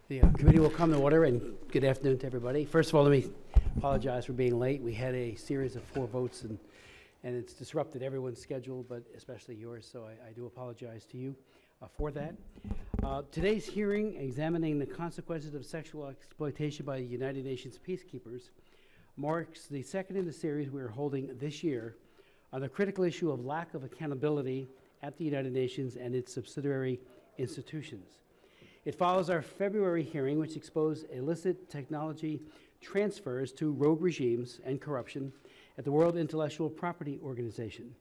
The committee will come to order, and good afternoon to everybody. First of all, let me apologize for being late. We had a series of 4 votes, and it's disrupted everyone's schedule, but especially yours, so I do apologize to you for that. Today's hearing, examining the consequences of sexual exploitation by the United Nations Peacekeepers, marks the second in the series we are holding this year on the critical issue of lack of accountability at the United Nations and its subsidiary institutions. It follows our February hearing, which exposed illicit technology transfers to rogue regimes and corruption at the World Intellectual Property Organization,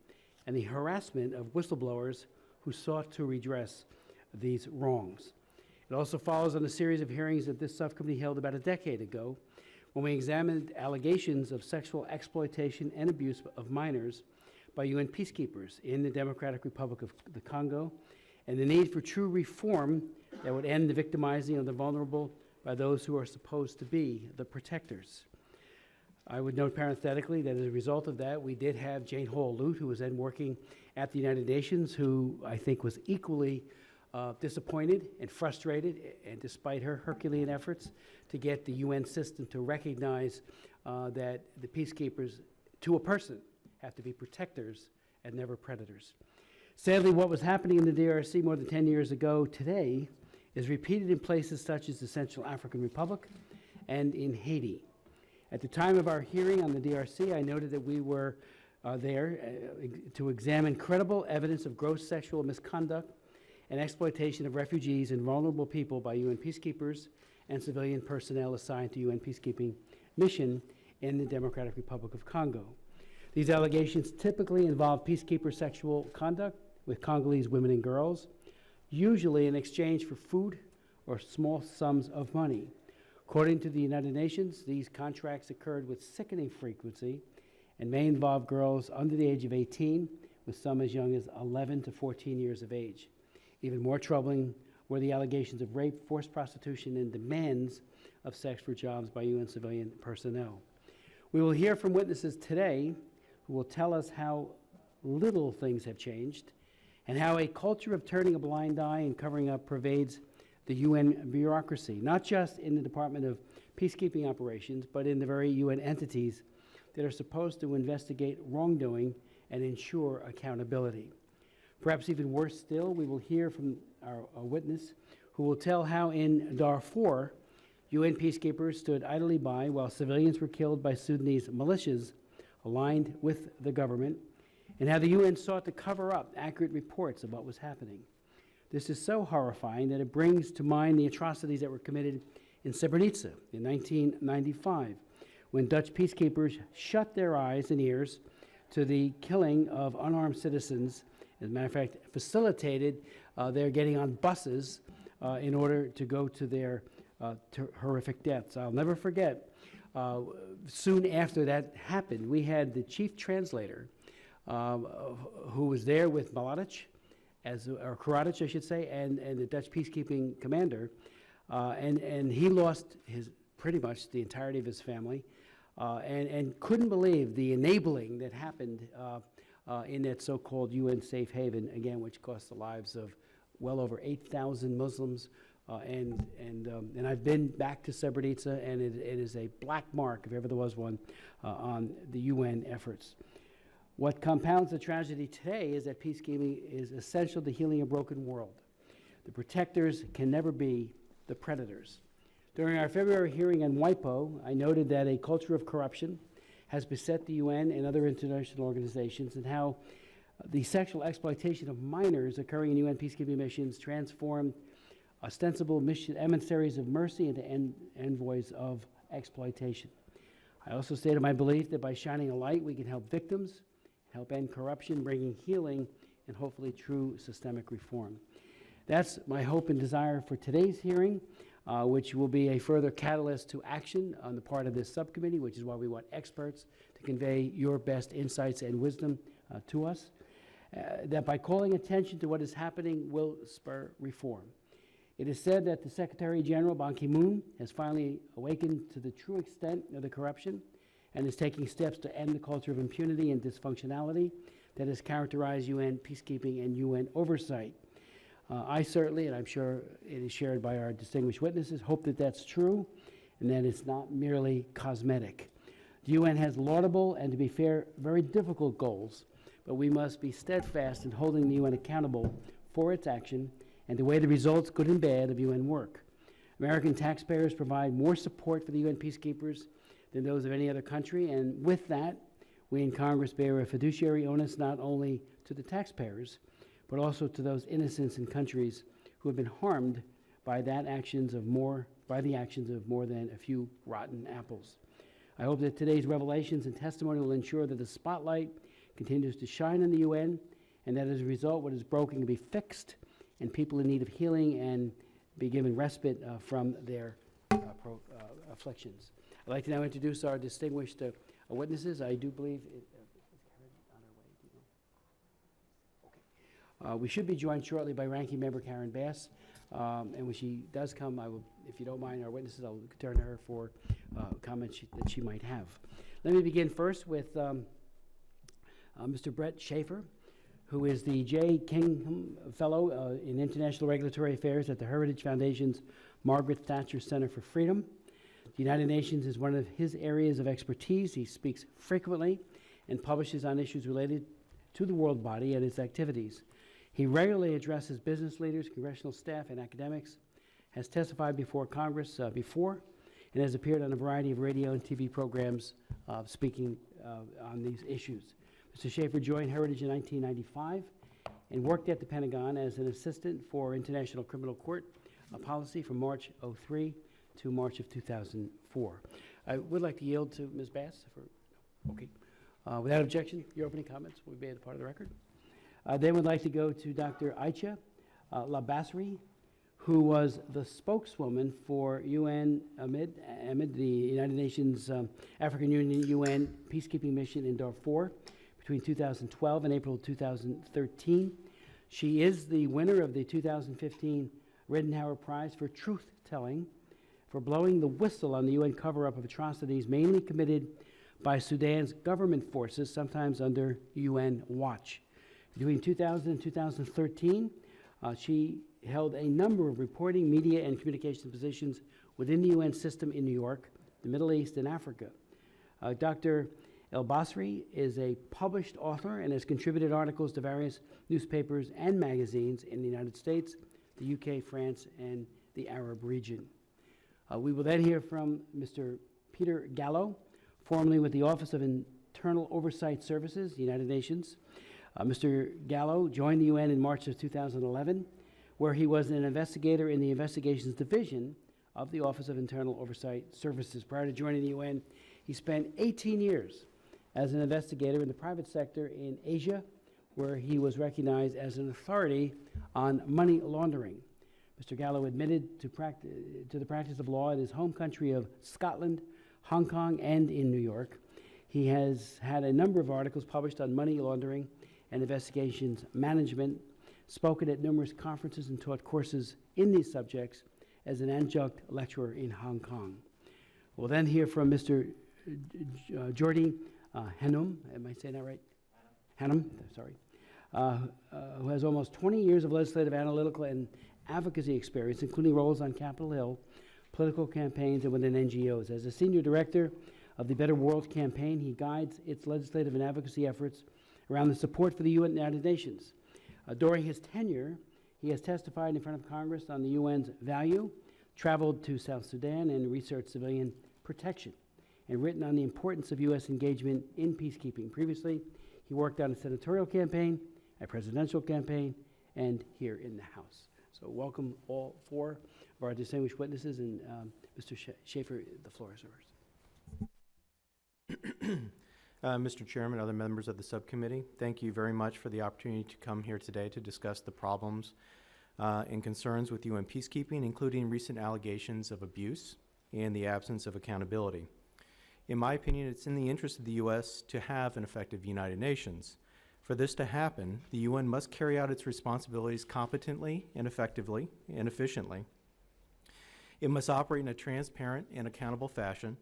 and the harassment of whistleblowers who sought to redress these wrongs. It also follows on a series of hearings that this subcommittee held about a decade ago, when we examined allegations of sexual exploitation and abuse of minors by UN peacekeepers in the Democratic Republic of the Congo, and the need for true reform that would end the victimizing of the vulnerable by those who are supposed to be the protectors. I would note parenthetically that as a result of that, we did have Jane Hall-Lute, who was then working at the United Nations, who I think was equally disappointed and frustrated, and despite her Herculean efforts to get the UN system to recognize that the peacekeepers, to a person, have to be protectors and never predators. Sadly, what was happening in the DRC more than 10 years ago today is repeated in places such as the Central African Republic and in Haiti. At the time of our hearing on the DRC, I noted that we were there to examine credible evidence of gross sexual misconduct and exploitation of refugees and vulnerable people by UN peacekeepers and civilian personnel assigned to UN peacekeeping mission in the Democratic Republic of Congo. These allegations typically involve peacekeeper sexual conduct with Congolese women and girls, usually in exchange for food or small sums of money. According to the United Nations, these contracts occurred with sickening frequency and may involve girls under the age of 18, with some as young as 11 to 14 years of age. Even more troubling were the allegations of rape, forced prostitution, and demands of sex for jobs by UN civilian personnel. We will hear from witnesses today who will tell us how little things have changed and how a culture of turning a blind eye and covering up pervades the UN bureaucracy, not just in the Department of Peacekeeping Operations, but in the very UN entities that are supposed to investigate wrongdoing and ensure accountability. Perhaps even worse still, we will hear from our witness who will tell how in Darfur, UN peacekeepers stood idly by while civilians were killed by Sudanese militias aligned with the government, and how the UN sought to cover up accurate reports of what was happening. This is so horrifying that it brings to mind the atrocities that were committed in Srebrenica in 1995, when Dutch peacekeepers shut their eyes and ears to the killing of unarmed citizens. As a matter of fact, facilitated their getting on buses in order to go to their horrific deaths. I'll never forget, soon after that happened, we had the chief translator who was there with Mladic, or Karadzic, I should say, and the Dutch peacekeeping commander, and he lost pretty much the entirety of his family, and couldn't believe the enabling that happened in that so-called UN safe haven, again, which cost the lives of well over 8,000 Muslims, and I've been back to Srebrenica, and it is a black mark, if ever there was one, on the UN efforts. What compounds the tragedy today is that peacekeeping is essential to healing a broken world. The protectors can never be the predators. During our February hearing on WIPO, I noted that a culture of corruption has beset the UN and other international organizations, and how the sexual exploitation of minors occurring in UN peacekeeping missions transformed ostensible mission emissaries of mercy into envoys of exploitation. I also stated my belief that by shining a light, we can help victims, help end corruption, bringing healing and hopefully true systemic reform. That's my hope and desire for today's hearing, which will be a further catalyst to action on the part of this subcommittee, which is why we want experts to convey your best insights and wisdom to us, that by calling attention to what is happening will spur reform. It is said that the Secretary General Ban Ki-moon has finally awakened to the true extent of the corruption and is taking steps to end the culture of impunity and dysfunctionality that has characterized UN peacekeeping and UN oversight. I certainly, and I'm sure it is shared by our distinguished witnesses, hope that that's true and that it's not merely cosmetic. The UN has laudable and, to be fair, very difficult goals, but we must be steadfast in holding the UN accountable for its action and to weigh the results, good and bad, of UN work. American taxpayers provide more support for the UN peacekeepers than those of any other country, and with that, we in Congress bear a fiduciary onus not only to the taxpayers, but also to those innocents in countries who have been harmed by the actions of more than a few rotten apples. I hope that today's revelations and testimony will ensure that the spotlight continues to shine on the UN, and that as a result, what is broken can be fixed, and people in need of healing and be given respite from their afflictions. I'd like to now introduce our distinguished witnesses. I do believe we should be joined shortly by Ranking Member Karen Bass, and when she does come, I will, if you don't mind, our witnesses, I'll turn to her for comments that she might have. Let me begin first with Mr. Brett Schaefer, who is the J. Kingham Fellow in International Regulatory Affairs at the Heritage Foundation's Margaret Thatcher Center for Freedom. The United Nations is one of his areas of expertise. He speaks frequently and publishes on issues related to the world body and its activities. He regularly addresses business leaders, congressional staff, and academics, has testified before Congress before, and has appeared on a variety of radio and TV programs speaking on these issues. Mr. Schaefer joined Heritage in 1995 and worked at the Pentagon as an assistant for International Criminal Court policy from March '03 to March of 2004. I would like to yield to Ms. Bass. Okay. Without objection, your opening comments will be made a part of the record. Then we'd like to go to Dr. Aicha Labasri, who was the spokeswoman for EventID, the United Nations African Union UN peacekeeping mission in Darfur between 2012 and April 2013. She is the winner of the 2015 Ridenhour Prize for truth-telling for blowing the whistle on the UN cover-up of atrocities mainly committed by Sudan's government forces, sometimes under UN watch. Between 2000 and 2013, she held a number of reporting, media, and communication positions within the UN system in New York, the Middle East, and Africa. Dr. El-Basri is a published author and has contributed articles to various newspapers and magazines in the United States, the UK, France, and the Arab region. We will then hear from Mr. Peter Gallo, formerly with the Office of Internal Oversight Services, the United Nations. Mr. Gallo joined the UN in March of 2011, where he was an investigator in the Investigations Division of the Office of Internal Oversight Services. Prior to joining the UN, he spent 18 years as an investigator in the private sector in Asia, where he was recognized as an authority on money laundering. Mr. Gallo admitted to the practice of law in his home country of Scotland, Hong Kong, and in New York. He has had a number of articles published on money laundering and investigations management, spoken at numerous conferences, and taught courses in these subjects as an adjunct lecturer in Hong Kong. We'll then hear from Mr. Jordi Hannum, am I saying that right? Hannum, sorry, who has almost 20 years of legislative, analytical, and advocacy experience, including roles on Capitol Hill, political campaigns, and within NGOs. As a senior director of the Better World campaign, he guides its legislative and advocacy efforts around the support for the United Nations. During his tenure, he has testified in front of Congress on the UN's value, traveled to South Sudan, and researched civilian protection, and written on the importance of U.S. engagement in peacekeeping. Previously, he worked on a senatorial campaign, a presidential campaign, and here in the House. So welcome all four of our distinguished witnesses, and Mr. Schaefer, the floor is yours. Mr. Chairman, other members of the subcommittee, thank you very much for the opportunity to come here today to discuss the problems and concerns with UN peacekeeping, including recent allegations of abuse and the absence of accountability. In my opinion, it's in the interest of the U.S. to have an effective United Nations. For this to happen, the UN must carry out its responsibilities competently and effectively and efficiently. It must operate in a transparent and accountable fashion.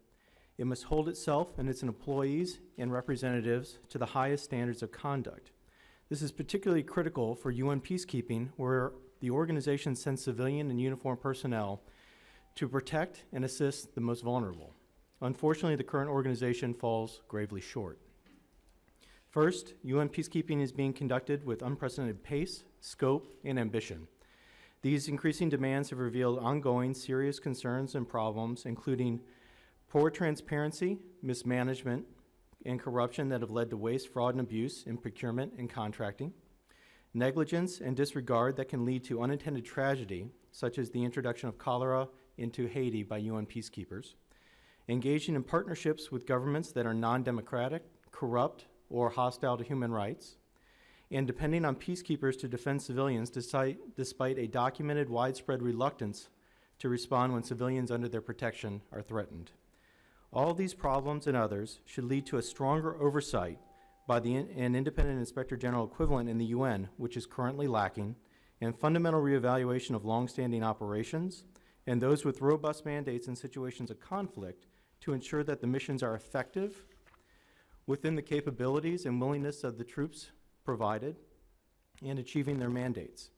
It must hold itself and its employees and representatives to the highest standards of conduct. This is particularly critical for UN peacekeeping, where the organization sends civilian and uniformed personnel to protect and assist the most vulnerable. Unfortunately, the current organization falls gravely short. First, UN peacekeeping is being conducted with unprecedented pace, scope, and ambition. These increasing demands have revealed ongoing serious concerns and problems, including poor transparency, mismanagement, and corruption that have led to waste, fraud, and abuse in procurement and contracting, negligence and disregard that can lead to unintended tragedy, such as the introduction of cholera into Haiti by UN peacekeepers, engaging in partnerships with governments that are non-democratic, corrupt, or hostile to human rights, and depending on peacekeepers to defend civilians despite a documented widespread reluctance to respond when civilians under their protection are threatened. All these problems and others should lead to a stronger oversight by an independent inspector general equivalent in the UN, which is currently lacking, and fundamental reevaluation of longstanding operations, and those with robust mandates in situations of conflict to ensure that the missions are effective within the capabilities and willingness of the troops provided and achieving their mandates.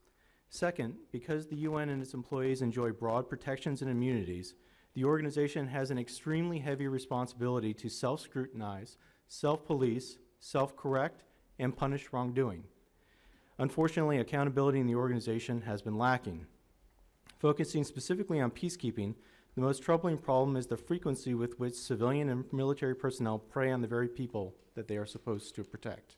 Second, because the UN and its employees enjoy broad protections and immunities, the organization has an extremely heavy responsibility to self-scrutinize, self-police, self-correct, and punish wrongdoing. Unfortunately, accountability in the organization has been lacking. Focusing specifically on peacekeeping, the most troubling problem is the frequency with which civilian and military personnel prey on the very people that they are supposed to protect.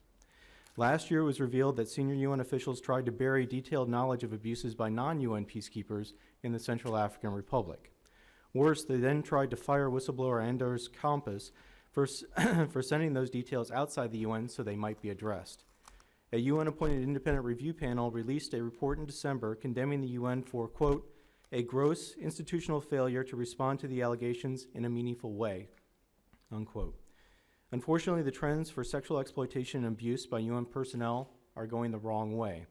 Last year, it was revealed that senior UN officials tried to bury detailed knowledge of abuses by non-UN peacekeepers in the Central African Republic. Worse, they then tried to fire whistleblower Anders Campos for sending those details outside the UN so they might be addressed. A UN-appointed independent review panel released a report in December condemning the UN for, quote, a gross institutional failure to respond to the allegations in a meaningful way, unquote. Unfortunately, the trends for sexual exploitation and abuse by UN personnel are going the wrong way.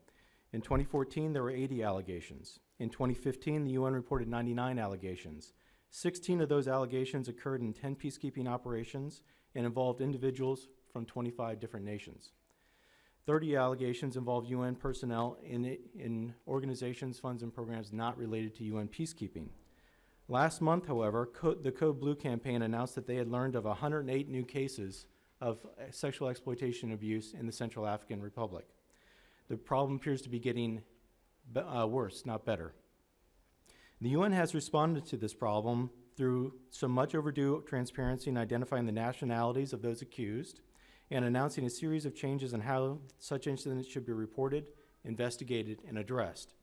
In 2014, there were 80 allegations. In 2015, the UN reported 99 allegations. 16 of those allegations occurred in 10 peacekeeping operations and involved individuals from 25 different nations. 30 allegations involved UN personnel in organizations, funds, and programs not related to UN peacekeeping. Last month, however, the Code Blue campaign announced that they had learned of 108 new cases of sexual exploitation and abuse in the Central African Republic. The problem appears to be getting worse, not better. The UN has responded to this problem through some much overdue transparency in identifying the nationalities of those accused and announcing a series of changes on how such incidents should be reported, investigated, and addressed.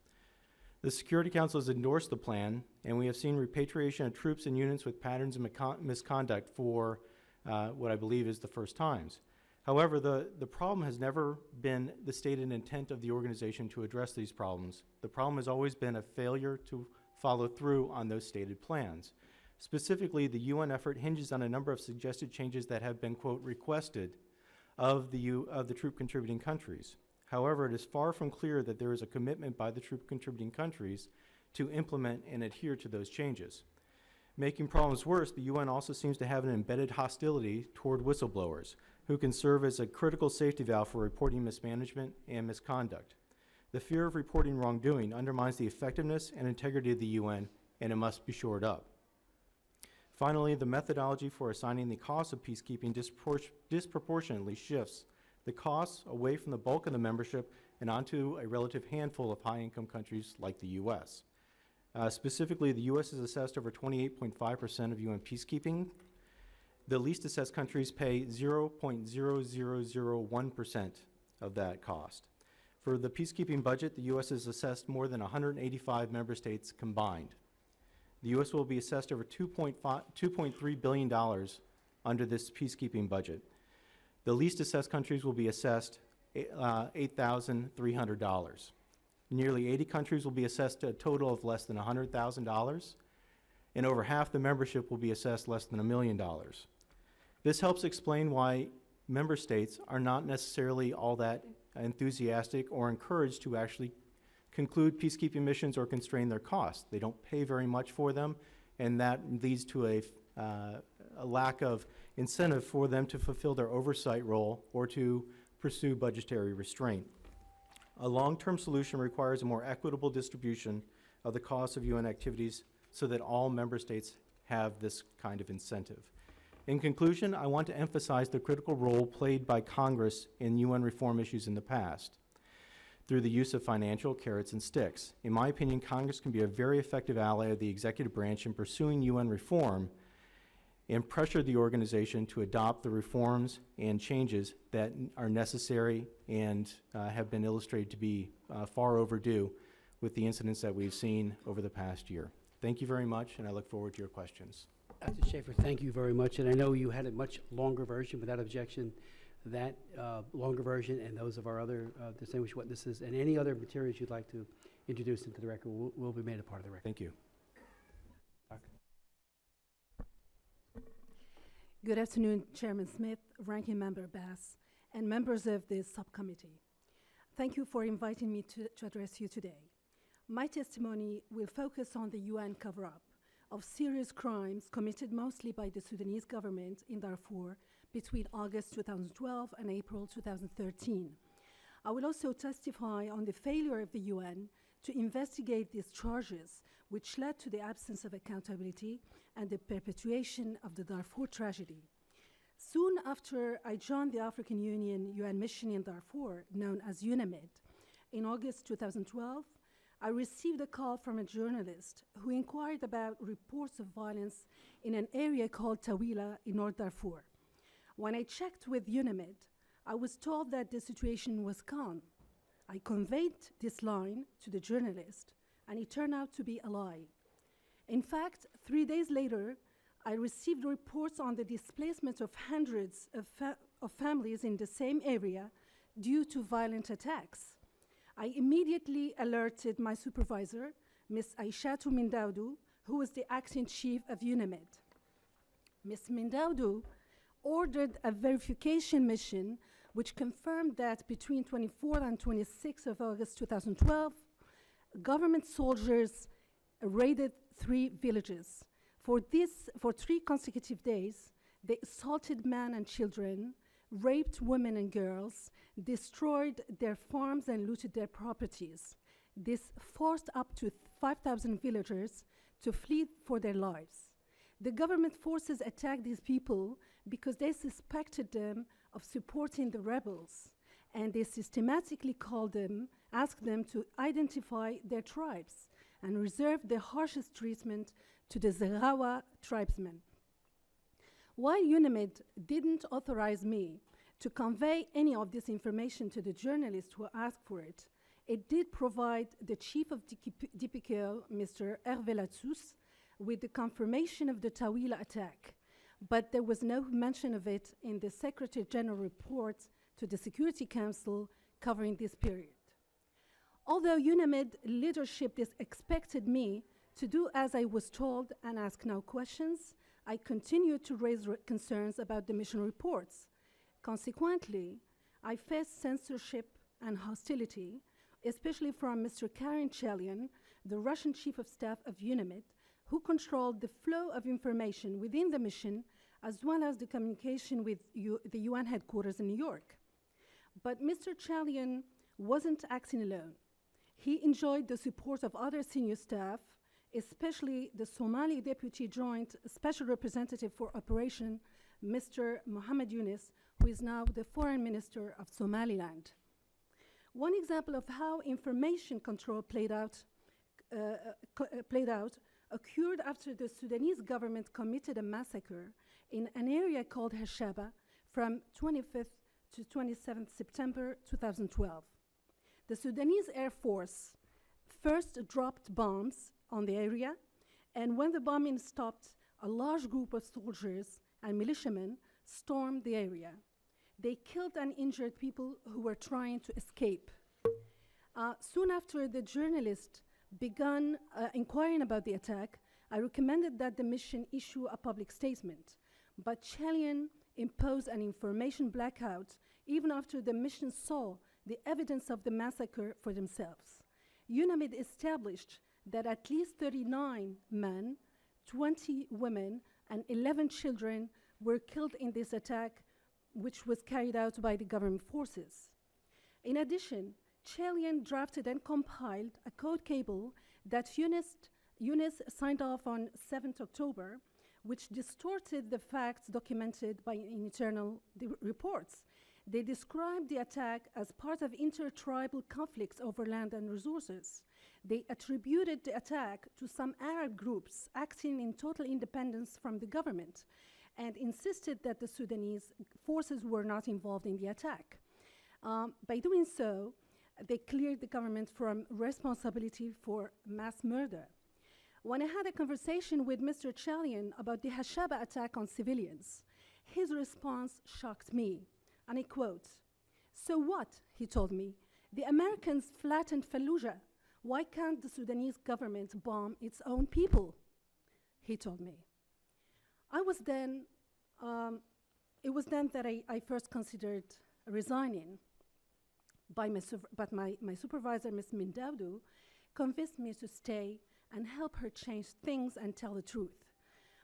The Security Council has endorsed the plan, and we have seen repatriation of troops and units with patterns of misconduct for what I believe is the first times. However, the problem has never been the stated intent of the organization to address these problems. The problem has always been a failure to follow through on those stated plans. Specifically, the UN effort hinges on a number of suggested changes that have been, quote, requested of the troop contributing countries. However, it is far from clear that there is a commitment by the troop contributing countries to implement and adhere to those changes. Making problems worse, the UN also seems to have an embedded hostility toward whistleblowers, who can serve as a critical safety valve for reporting mismanagement and misconduct. The fear of reporting wrongdoing undermines the effectiveness and integrity of the UN, and it must be shored up. Finally, the methodology for assigning the cost of peacekeeping disproportionately shifts the costs away from the bulk of the membership and onto a relative handful of high-income countries like the U.S. Specifically, the U.S. is assessed over 28.5% of UN peacekeeping. The least assessed countries pay 0.0001% of that cost. For the peacekeeping budget, the U.S. is assessed more than 185 member states combined. The U.S. will be assessed over $2.3 billion under this peacekeeping budget. The least assessed countries will be assessed $8,300. Nearly 80 countries will be assessed a total of less than $100,000, and over half the membership will be assessed less than $1 million. This helps explain why member states are not necessarily all that enthusiastic or encouraged to actually conclude peacekeeping missions or constrain their costs. They don't pay very much for them, and that leads to a lack of incentive for them to fulfill their oversight role or to pursue budgetary restraint. A long-term solution requires a more equitable distribution of the costs of UN activities so that all member states have this kind of incentive. In conclusion, I want to emphasize the critical role played by Congress in UN reform issues in the past through the use of financial carrots and sticks. In my opinion, Congress can be a very effective ally of the executive branch in pursuing UN reform and pressure the organization to adopt the reforms and changes that are necessary and have been illustrated to be far overdue with the incidents that we've seen over the past year. Thank you very much, and I look forward to your questions. Dr. Schaefer, thank you very much. And I know you had a much longer version without objection. That longer version and those of our other distinguished witnesses and any other materials you'd like to introduce into the record will be made a part of the record. Thank you. Good afternoon, Chairman Smith, Ranking Member Bass, and members of the subcommittee. Thank you for inviting me to address you today. My testimony will focus on the UN cover-up of serious crimes committed mostly by the Sudanese government in Darfur between August 2012 and April 2013. I will also testify on the failure of the UN to investigate these charges, which led to the absence of accountability and the perpetuation of the Darfur tragedy. Soon after I joined the African Union UN mission in Darfur, known as UNAMID, in August 2012, I received a call from a journalist who inquired about reports of violence in an area called Tawila in North Darfur. When I checked with UNAMID, I was told that the situation was calm. I conveyed this line to the journalist, and it turned out to be a lie. In fact, 3 days later, I received reports on the displacement of hundreds of families in the same area due to violent attacks. I immediately alerted my supervisor, Ms. Aishatu Mindaudu, who was the acting chief of UNAMID. Ms. Mindaudu ordered a verification mission which confirmed that between 24th and 26th of August 2012, government soldiers raided 3 villages. For 3 consecutive days, they assaulted men and children, raped women and girls, destroyed their farms and looted their properties. This forced up to 5,000 villagers to flee for their lives. The government forces attacked these people because they suspected them of supporting the rebels, and they systematically asked them to identify their tribes and reserved the harshest treatment to the Zaghawa tribesmen. While UNAMID didn't authorize me to convey any of this information to the journalists who asked for it, it did provide the chief of DPKO, Mr. Hervé Latsous, with the confirmation of the Tawila attack, but there was no mention of it in the Secretary General report to the Security Council covering this period. Although UNAMID leadership expected me to do as I was told and ask no questions, I continued to raise concerns about the mission reports. Consequently, I faced censorship and hostility, especially from Mr. Karin Chelian, the Russian chief of staff of UNAMID, who controlled the flow of information within the mission, as well as the communication with the UN headquarters in New York. But Mr. Chelian wasn't acting alone. He enjoyed the support of other senior staff, especially the Somali Deputy Joint Special Representative for Operation, Mr. Mohammed Yunus, who is now the Foreign Minister of Somaliland. One example of how information control played out occurred after the Sudanese government committed a massacre in an area called Hashaba from 25th to 27th September 2012. The Sudanese Air Force first dropped bombs on the area, and when the bombing stopped, a large group of soldiers and militiamen stormed the area. They killed and injured people who were trying to escape. Soon after the journalist began inquiring about the attack, I recommended that the mission issue a public statement, but Chelian imposed an information blackout even after the mission saw the evidence of the massacre for themselves. UNAMID established that at least 39 men, 20 women, and 11 children were killed in this attack, which was carried out by the government forces. In addition, Chalian drafted and compiled a code cable that Yunus signed off on 7th October, which distorted the facts documented by internal reports. They described the attack as part of intertribal conflicts over land and resources. They attributed the attack to some Arab groups acting in total independence from the government and insisted that the Sudanese forces were not involved in the attack. By doing so, they cleared the government from responsibility for mass murder. When I had a conversation with Mr. Chalian about the Hashaba attack on civilians, his response shocked me. And I quote, "So what?" he told me. "The Americans flattened Fallujah. Why can't the Sudanese government bomb its own people?" He told me. It was then that I first considered resigning. But my supervisor, Ms. Mindaudu, convinced me to stay and help her change things and tell the truth.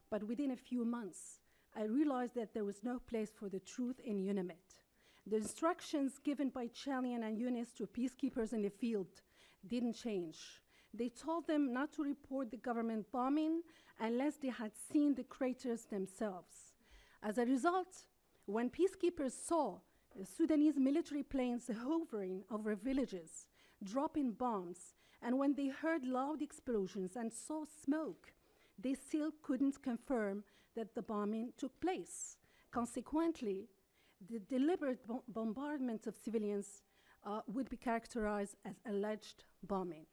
But within a few months, I realized that there was no place for the truth in UNIMIT. The instructions given by Chalian and Yunus to peacekeepers in the field didn't change. They told them not to report the government bombing unless they had seen the craters themselves. As a result, when peacekeepers saw the Sudanese military planes hovering over villages, dropping bombs, and when they heard loud explosions and saw smoke, they still couldn't confirm that the bombing took place. Consequently, the deliberate bombardment of civilians would be characterized as alleged bombing.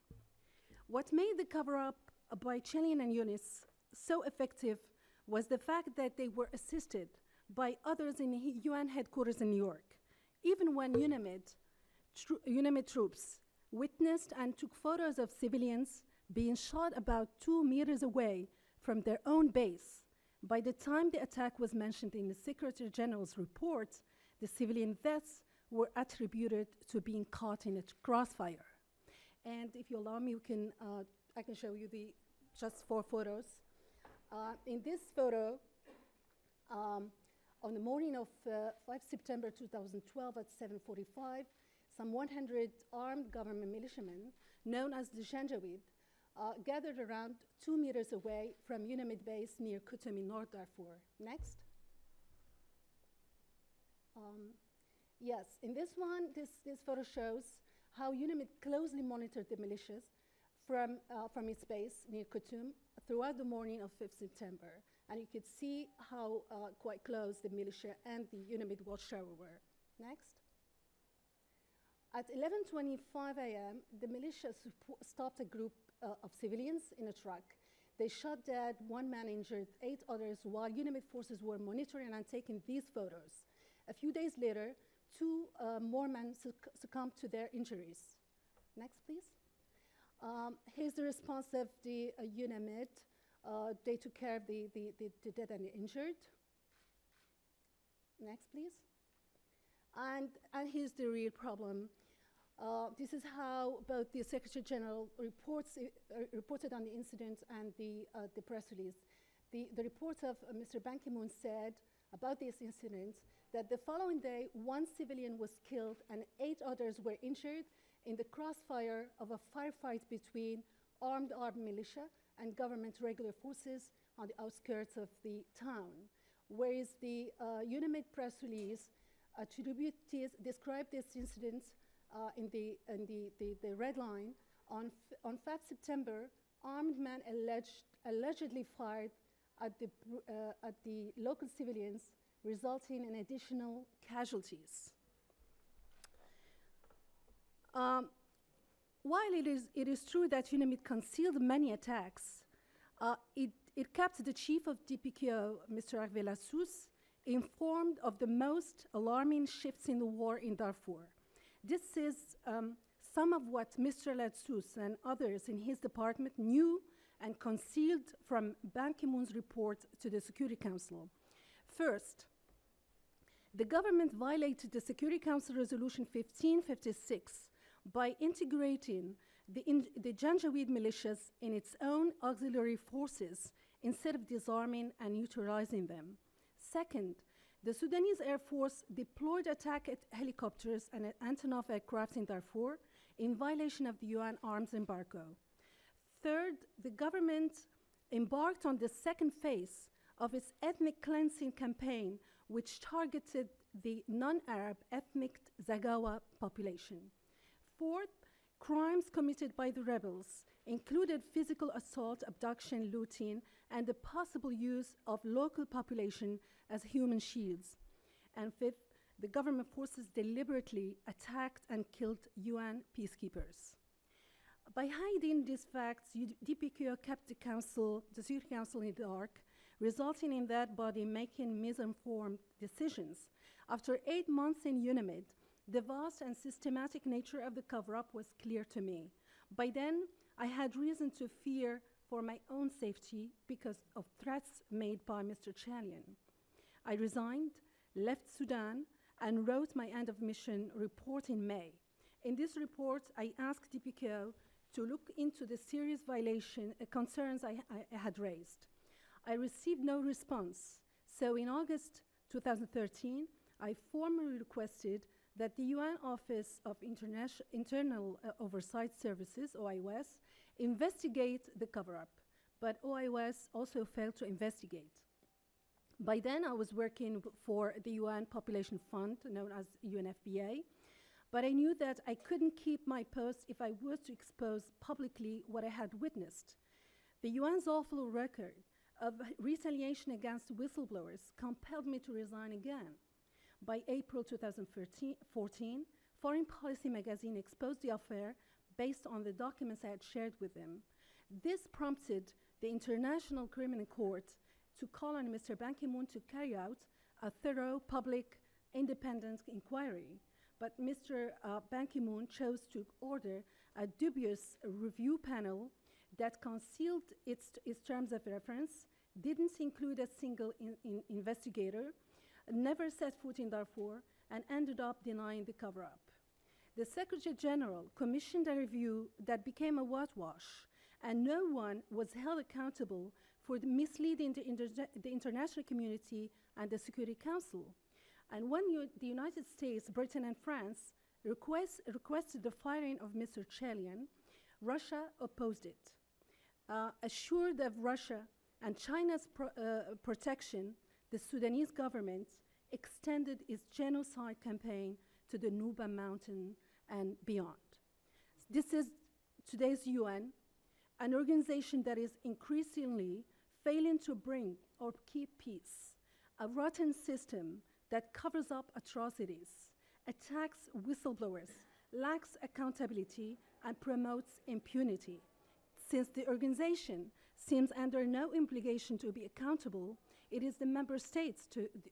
What made the cover-up by Chalian and Yunus so effective was the fact that they were assisted by others in the UN headquarters in New York. Even when UNIMIT troops witnessed and took photos of civilians being shot about 2 meters away from their own base, by the time the attack was mentioned in the Secretary General's report, the civilian deaths were attributed to being caught in a crossfire. And if you allow me, I can show you just 4 photos. In this photo, on the morning of 5 September 2012 at 7:45, some 100 armed government militiamen, known as the Janjaweed, gathered around 2 meters away from UNIMIT base near Khartoum in North Darfur. Next. Yes, in this one, this photo shows how UNIMIT closely monitored the militias from its base near Khartoum throughout the morning of 5th September. And you could see how quite close the militia and the UNIMIT watchtower were. Next. At 11:25 a.m., the militia stopped a group of civilians in a truck. They shot dead, 1 man injured, 8 others, while UNIMIT forces were monitoring and taking these photos. A few days later, 2 more men succumbed to their injuries. Next, please. Here's the response of the UNIMIT. They took care of the dead and the injured. Next, please. And here's the real problem. This is how both the Secretary General reported on the incident and the press release. The report of Mr. Ban Ki-moon said about this incident that the following day, 1 civilian was killed and 8 others were injured in the crossfire of a firefight between armed militia and government regular forces on the outskirts of the town. Whereas the UNIMIT press release described this incident in the red line. On 5 September, armed men allegedly fired at the local civilians, resulting in additional casualties. While it is true that UNIMIT concealed many attacks, it kept the chief of DPKO, Mr. Hervé Lassous, informed of the most alarming shifts in the war in Darfur. This is some of what Mr. Lassous and others in his department knew and concealed from Ban Ki-moon's report to the Security Council. First, the government violated the Security Council Resolution 1556 by integrating the Janjaweed militias in its own auxiliary forces instead of disarming and neutralizing them. Second, the Sudanese Air Force deployed attack helicopters and Antonov aircraft in Darfur in violation of the UN arms embargo. Third, the government embarked on the second phase of its ethnic cleansing campaign, which targeted the non-Arab ethnic Zagawa population. Fourth, crimes committed by the rebels included physical assault, abduction, looting, and the possible use of local population as human shields. And fifth, the government forces deliberately attacked and killed UN peacekeepers. By hiding these facts, DPKO kept the Security Council in the dark, resulting in that body making misinformed decisions. After 8 months in UNAMID, the vast and systematic nature of the cover-up was clear to me. By then, I had reason to fear for my own safety because of threats made by Mr. Chalian. I resigned, left Sudan, and wrote my end of mission report in May. In this report, I asked DPKO to look into the serious concerns I had raised. I received no response, so in August 2013, I formally requested that the UN Office of Internal Oversight Services, OIOS, investigate the cover-up, but OIOS also failed to investigate. By then, I was working for the UN Population Fund, known as UNFPA, but I knew that I couldn't keep my post if I was to expose publicly what I had witnessed. The UN's awful record of retaliation against whistleblowers compelled me to resign again. By April 2014, Foreign Policy magazine exposed the affair based on the documents I had shared with them. This prompted the International Criminal Court to call on Mr. Ban Ki-moon to carry out a thorough, public, independent inquiry. But Mr. Ban Ki-moon chose to order a dubious review panel that concealed its terms of reference, didn't include a single investigator, never set foot in Darfur, and ended up denying the cover-up. The Secretary General commissioned a review that became a whitewash, and no one was held accountable for misleading the international community and the Security Council. And when the United States, Britain, and France requested the firing of Mr. Chalian, Russia opposed it. Assured of Russia and China's protection, the Sudanese government extended its genocide campaign to the Nuba Mountain and beyond. This is today's UN, an organization that is increasingly failing to bring or keep peace, a rotten system that covers up atrocities, attacks whistleblowers, lacks accountability, and promotes impunity. Since the organization seems under no obligation to be accountable, it is the member states'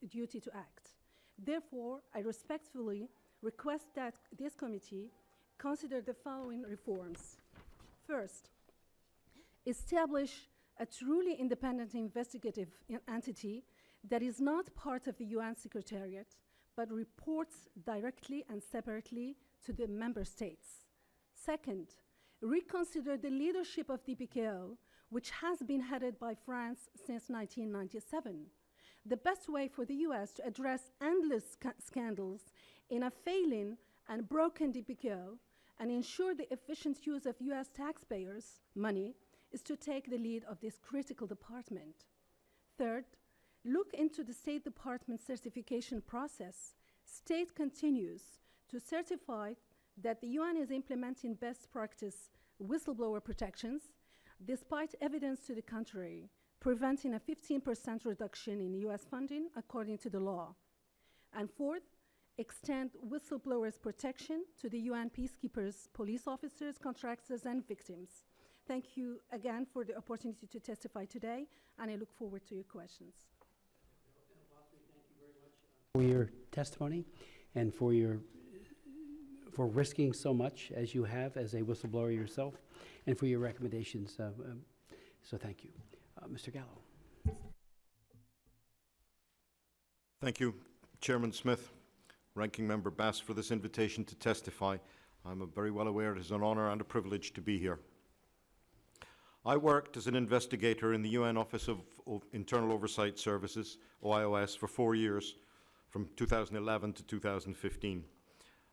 duty to act. Therefore, I respectfully request that this committee consider the following reforms. First, establish a truly independent investigative entity that is not part of the UN Secretariat, but reports directly and separately to the member states. Second, reconsider the leadership of DPKO, which has been headed by France since 1997. The best way for the US to address endless scandals in a failing and broken DPKO and ensure the efficient use of US taxpayers' money is to take the lead of this critical department. Third, look into the State Department certification process. State continues to certify that the UN is implementing best practice whistleblower protections, despite evidence to the contrary, preventing a 15% reduction in US funding according to the law. And fourth, extend whistleblowers' protection to the UN peacekeepers, police officers, contractors, and victims. Thank you again for the opportunity to testify today, and I look forward to your questions. For your testimony and for risking so much as you have as a whistleblower yourself, and for your recommendations. So thank you. Mr. Gallo. Thank you, Chairman Smith, Ranking Member Bass, for this invitation to testify. I'm very well aware it is an honour and a privilege to be here. I worked as an investigator in the UN Office of Internal Oversight Services, OIOS, for 4 years, from 2011 to 2015.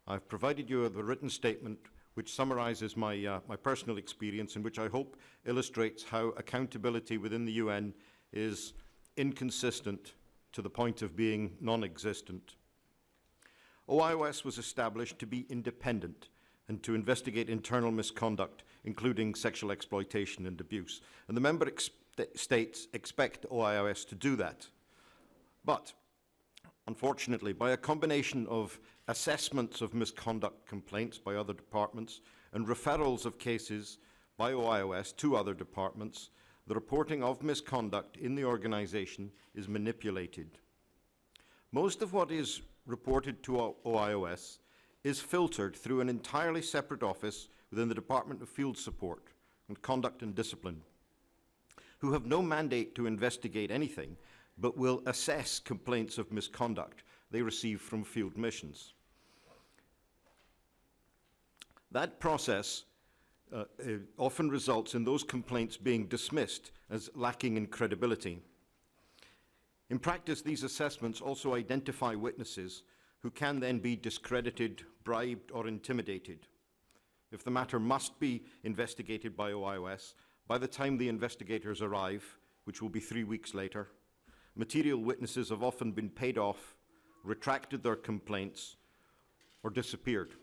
I've provided you with a written statement which summarizes my personal experience and which I hope illustrates how accountability within the UN is inconsistent to the point of being non-existent. OIOS was established to be independent and to investigate internal misconduct, including sexual exploitation and abuse. And the member states expect OIOS to do that. But, unfortunately, by a combination of assessments of misconduct complaints by other departments and referrals of cases by OIOS to other departments, the reporting of misconduct in the organization is manipulated. Most of what is reported to OIOS is filtered through an entirely separate office within the Department of Field Support and Conduct and Discipline, who have no mandate to investigate anything, but will assess complaints of misconduct they receive from field missions. That process often results in those complaints being dismissed as lacking in credibility. In practice, these assessments also identify witnesses who can then be discredited, bribed, or intimidated. If the matter must be investigated by OIOS, by the time the investigators arrive, which will be 3 weeks later, material witnesses have often been paid off, retracted their complaints, or disappeared.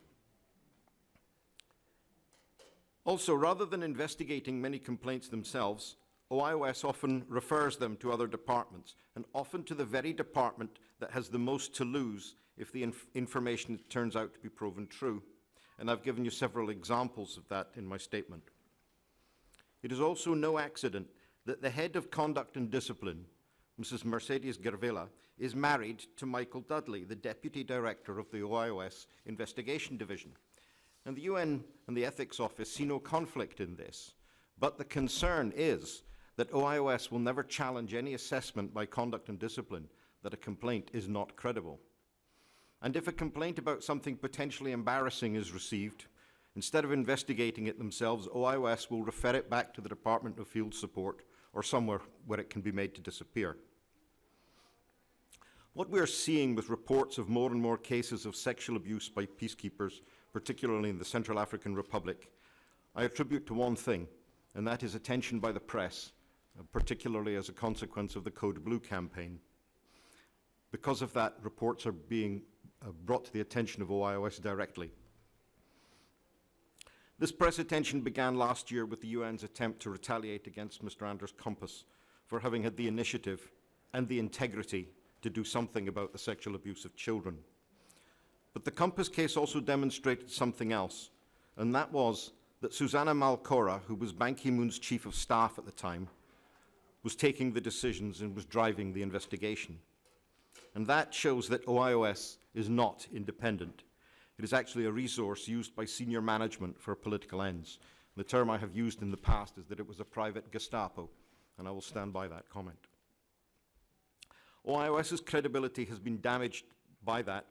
Also, rather than investigating many complaints themselves, OIOS often refers them to other departments, and often to the very department that has the most to lose if the information turns out to be proven true. And I've given you several examples of that in my statement. It is also no accident that the head of conduct and discipline, Mrs. Mercedes Gervela, is married to Michael Dudley, the Deputy Director of the OIOS Investigation Division. And the UN and the Ethics Office see no conflict in this. But the concern is that OIOS will never challenge any assessment by conduct and discipline that a complaint is not credible. And if a complaint about something potentially embarrassing is received, instead of investigating it themselves, OIOS will refer it back to the Department of Field Support or somewhere where it can be made to disappear. What we're seeing with reports of more and more cases of sexual abuse by peacekeepers, particularly in the Central African Republic, I attribute to one thing, and that is attention by the press, particularly as a consequence of the Code Blue campaign. Because of that, reports are being brought to the attention of OIOS directly. This press attention began last year with the UN's attempt to retaliate against Mr. Anders Kompass for having had the initiative and the integrity to do something about the sexual abuse of children. But the Kompass case also demonstrated something else, and that was that Susanna Malcora, who was Ban Ki-moon's chief of staff at the time, was taking the decisions and was driving the investigation. And that shows that OIOS is not independent. It is actually a resource used by senior management for political ends. The term I have used in the past is that it was a private Gestapo, and I will stand by that comment. OIOS's credibility has been damaged by that,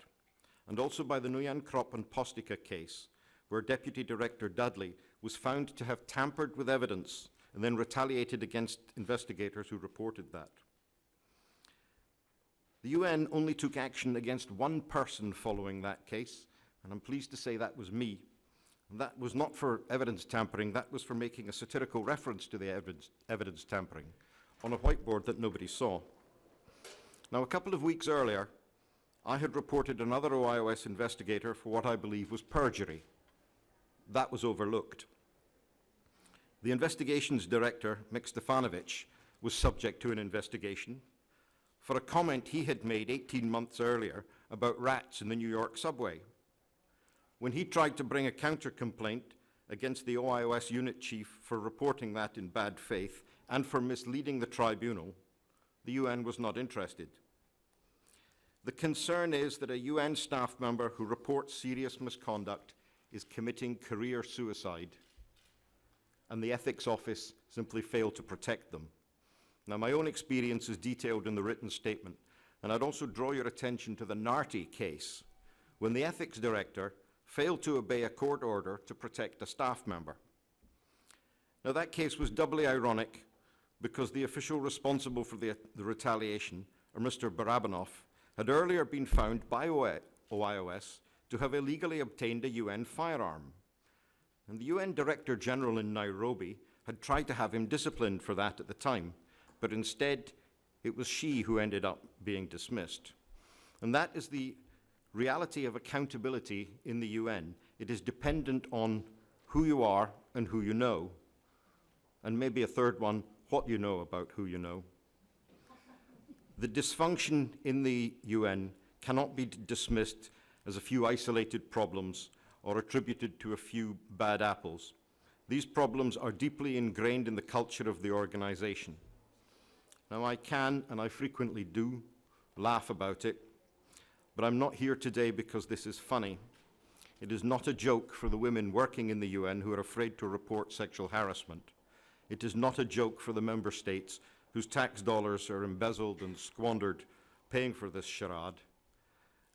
and also by the Nguyen Krop and Postica case, where Deputy Director Dudley was found to have tampered with evidence and then retaliated against investigators who reported that. The UN only took action against one person following that case, and I'm pleased to say that was me. And that was not for evidence tampering, that was for making a satirical reference to the evidence tampering on a whiteboard that nobody saw. Now, a couple of weeks earlier, I had reported another OIOS investigator for what I believe was perjury. That was overlooked. The investigations director, Mick Stefanovic, was subject to an investigation for a comment he had made 18 months earlier about rats in the New York subway. When he tried to bring a counter-complaint against the OIOS unit chief for reporting that in bad faith and for misleading the tribunal, the UN was not interested. The concern is that a UN staff member who reports serious misconduct is committing career suicide, and the Ethics Office simply failed to protect them. Now, my own experience is detailed in the written statement, and I'd also draw your attention to the Narty case, when the Ethics Director failed to obey a court order to protect a staff member. Now, that case was doubly ironic because the official responsible for the retaliation, or Mr. Barabanov, had earlier been found by OIOS to have illegally obtained a UN firearm. And the UN Director General in Nairobi had tried to have him disciplined for that at the time, but instead it was she who ended up being dismissed. And that is the reality of accountability in the UN. It is dependent on who you are and who you know. And maybe a third one, what you know about who you know. The dysfunction in the UN cannot be dismissed as a few isolated problems or attributed to a few bad apples. These problems are deeply ingrained in the culture of the organization. Now, I can, and I frequently do, laugh about it, but I'm not here today because this is funny. It is not a joke for the women working in the UN who are afraid to report sexual harassment. It is not a joke for the member states whose tax dollars are embezzled and squandered paying for this charade.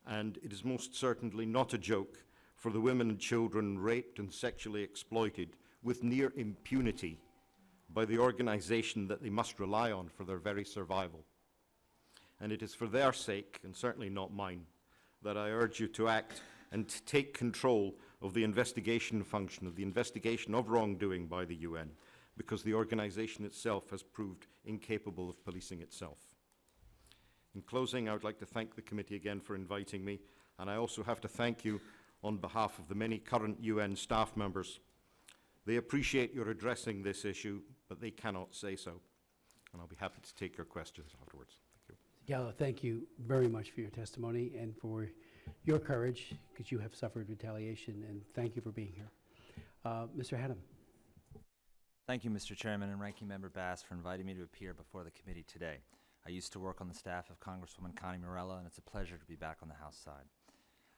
And it is most certainly not a joke for the women and children raped and sexually exploited with near impunity by the organization that they must rely on for their very survival. And it is for their sake, and certainly not mine, that I urge you to act and to take control of the investigation function, of the investigation of wrongdoing by the UN, because the organization itself has proved incapable of policing itself. In closing, I would like to thank the committee again for inviting me, and I also have to thank you on behalf of the many current UN staff members. They appreciate your addressing this issue, but they cannot say so. And I'll be happy to take your questions afterwards. Thank you. Gallo, thank you very much for your testimony and for your courage, because you have suffered retaliation, and thank you for being here. Mr. Haddam. Thank you, Mr. Chairman and Ranking Member Bass, for inviting me to appear before the committee today. I used to work on the staff of Congresswoman Connie Morella, and it's a pleasure to be back on the House side.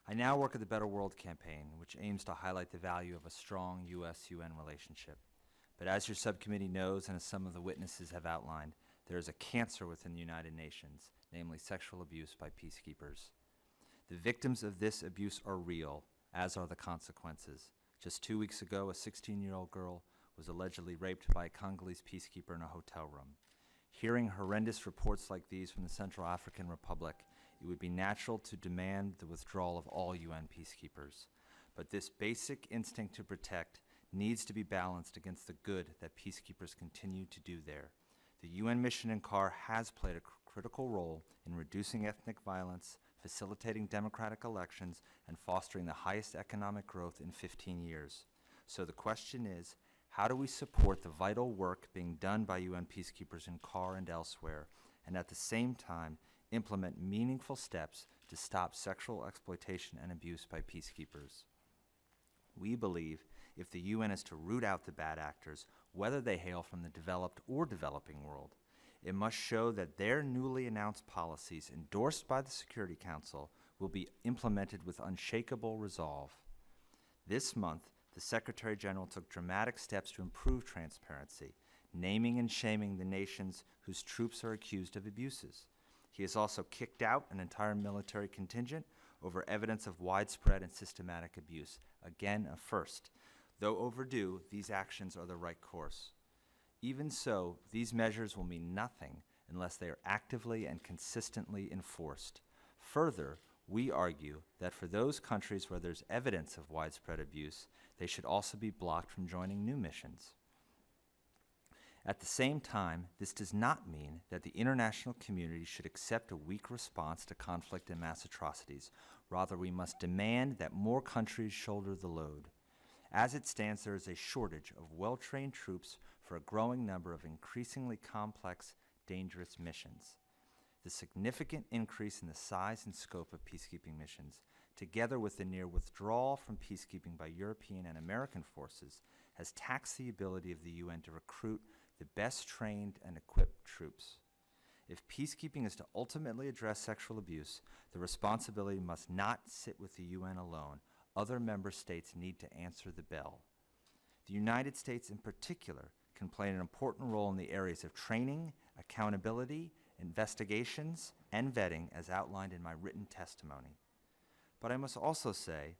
I now work at the Better World campaign, which aims to highlight the value of a strong U.S.-UN relationship. But as your subcommittee knows, and as some of the witnesses have outlined, there is a cancer within the United Nations, namely sexual abuse by peacekeepers. The victims of this abuse are real, as are the consequences. Just 2 weeks ago, a 16-year-old girl was allegedly raped by a Congolese peacekeeper in a hotel room. Hearing horrendous reports like these from the Central African Republic, it would be natural to demand the withdrawal of all UN peacekeepers. But this basic instinct to protect needs to be balanced against the good that peacekeepers continue to do there. The UN mission in CAR has played a critical role in reducing ethnic violence, facilitating democratic elections, and fostering the highest economic growth in 15 years. So the question is, how do we support the vital work being done by UN peacekeepers in CAR and elsewhere, and at the same time implement meaningful steps to stop sexual exploitation and abuse by peacekeepers? We believe if the UN is to root out the bad actors, whether they hail from the developed or developing world, it must show that their newly announced policies endorsed by the Security Council will be implemented with unshakable resolve. This month, the Secretary General took dramatic steps to improve transparency, naming and shaming the nations whose troops are accused of abuses. He has also kicked out an entire military contingent over evidence of widespread and systematic abuse. Again, a first. Though overdue, these actions are the right course. Even so, these measures will mean nothing unless they are actively and consistently enforced. Further, we argue that for those countries where there's evidence of widespread abuse, they should also be blocked from joining new missions. At the same time, this does not mean that the international community should accept a weak response to conflict and mass atrocities. Rather, we must demand that more countries shoulder the load. As it stands, there is a shortage of well-trained troops for a growing number of increasingly complex, dangerous missions. The significant increase in the size and scope of peacekeeping missions, together with the near withdrawal from peacekeeping by European and American forces, has taxed the ability of the UN to recruit the best trained and equipped troops. If peacekeeping is to ultimately address sexual abuse, the responsibility must not sit with the UN alone. Other member states need to answer the bell. The United States in particular can play an important role in the areas of training, accountability, investigations, and vetting as outlined in my written testimony. But I must also say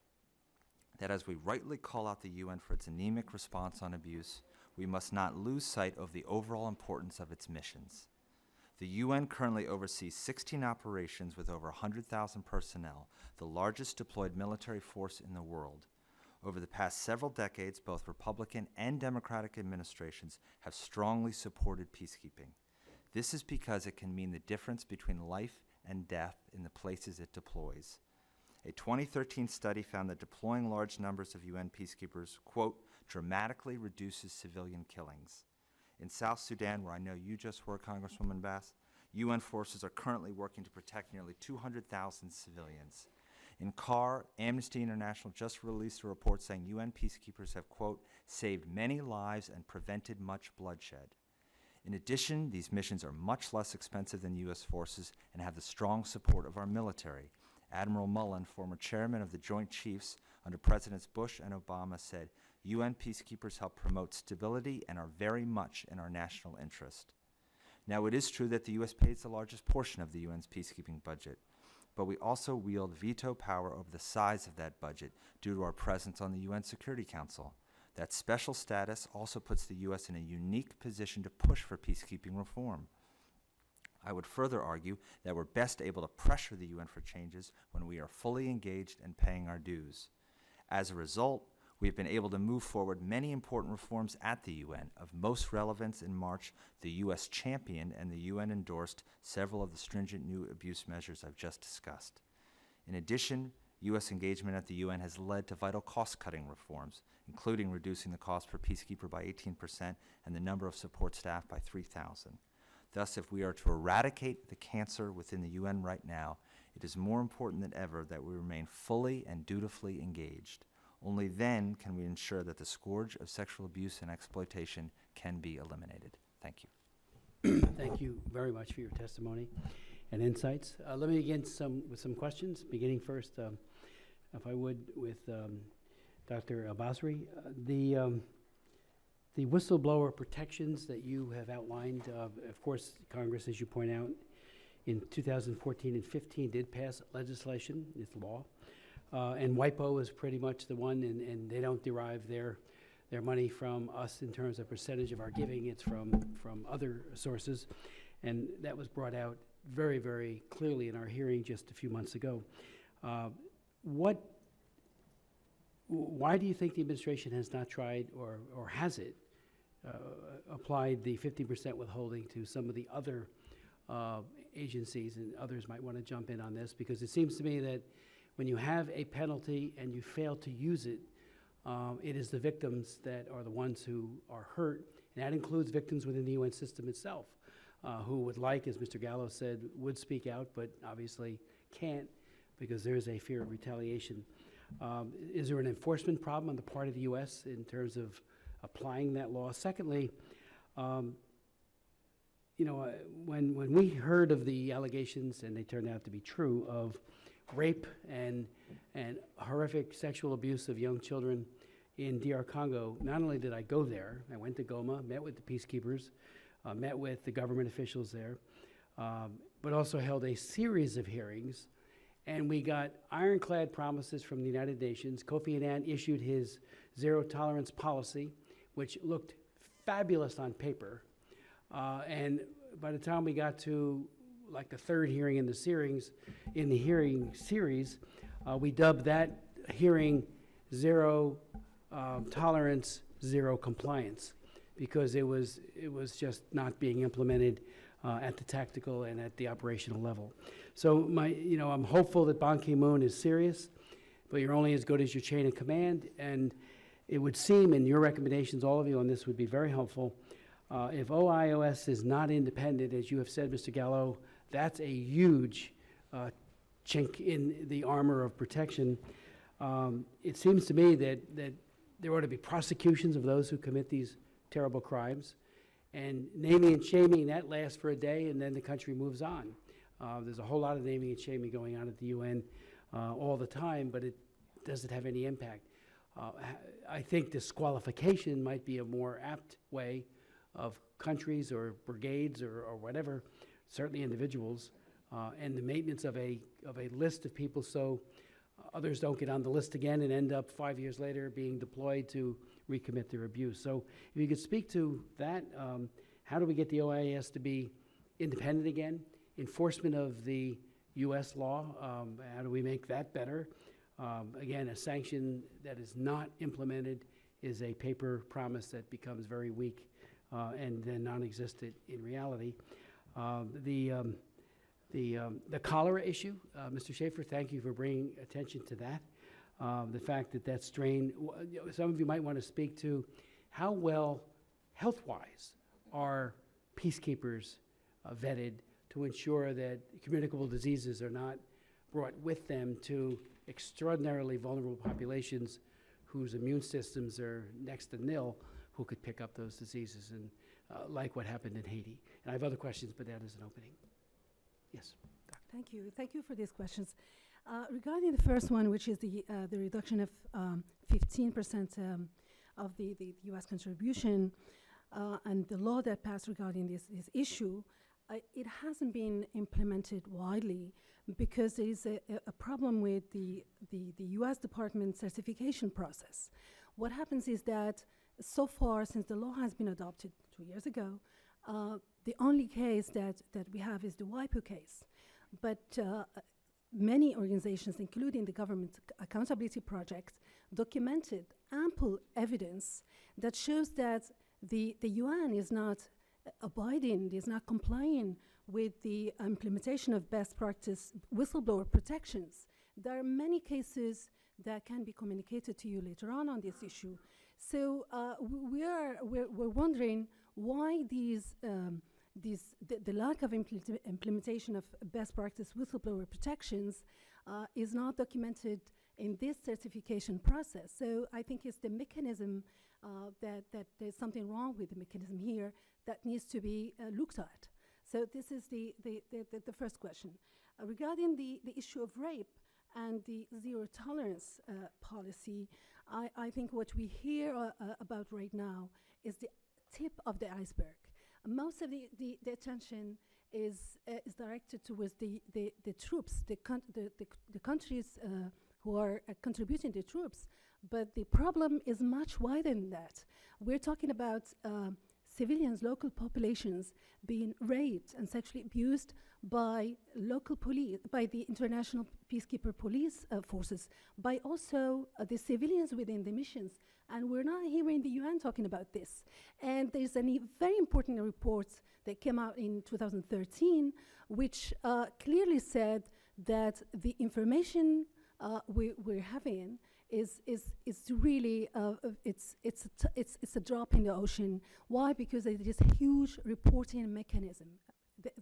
that as we rightly call out the UN for its anemic response on abuse, we must not lose sight of the overall importance of its missions. The UN currently oversees 16 operations with over 100,000 personnel, the largest deployed military force in the world. Over the past several decades, both Republican and Democratic administrations have strongly supported peacekeeping. This is because it can mean the difference between life and death in the places it deploys. A 2013 study found that deploying large numbers of UN peacekeepers, quote, dramatically reduces civilian killings. In South Sudan, where I know you just were, Congresswoman Bass, UN forces are currently working to protect nearly 200,000 civilians. In CAR, Amnesty International just released a report saying UN peacekeepers have, quote, saved many lives and prevented much bloodshed. In addition, these missions are much less expensive than U.S. forces and have the strong support of our military. Admiral Mullen, former chairman of the Joint Chiefs under Presidents Bush and Obama, said, UN peacekeepers help promote stability and are very much in our national interest. Now, it is true that the U.S. pays the largest portion of the UN's peacekeeping budget, but we also wield veto power over the size of that budget due to our presence on the UN Security Council. That special status also puts the U.S. in a unique position to push for peacekeeping reform. I would further argue that we're best able to pressure the UN for changes when we are fully engaged and paying our dues. As a result, we've been able to move forward many important reforms at the UN. Of most relevance, in March, the U.S. championed and the UN endorsed several of the stringent new abuse measures I've just discussed. In addition, U.S. engagement at the UN has led to vital cost-cutting reforms, including reducing the cost per peacekeeper by 18% and the number of support staff by 3,000. Thus, if we are to eradicate the cancer within the UN right now, it is more important than ever that we remain fully and dutifully engaged. Only then can we ensure that the scourge of sexual abuse and exploitation can be eliminated. Thank you. Thank you very much for your testimony and insights. Let me begin with some questions, beginning first, if I would, with Dr. Al-Basri. The whistleblower protections that you have outlined, of course, Congress, as you point out, in 2014 and 15 did pass legislation, it's law, and WIPO is pretty much the one, and they don't derive their money from us in terms of percentage of our giving, it's from other sources, and that was brought out very, very clearly in our hearing just a few months ago. Why do you think the administration has not tried, or has it, applied the 50% withholding to some of the other agencies, and others might want to jump in on this, because it seems to me that when you have a penalty and you fail to use it, it is the victims that are the ones who are hurt, and that includes victims within the UN system itself, who would like, as Mr. Gallo said, would speak out, but obviously can't because there is a fear of retaliation. Is there an enforcement problem on the part of the U.S. in terms of applying that law? Secondly, when we heard of the allegations, and they turned out to be true, of rape and horrific sexual abuse of young children in DR Congo, not only did I go there, I went to Goma, met with the peacekeepers, met with the government officials there, but also held a series of hearings, and we got ironclad promises from the United Nations. Kofi Annan issued his zero tolerance policy, which looked fabulous on paper, and by the time we got to like the third hearing in the hearing series, we dubbed that hearing zero tolerance, zero compliance, because it was just not being implemented at the tactical and at the operational level. So I'm hopeful that Ban Ki-moon is serious, but you're only as good as your chain of command, and it would seem, and your recommendations, all of you on this would be very helpful, if OIOS is not independent, as you have said, Mr. Gallo, that's a huge chink in the armor of protection. It seems to me that there ought to be prosecutions of those who commit these terrible crimes, and naming and shaming, that lasts for a day and then the country moves on. There's a whole lot of naming and shaming going on at the UN all the time, but does it have any impact? I think disqualification might be a more apt way of countries or brigades or whatever, certainly individuals, and the maintenance of a list of people so others don't get on the list again and end up 5 years later being deployed to recommit their abuse. So if you could speak to that, how do we get the OIS to be independent again? Enforcement of the U.S. law, how do we make that better? Again, a sanction that is not implemented is a paper promise that becomes very weak and then non-existent in reality. The cholera issue, Mr. Schaefer, thank you for bringing attention to that. The fact that that strain, some of you might want to speak to how well, health-wise, are peacekeepers vetted to ensure that communicable diseases are not brought with them to extraordinarily vulnerable populations whose immune systems are next to nil, who could pick up those diseases, and like what happened in Haiti. And I have other questions, but that is an opening. Yes. Thank you. Thank you for these questions. Regarding the first one, which is the reduction of 15% of the U.S. contribution and the law that passed regarding this issue, it hasn't been implemented widely because there is a problem with the U.S. Department certification process. What happens is that so far, since the law has been adopted 2 years ago, the only case that we have is the WIPO case. But many organizations, including the Government Accountability Project, documented ample evidence that shows that the UN is not abiding, is not complying with the implementation of best practice whistleblower protections. There are many cases that can be communicated to you later on this issue. So we're wondering why the lack of implementation of best practice whistleblower protections is not documented in this certification process. So I think it's the mechanism that there's something wrong with the mechanism here that needs to be looked at. So this is the first question. Regarding the issue of rape and the zero tolerance policy, I think what we hear about right now is the tip of the iceberg. Most of the attention is directed towards the troops, the countries who are contributing the troops. But the problem is much wider than that. We're talking about civilians, local populations being raped and sexually abused by local police, by the international peacekeeper police forces, by also the civilians within the missions. And we're not hearing the UN talking about this. And there's a very important report that came out in 2013, which clearly said that the information we're having is really it's a drop in the ocean. Why? Because there is a huge reporting mechanism.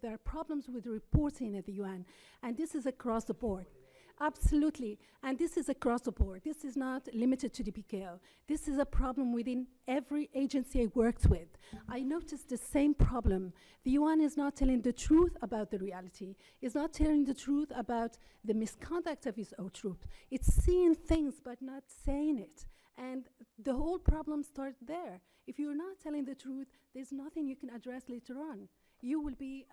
There are problems with reporting at the UN, and this is across the board. Absolutely, and this is across the board. This is not limited to the PKO. This is a problem within every agency I worked with. I noticed the same problem. The UN is not telling the truth about the reality. It's not telling the truth about the misconduct of its own troops. It's seeing things but not saying it. And the whole problem starts there. If you're not telling the truth, there's nothing you can address later on. You will be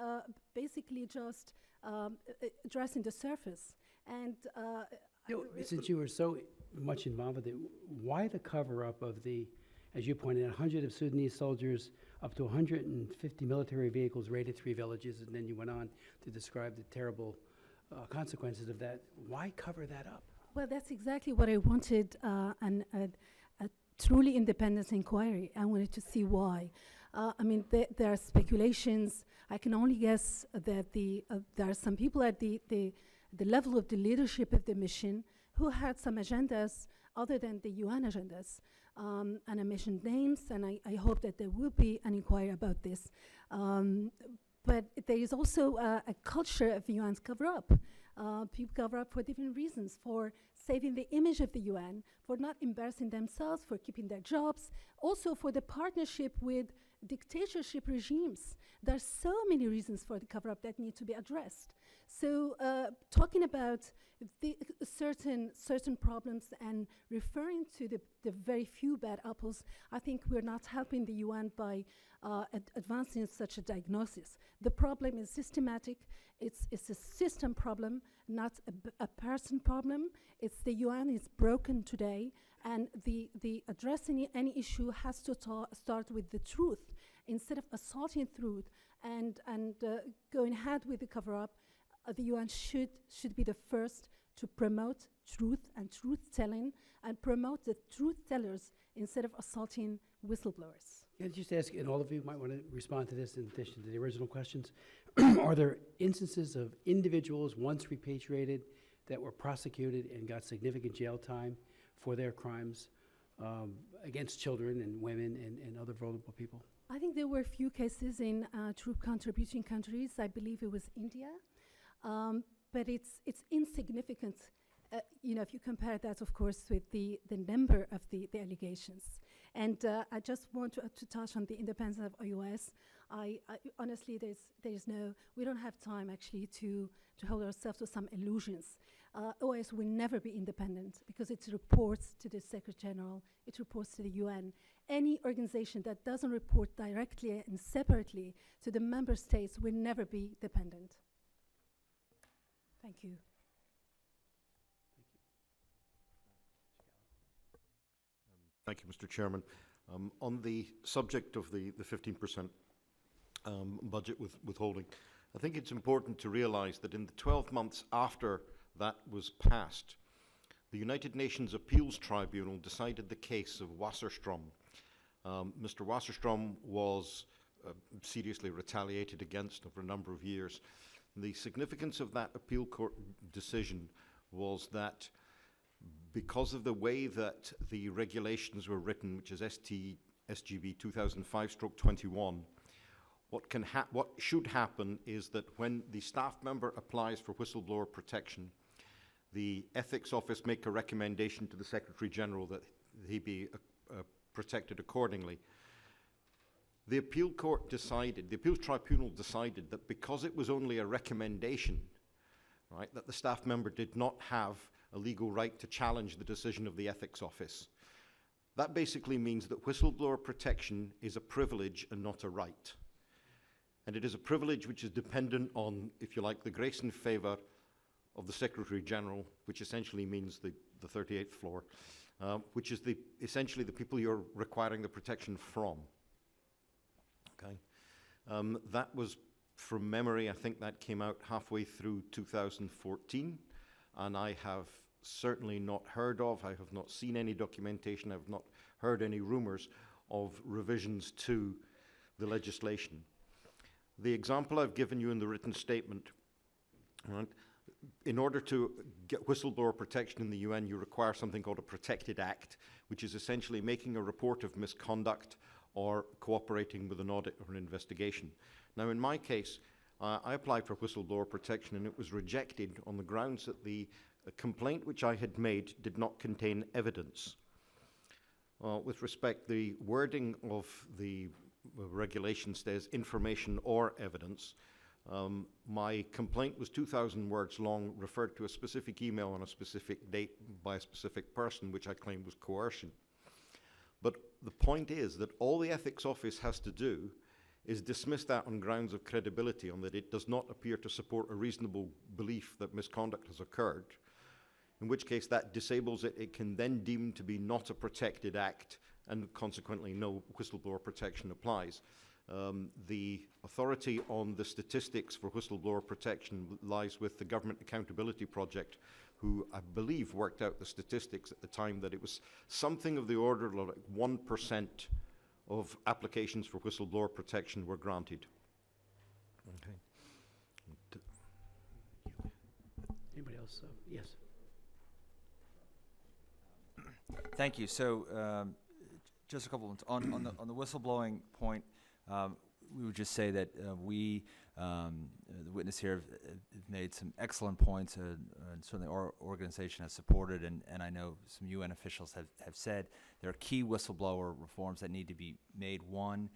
basically just addressing the surface. And since you were so much involved with it, why the cover-up of the, as you pointed out, 100 of Sudanese soldiers, up to 150 military vehicles raided 3 villages, and then you went on to describe the terrible consequences of that. Why cover that up? Well, that's exactly what I wanted, a truly independent inquiry. I wanted to see why. I mean, there are speculations. I can only guess that there are some people at the level of the leadership of the mission who had some agendas other than the UN agendas. And I mentioned names, and I hope that there will be an inquiry about this. But there is also a culture of the UN's cover-up. People cover up for different reasons, for saving the image of the UN, for not embarrassing themselves, for keeping their jobs, also for the partnership with dictatorship regimes. There are so many reasons for the cover-up that need to be addressed. So talking about the certain problems and referring to the very few bad apples, I think we're not helping the UN by advancing such a diagnosis. The problem is systematic. It's a system problem, not a person problem. It's the UN is broken today, and the addressing any issue has to start with the truth. Instead of assaulting truth and going ahead with the cover-up, the UN should be the first to promote truth and truth-telling and promote the truth-tellers instead of assaulting whistleblowers. Can I just ask, and all of you might want to respond to this in addition to the original questions, are there instances of individuals once repatriated that were prosecuted and got significant jail time for their crimes against children and women and other vulnerable people? I think there were a few cases in troop contributing countries. I believe it was India, but it's insignificant. If you compare that, of course, with the number of the allegations. And I just want to touch on the independence of OAS. I honestly, we don't have time actually to hold ourselves to some illusions. OAS will never be independent because it reports to the Secretary General, it reports to the UN. Any organization that doesn't report directly and separately to the member states will never be dependent. Thank you. Thank you, Mr. Chairman. On the subject of the 15% budget withholding, I think it's important to realize that in the 12 months after that was passed, the United Nations Appeals Tribunal decided the case of Wasserstrom. Mr. Wasserstrom was seriously retaliated against over a number of years. The significance of that appeal court decision was that because of the way that the regulations were written, which is SGB 2005/21, what should happen is that when the staff member applies for whistleblower protection, the ethics office make a recommendation to the Secretary General that he be protected accordingly. The appeals tribunal decided that because it was only a recommendation, right, that the staff member did not have a legal right to challenge the decision of the ethics office. That basically means that whistleblower protection is a privilege and not a right. And it is a privilege which is dependent on, if you like, the grace and favour of the Secretary General, which essentially means the 38th floor, which is essentially the people you're requiring the protection from. Okay, that was, from memory, I think that came out halfway through 2014, and I have certainly not heard of, I have not seen any documentation, I have not heard any rumours of revisions to the legislation. The example I've given you in the written statement, right, in order to get whistleblower protection in the UN, you require something called a protected act, which is essentially making a report of misconduct or cooperating with an audit or an investigation. Now, in my case, I applied for whistleblower protection and it was rejected on the grounds that the complaint which I had made did not contain evidence. With respect, the wording of the regulation says information or evidence. My complaint was 2,000 words long, referred to a specific email on a specific date by a specific person, which I claimed was coercion. But the point is that all the ethics office has to do is dismiss that on grounds of credibility, on that it does not appear to support a reasonable belief that misconduct has occurred, in which case that disables it. It can then deem to be not a protected act, and consequently no whistleblower protection applies. The authority on the statistics for whistleblower protection lies with the Government Accountability Project, who I believe worked out the statistics at the time that it was something of the order of like 1% of applications for whistleblower protection were granted. Okay. Anybody else? Yes. Thank you. So, just a couple on the whistleblowing point. We would just say that the witness here have made some excellent points, and certainly our organization has supported, and I know some UN officials have said there are key whistleblower reforms that need to be made. One,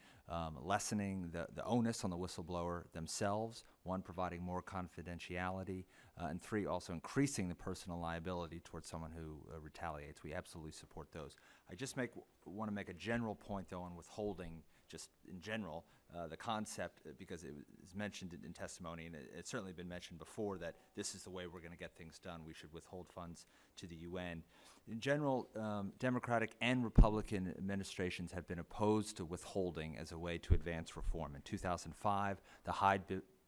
lessening the onus on the whistleblower themselves. One, providing more confidentiality. And three, also increasing the personal liability towards someone who retaliates. We absolutely support those. I just want to make a general point, though, on withholding, just in general, the concept, because it was mentioned in testimony, and it's certainly been mentioned before, that this is the way we're going to get things done. We should withhold funds to the UN. In general, Democratic and Republican administrations have been opposed to withholding as a way to advance reform. In 2005, the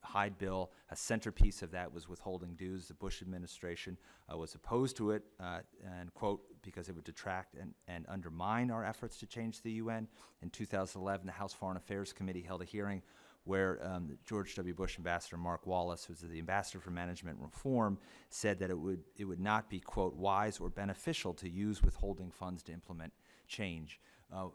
Hyde bill. A centerpiece of that was withholding dues. The Bush administration was opposed to it, and quote, because it would detract and undermine our efforts to change the UN. In 2011, the House Foreign Affairs Committee held a hearing where George W. Bush Ambassador Mark Wallace, who's the ambassador for management reform, said that it would not be, quote, wise or beneficial to use withholding funds to implement change.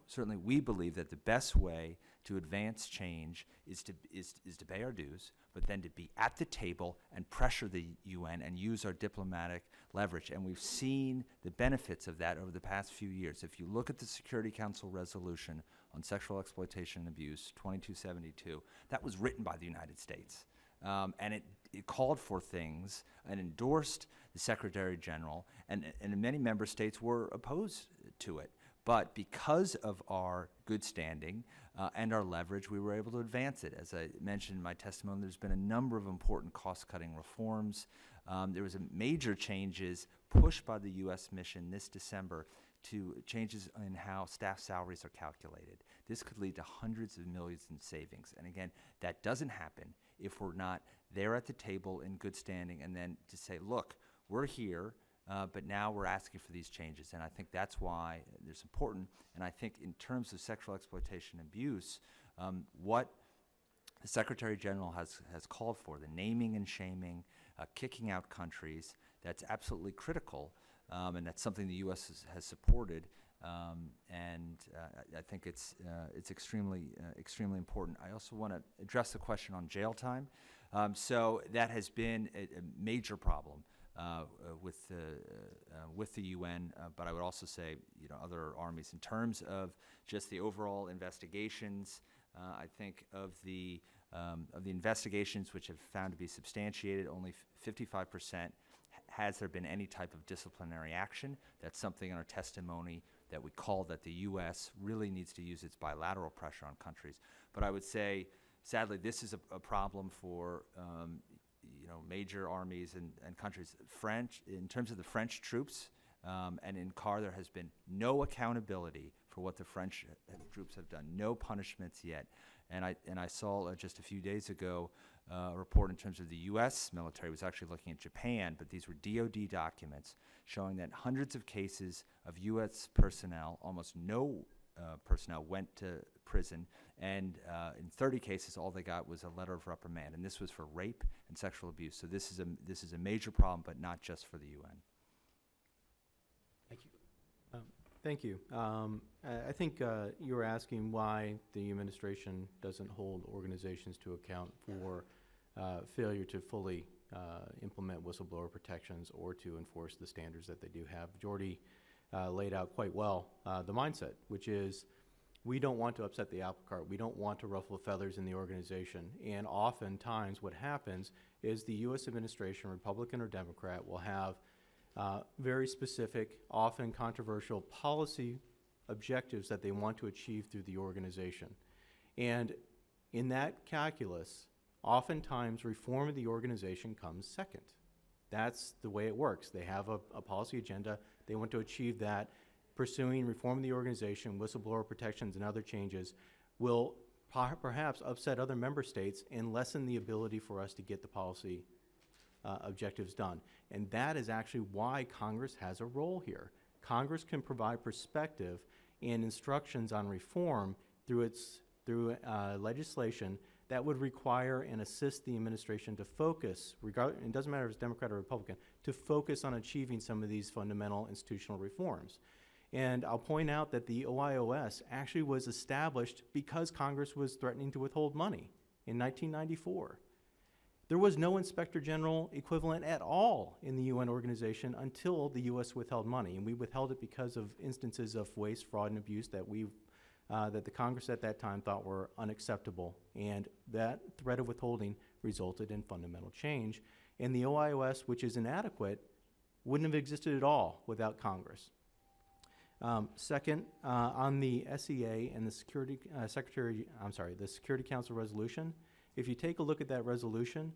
Certainly, we believe that the best way to advance change is to pay our dues, but then to be at the table and pressure the UN and use our diplomatic leverage. And we've seen the benefits of that over the past few years. If you look at the Security Council resolution on sexual exploitation and abuse, 2272, that was written by the United States. And it called for things and endorsed the Secretary General, and many member states were opposed to it. But because of our good standing and our leverage, we were able to advance it. As I mentioned in my testimony, there's been a number of important cost-cutting reforms. There was a major changes pushed by the U.S. mission this December to changes in how staff salaries are calculated. This could lead to hundreds of millions in savings. And again, that doesn't happen if we're not there at the table in good standing and then to say, look, we're here, but now we're asking for these changes. And I think that's why it's important. And I think in terms of sexual exploitation and abuse, what the Secretary General has called for, the naming and shaming, kicking out countries, that's absolutely critical. And that's something the U.S. has supported, and I think it's extremely important. I also want to address the question on jail time. So that has been a major problem with the UN, but I would also say, other armies in terms of just the overall investigations. I think of the investigations which have found to be substantiated, only 55%. Has there been any type of disciplinary action? That's something in our testimony that we call that the U.S. really needs to use its bilateral pressure on countries. But I would say, sadly, this is a problem for major armies and countries. In terms of the French troops, and in CAR, there has been no accountability for what the French troops have done. No punishments yet. And I saw just a few days ago a report in terms of the U.S. military was actually looking at Japan, but these were DOD documents showing that hundreds of cases of U.S. personnel, almost no personnel went to prison, and in 30 cases, all they got was a letter of reprimand, and this was for rape and sexual abuse. So this is a major problem, but not just for the UN. Thank you. Thank you. I think you were asking why the administration doesn't hold organizations to account for failure to fully implement whistleblower protections or to enforce the standards that they do have. Jordy laid out quite well the mindset, which is we don't want to upset the apple cart. We don't want to ruffle feathers in the organization. And oftentimes what happens is the U.S. administration, Republican or Democrat, will have very specific, often controversial policy objectives that they want to achieve through the organization. And in that calculus, oftentimes reform of the organization comes second. That's the way it works. They have a policy agenda. They want to achieve that. Pursuing reform of the organization, whistleblower protections, and other changes will perhaps upset other member states and lessen the ability for us to get the policy objectives done. And that is actually why Congress has a role here. Congress can provide perspective and instructions on reform through legislation that would require and assist the administration to focus, it doesn't matter if it's Democrat or Republican, to focus on achieving some of these fundamental institutional reforms. And I'll point out that the OIOS actually was established because Congress was threatening to withhold money in 1994. There was no Inspector General equivalent at all in the UN organization until the U.S. withheld money, and we withheld it because of instances of waste, fraud, and abuse that that the Congress at that time thought were unacceptable, and that threat of withholding resulted in fundamental change. And the OIOS, which is inadequate, wouldn't have existed at all without Congress. Second, on the SEA and the Security Council resolution, if you take a look at that resolution,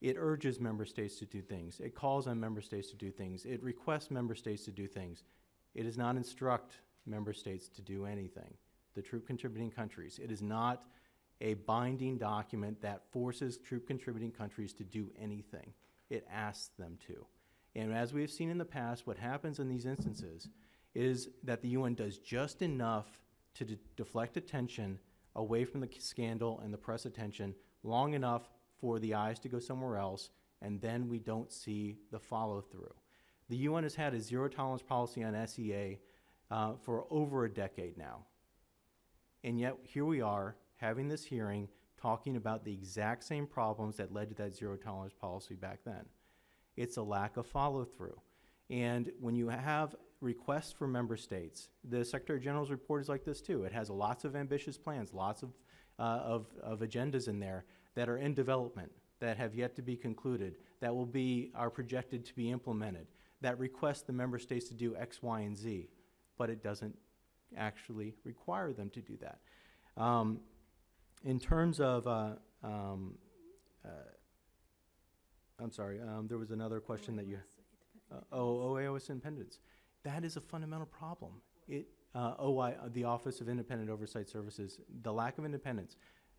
it urges member states to do things. It calls on member states to do things. It requests member states to do things. It does not instruct member states to do anything. The troop contributing countries. It is not a binding document that forces troop contributing countries to do anything. It asks them to. And as we have seen in the past, what happens in these instances is that the UN does just enough to deflect attention away from the scandal and the press attention long enough for the eyes to go somewhere else, and then we don't see the follow-through. The UN has had a zero-tolerance policy on SEA for over a decade now. And yet, here we are, having this hearing, talking about the exact same problems that led to that zero-tolerance policy back then. It's a lack of follow-through. And when you have requests from member states, the Secretary General's report is like this too. It has lots of ambitious plans, lots of agendas in there that are in development, that have yet to be concluded, that are projected to be implemented, that request the member states to do X, Y, and Z, but it doesn't actually require them to do that. In terms of, I'm sorry, there was another question that you, OAOS independence. That is a fundamental problem. The Office of Independent Oversight Services, the lack of independence.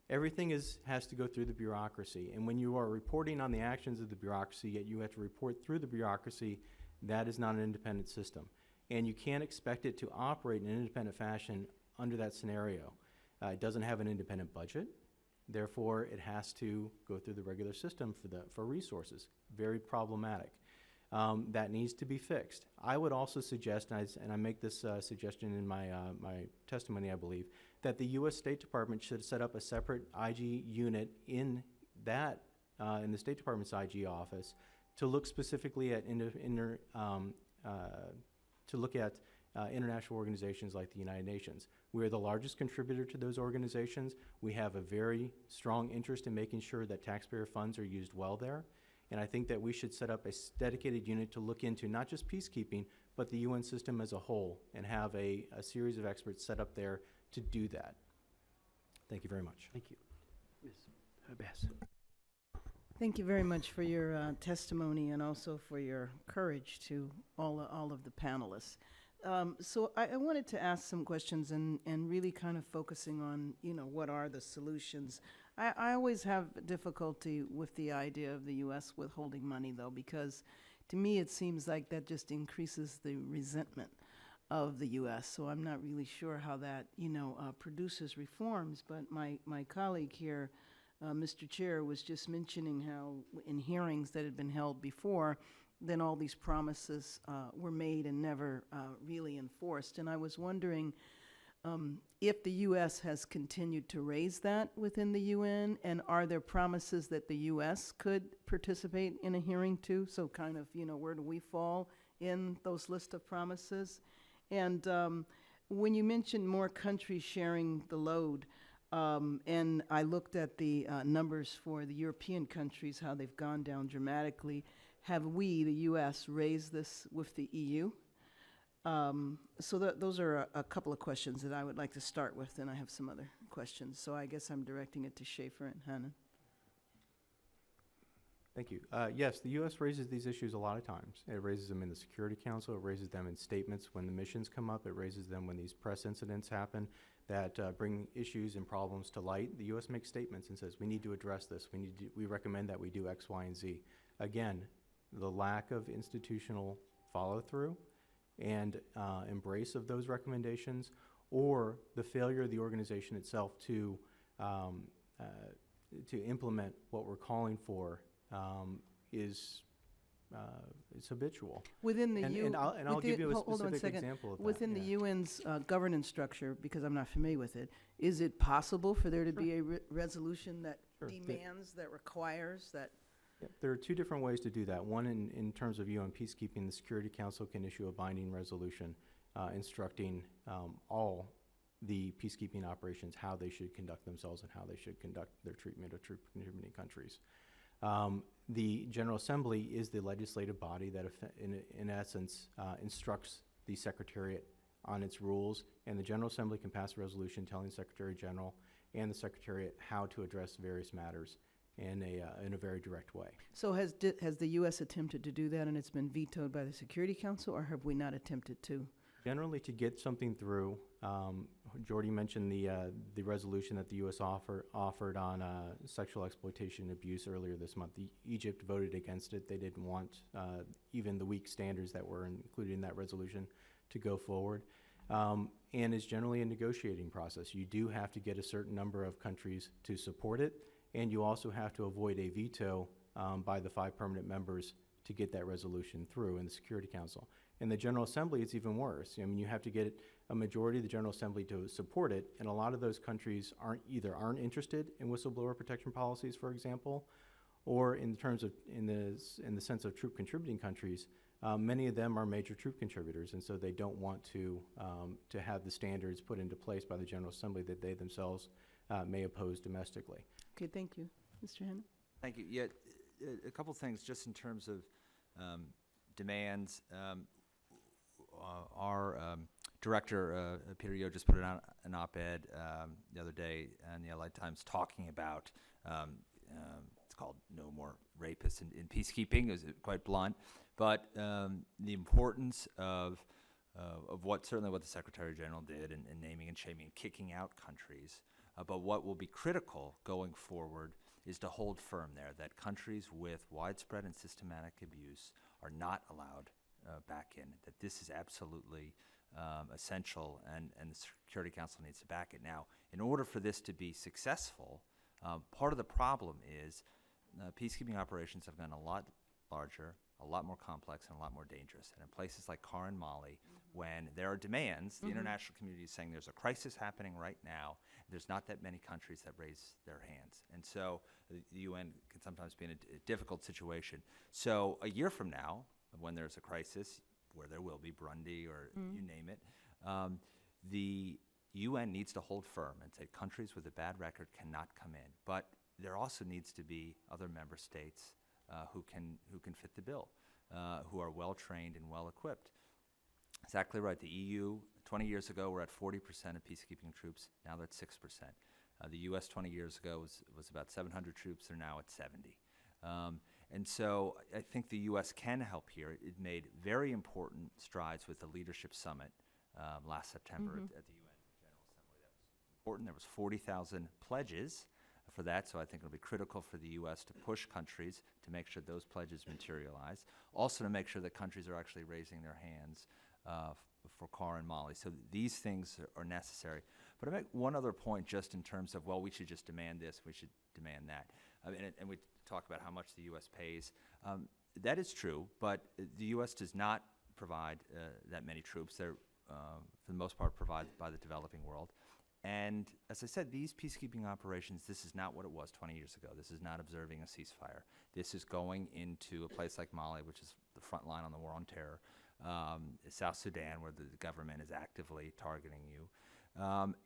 Everything has to go through the bureaucracy. And when you are reporting on the actions of the bureaucracy, yet you have to report through the bureaucracy, that is not an independent system. And you can't expect it to operate in an independent fashion under that scenario. It doesn't have an independent budget. Therefore, it has to go through the regular system for resources. Very problematic. That needs to be fixed. I would also suggest, and I make this suggestion in my testimony, I believe, that the U.S. State Department should set up a separate IG unit in the State Department's IG office to look specifically at international organizations like the United Nations. We are the largest contributor to those organizations. We have a very strong interest in making sure that taxpayer funds are used well there. And I think that we should set up a dedicated unit to look into not just peacekeeping, but the UN system as a whole, and have a series of experts set up there to do that. Thank you very much. Thank you. Ms. Bass. Thank you very much for your testimony and also for your courage to all of the panelists. So I wanted to ask some questions and really kind of focusing on, what are the solutions. I always have difficulty with the idea of the U.S. withholding money, though, because to me it seems like that just increases the resentment of the U.S. So I'm not really sure how that, produces reforms. But my colleague here, Mr. Chair, was just mentioning how in hearings that had been held before, then all these promises were made and never really enforced. And I was wondering if the U.S. has continued to raise that within the UN, and are there promises that the U.S. could participate in a hearing too? So kind of, where do we fall in those list of promises? And when you mentioned more countries sharing the load, and I looked at the numbers for the European countries, how they've gone down dramatically. Have we, the U.S., raised this with the EU? So those are a couple of questions that I would like to start with, and I have some other questions. So I guess I'm directing it to Schaefer and Hannon. Thank you. Yes, the U.S. raises these issues a lot of times. It raises them in the Security Council. It raises them in statements when the missions come up. It raises them when these press incidents happen that bring issues and problems to light. The U.S. makes statements and says, we need to address this. We recommend that we do X, Y, and Z. Again, the lack of institutional follow-through and embrace of those recommendations, or the failure of the organization itself to implement what we're calling for is habitual. Within the I'll give you a specific example of that. Within the UN's governance structure, because I'm not familiar with it, is it possible for there to be a resolution that demands, that requires, that? Yeah, there are two different ways to do that. One, in terms of UN peacekeeping, the Security Council can issue a binding resolution instructing all the peacekeeping operations how they should conduct themselves and how they should conduct their treatment of troop contributing countries. The General Assembly is the legislative body that, in essence, instructs the Secretariat on its rules, and the General Assembly can pass a resolution telling the Secretary General and the Secretariat how to address various matters in a very direct way. So has the U.S. attempted to do that and it's been vetoed by the Security Council, or have we not attempted to? Generally, to get something through, Jordy mentioned the resolution that the U.S. offered on sexual exploitation and abuse earlier this month. Egypt voted against it. They didn't want even the weak standards that were included in that resolution to go forward. And it's generally a negotiating process. You do have to get a certain number of countries to support it, and you also have to avoid a veto by the 5 permanent members to get that resolution through in the Security Council. In the General Assembly, it's even worse. I mean, you have to get a majority of the General Assembly to support it, and a lot of those countries aren't interested in whistleblower protection policies, for example, or in terms of in the sense of troop contributing countries. Many of them are major troop contributors, and so they don't want to have the standards put into place by the General Assembly that they themselves may oppose domestically. Okay, thank you. Mr. Hanna? Thank you. Yeah, a couple things just in terms of demands. Our director, Peter Yo, just put out an op-ed the other day in the LA Times talking about, it's called No More Rapists in Peacekeeping. It was quite blunt, but the importance of certainly what the Secretary General did in naming and shaming and kicking out countries, but what will be critical going forward is to hold firm there that countries with widespread and systematic abuse are not allowed back in, that this is absolutely essential, and the Security Council needs to back it. Now, in order for this to be successful, part of the problem is peacekeeping operations have gotten a lot larger, a lot more complex, and a lot more dangerous. And in places like CAR and Mali, when there are demands, the international community is saying there's a crisis happening right now. There's not that many countries that raise their hands. And so the UN can sometimes be in a difficult situation. So a year from now, when there's a crisis, where there will be, Burundi or you name it, the UN needs to hold firm and say countries with a bad record cannot come in. But there also needs to be other member states who can fit the bill, who are well-trained and well-equipped. Exactly right. The EU, 20 years ago, were at 40% of peacekeeping troops. Now they're at 6%. The U.S. 20 years ago was about 700 troops. They're now at 70. And so I think the U.S. can help here. It made very important strides with the Leadership Summit last September at the UN General Assembly. That was important. There was 40,000 pledges for that, so I think it'll be critical for the U.S. to push countries to make sure those pledges materialize. Also to make sure that countries are actually raising their hands for CAR and Mali. So these things are necessary. But I make one other point just in terms of, well, we should just demand this, we should demand that. And we talk about how much the U.S. pays. That is true, but the U.S. does not provide that many troops. They're, for the most part, provided by the developing world. And as I said, these peacekeeping operations, this is not what it was 20 years ago. This is not observing a ceasefire. This is going into a place like Mali, which is the front line on the war on terror, South Sudan, where the government is actively targeting you.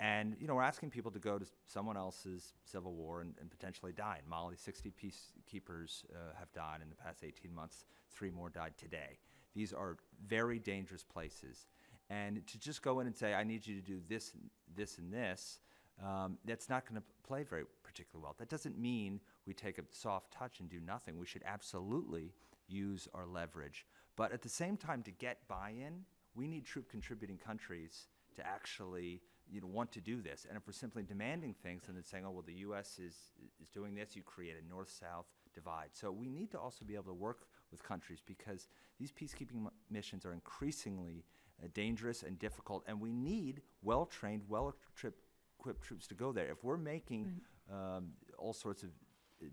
And, you know, we're asking people to go to someone else's civil war and potentially die. In Mali, 60 peacekeepers have died in the past 18 months. 3 more died today. These are very dangerous places. And to just go in and say, I need you to do this, this, and this, that's not going to play very particularly well. That doesn't mean we take a soft touch and do nothing. We should absolutely use our leverage. But at the same time, to get buy-in, we need troop contributing countries to actually want to do this. And if we're simply demanding things and then saying, oh, well, the U.S. is doing this, you create a north-south divide. So we need to also be able to work with countries because these peacekeeping missions are increasingly dangerous and difficult, and we need well-trained, well-equipped troops to go there. If we're making all sorts of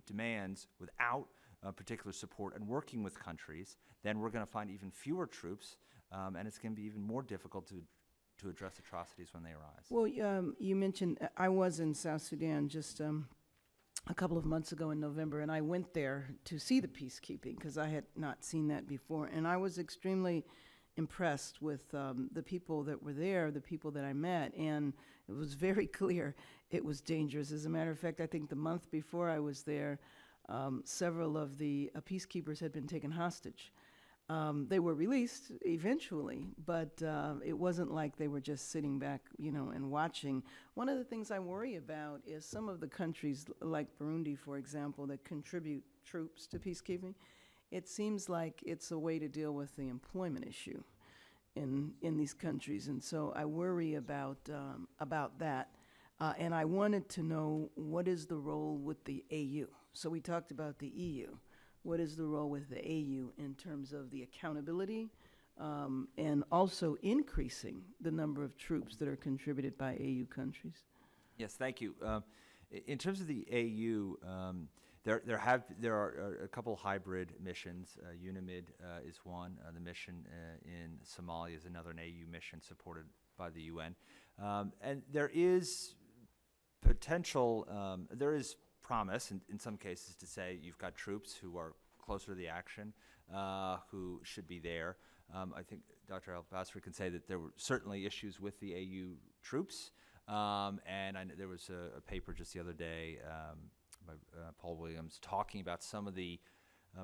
demands without particular support and working with countries, then we're going to find even fewer troops, and it's going to be even more difficult to address atrocities when they arise. Well, you mentioned, I was in South Sudan just a couple of months ago in November, and I went there to see the peacekeeping because I had not seen that before, and I was extremely impressed with the people that were there, the people that I met, and it was very clear it was dangerous. As a matter of fact, I think the month before I was there, several of the peacekeepers had been taken hostage. They were released eventually, but it wasn't like they were just sitting back, and watching. One of the things I worry about is some of the countries, like Burundi, for example, that contribute troops to peacekeeping. It seems like it's a way to deal with the employment issue. in these countries, and so I worry about that. And I wanted to know, what is the role with the AU? So we talked about the EU. What is the role with the AU in terms of the accountability and also increasing the number of troops that are contributed by AU countries? Yes, thank you. In terms of the AU, there are a couple hybrid missions. UNIMID is one. The mission in Somalia is another, an AU mission supported by the UN. And there is potential, there is promise in some cases to say you've got troops who are closer to the action, who should be there. I think Dr. Al-Basri can say that there were certainly issues with the AU troops. And I know there was a paper just the other day by Paul Williams talking about some of the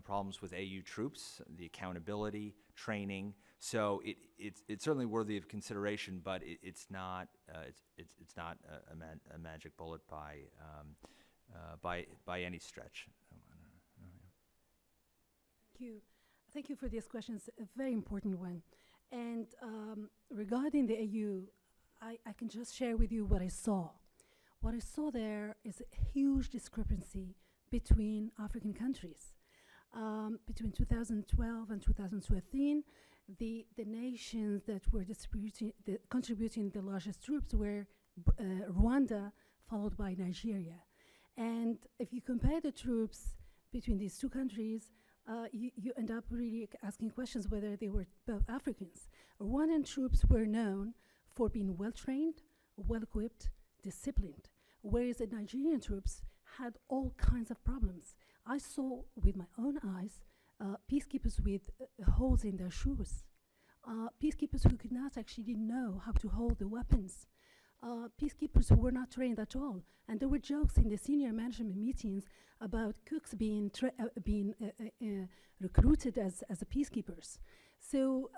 problems with AU troops, the accountability, training. So it's certainly worthy of consideration, but it's not a magic bullet by any stretch. Thank you for these questions. A very important one. And regarding the AU, I can just share with you what I saw. What I saw there is a huge discrepancy between African countries. Between 2012 and 2013, the nations that were contributing the largest troops were Rwanda, followed by Nigeria. And if you compare the troops between these two countries, you end up really asking questions whether they were both Africans. Rwandan troops were known for being well-trained, well-equipped, disciplined, whereas the Nigerian troops had all kinds of problems. I saw with my own eyes peacekeepers with holes in their shoes, peacekeepers who could not actually know how to hold the weapons, peacekeepers who were not trained at all. And there were jokes in the senior management meetings about cooks being recruited as peacekeepers. So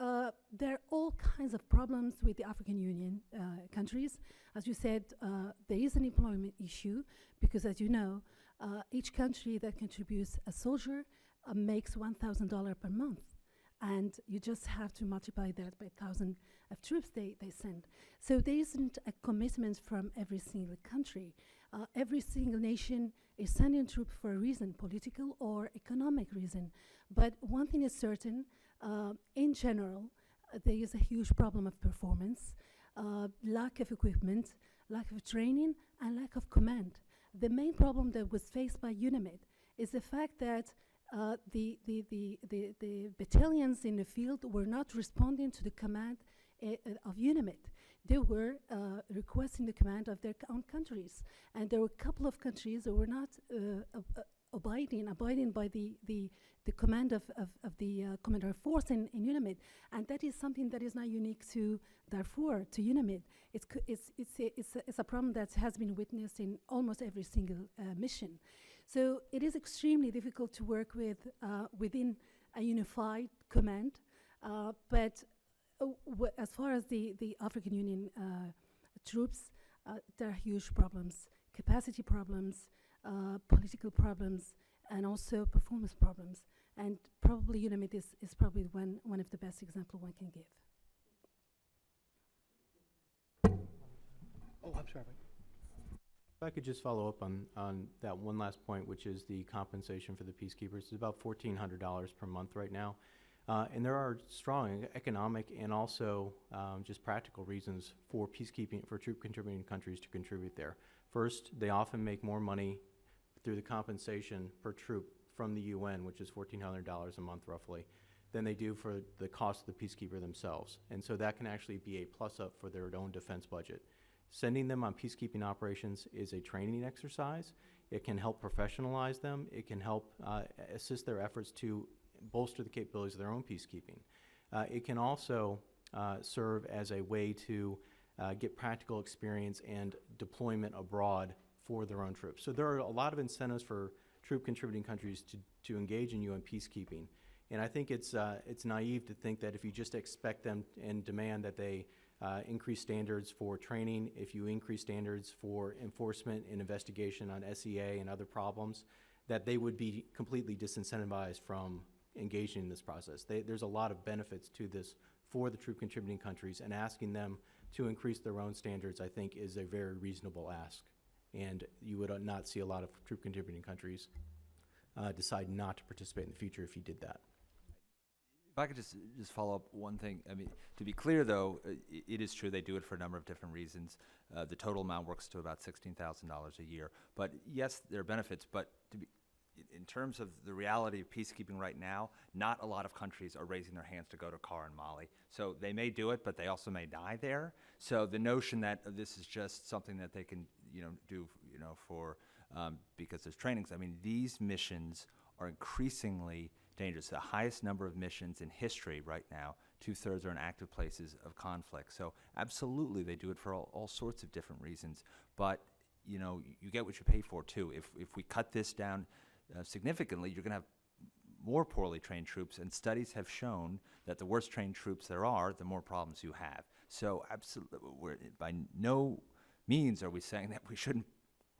there are all kinds of problems with the African Union countries. As you said, there is an employment issue because, as you know, each country that contributes a soldier makes $1,000 per month. And you just have to multiply that by 1,000 of troops they send. So there isn't a commitment from every single country. Every single nation is sending troops for a reason, political or economic reason. But one thing is certain, in general, there is a huge problem of performance, lack of equipment, lack of training, and lack of command. The main problem that was faced by UNIMID is the fact that the battalions in the field were not responding to the command of UNIMID. They were requesting the command of their own countries. And there were a couple of countries that were not abiding by the command of the Commander of Force in UNIMID. And that is something that is not unique to Darfur, to UNIMID. It's a problem that has been witnessed in almost every single mission. So it is extremely difficult to work with within a unified command, but as far as the African Union troops, there are huge problems, capacity problems, political problems, and also performance problems. And probably UNIMID is probably one of the best examples one can give. Oh, I'm sorry. If I could just follow up on that one last point, which is the compensation for the peacekeepers. It's about $1,400 per month right now. And there are strong economic and also just practical reasons for peacekeeping, for troop contributing countries to contribute there. First, they often make more money through the compensation per troop from the UN, which is $1,400 a month roughly, than they do for the cost of the peacekeeper themselves. And so that can actually be a plus up for their own defense budget. Sending them on peacekeeping operations is a training exercise. It can help professionalize them. It can help assist their efforts to bolster the capabilities of their own peacekeeping. It can also serve as a way to get practical experience and deployment abroad for their own troops. So there are a lot of incentives for troop contributing countries to engage in UN peacekeeping. And I think it's naive to think that if you just expect them and demand that they increase standards for training, if you increase standards for enforcement and investigation on SEA and other problems, that they would be completely disincentivized from engaging in this process. There's a lot of benefits to this for the troop contributing countries, and asking them to increase their own standards, I think, is a very reasonable ask. And you would not see a lot of troop contributing countries decide not to participate in the future if you did that. If I could just follow up one thing. I mean, to be clear, though, it is true they do it for a number of different reasons. The total amount works to about $16,000 a year. But yes, there are benefits. But in terms of the reality of peacekeeping right now, not a lot of countries are raising their hands to go to CAR in Mali. So they may do it, but they also may die there. So the notion that this is just something that they can, do, for because there's trainings. I mean, these missions are increasingly dangerous. The highest number of missions in history right now, 2/3 are in active places of conflict. So absolutely, they do it for all sorts of different reasons. But you get what you pay for too. If we cut this down significantly, you're going to have more poorly trained troops, and studies have shown that the worse trained troops there are, the more problems you have. So absolutely, by no means are we saying that we shouldn't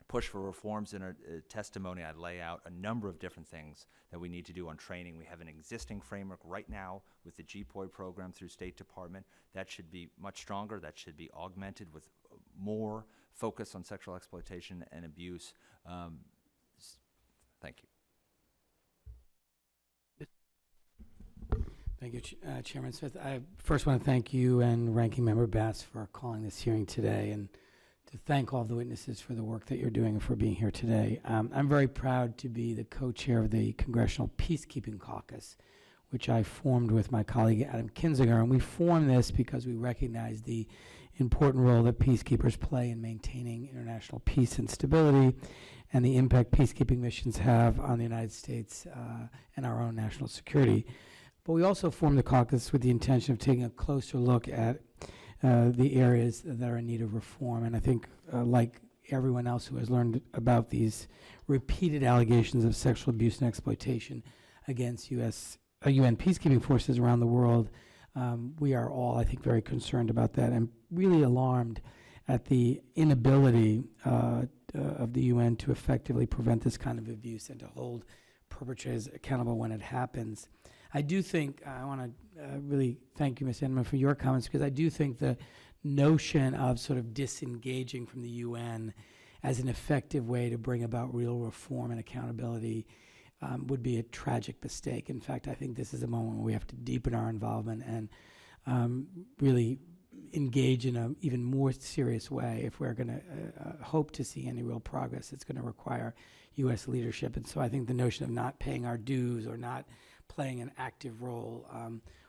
push for reforms. In our testimony, I lay out a number of different things that we need to do on training. We have an existing framework right now with the GPOI program through State Department. That should be much stronger. That should be augmented with more focus on sexual exploitation and abuse. Thank you. Thank you, Chairman Smith. I first want to thank you and Ranking Member Bass for calling this hearing today, and to thank all of the witnesses for the work that you're doing and for being here today. I'm very proud to be the co-chair of the Congressional Peacekeeping Caucus, which I formed with my colleague Adam Kinzinger, and we formed this because we recognize the important role that peacekeepers play in maintaining international peace and stability, and the impact peacekeeping missions have on the United States and our own national security. But we also formed the caucus with the intention of taking a closer look at the areas that are in need of reform. And I think, like everyone else who has learned about these repeated allegations of sexual abuse and exploitation against UN peacekeeping forces around the world, we are all, I think, very concerned about that and really alarmed at the inability of the UN to effectively prevent this kind of abuse and to hold perpetrators accountable when it happens. I do think, I want to really thank you, Ms. Enman, for your comments, because I do think the notion of sort of disengaging from the UN as an effective way to bring about real reform and accountability would be a tragic mistake. In fact, I think this is a moment where we have to deepen our involvement and really engage in an even more serious way. If we're going to hope to see any real progress, it's going to require U.S. leadership. And so I think the notion of not paying our dues or not playing an active role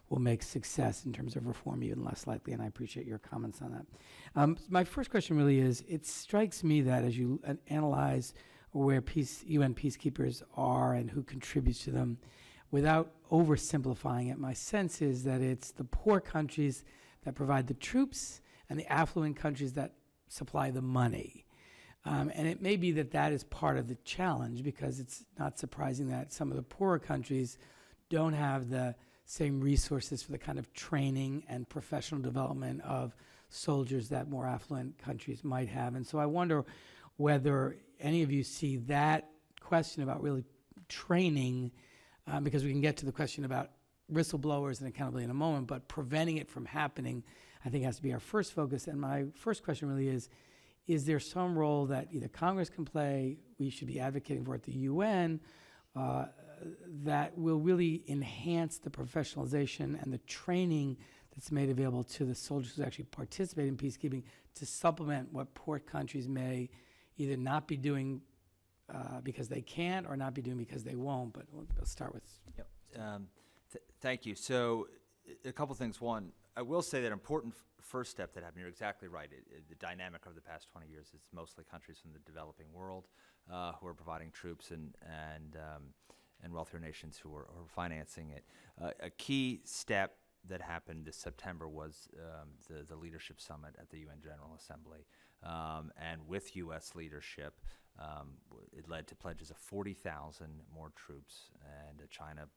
will make success in terms of reform even less likely, and I appreciate your comments on that. My first question really is, it strikes me that as you analyze where UN peacekeepers are and who contributes to them, without oversimplifying it, my sense is that it's the poor countries that provide the troops and the affluent countries that supply the money. And it may be that that is part of the challenge, because it's not surprising that some of the poorer countries don't have the same resources for the kind of training and professional development of soldiers that more affluent countries might have. And so I wonder whether any of you see that question about really training, because we can get to the question about whistleblowers and accountability in a moment, but preventing it from happening, I think, has to be our first focus. And my first question really is there some role that either Congress can play, we should be advocating for at the UN, that will really enhance the professionalization and the training that's made available to the soldiers who actually participate in peacekeeping, to supplement what poor countries may either not be doing because they can't, or not be doing because they won't. But we'll start with. Yep. Thank you. So a couple things. One, I will say that important first step that happened, you're exactly right. The dynamic over the past 20 years is mostly countries from the developing world who are providing troops and wealthier nations who are financing it. A key step that happened this September was the leadership summit at the UN General Assembly. And with U.S. leadership, it led to pledges of 40,000 more troops, and China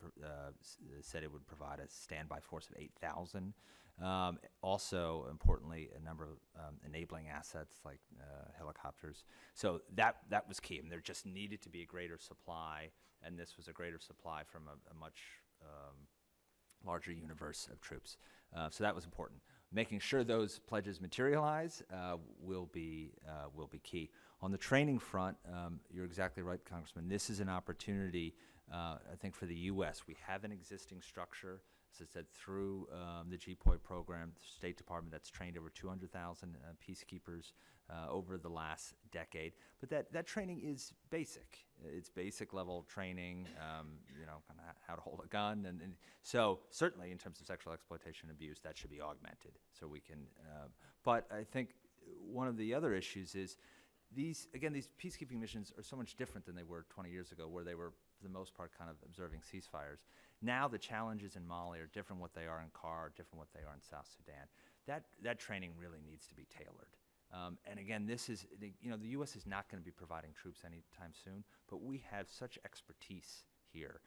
said it would provide a standby force of 8,000. Also, importantly, a number of enabling assets like helicopters. So that was key. I mean, there just needed to be a greater supply, and this was a greater supply from a much larger universe of troops. So that was important. Making sure those pledges materialize will be key. On the training front, you're exactly right, Congressman. This is an opportunity, I think, for the U.S. We have an existing structure, as I said, through the GPOI program, the State Department, that's trained over 200,000 peacekeepers over the last decade. But that training is basic. It's basic level training, kind of how to hold a gun. And so certainly in terms of sexual exploitation and abuse, that should be augmented. So we can, but I think one of the other issues is these peacekeeping missions are so much different than they were 20 years ago, where they were, for the most part, kind of observing ceasefires. Now the challenges in Mali are different what they are in CAR, different what they are in South Sudan. That training really needs to be tailored. And again, this is, the U.S. is not going to be providing troops anytime soon, but we have such expertise here.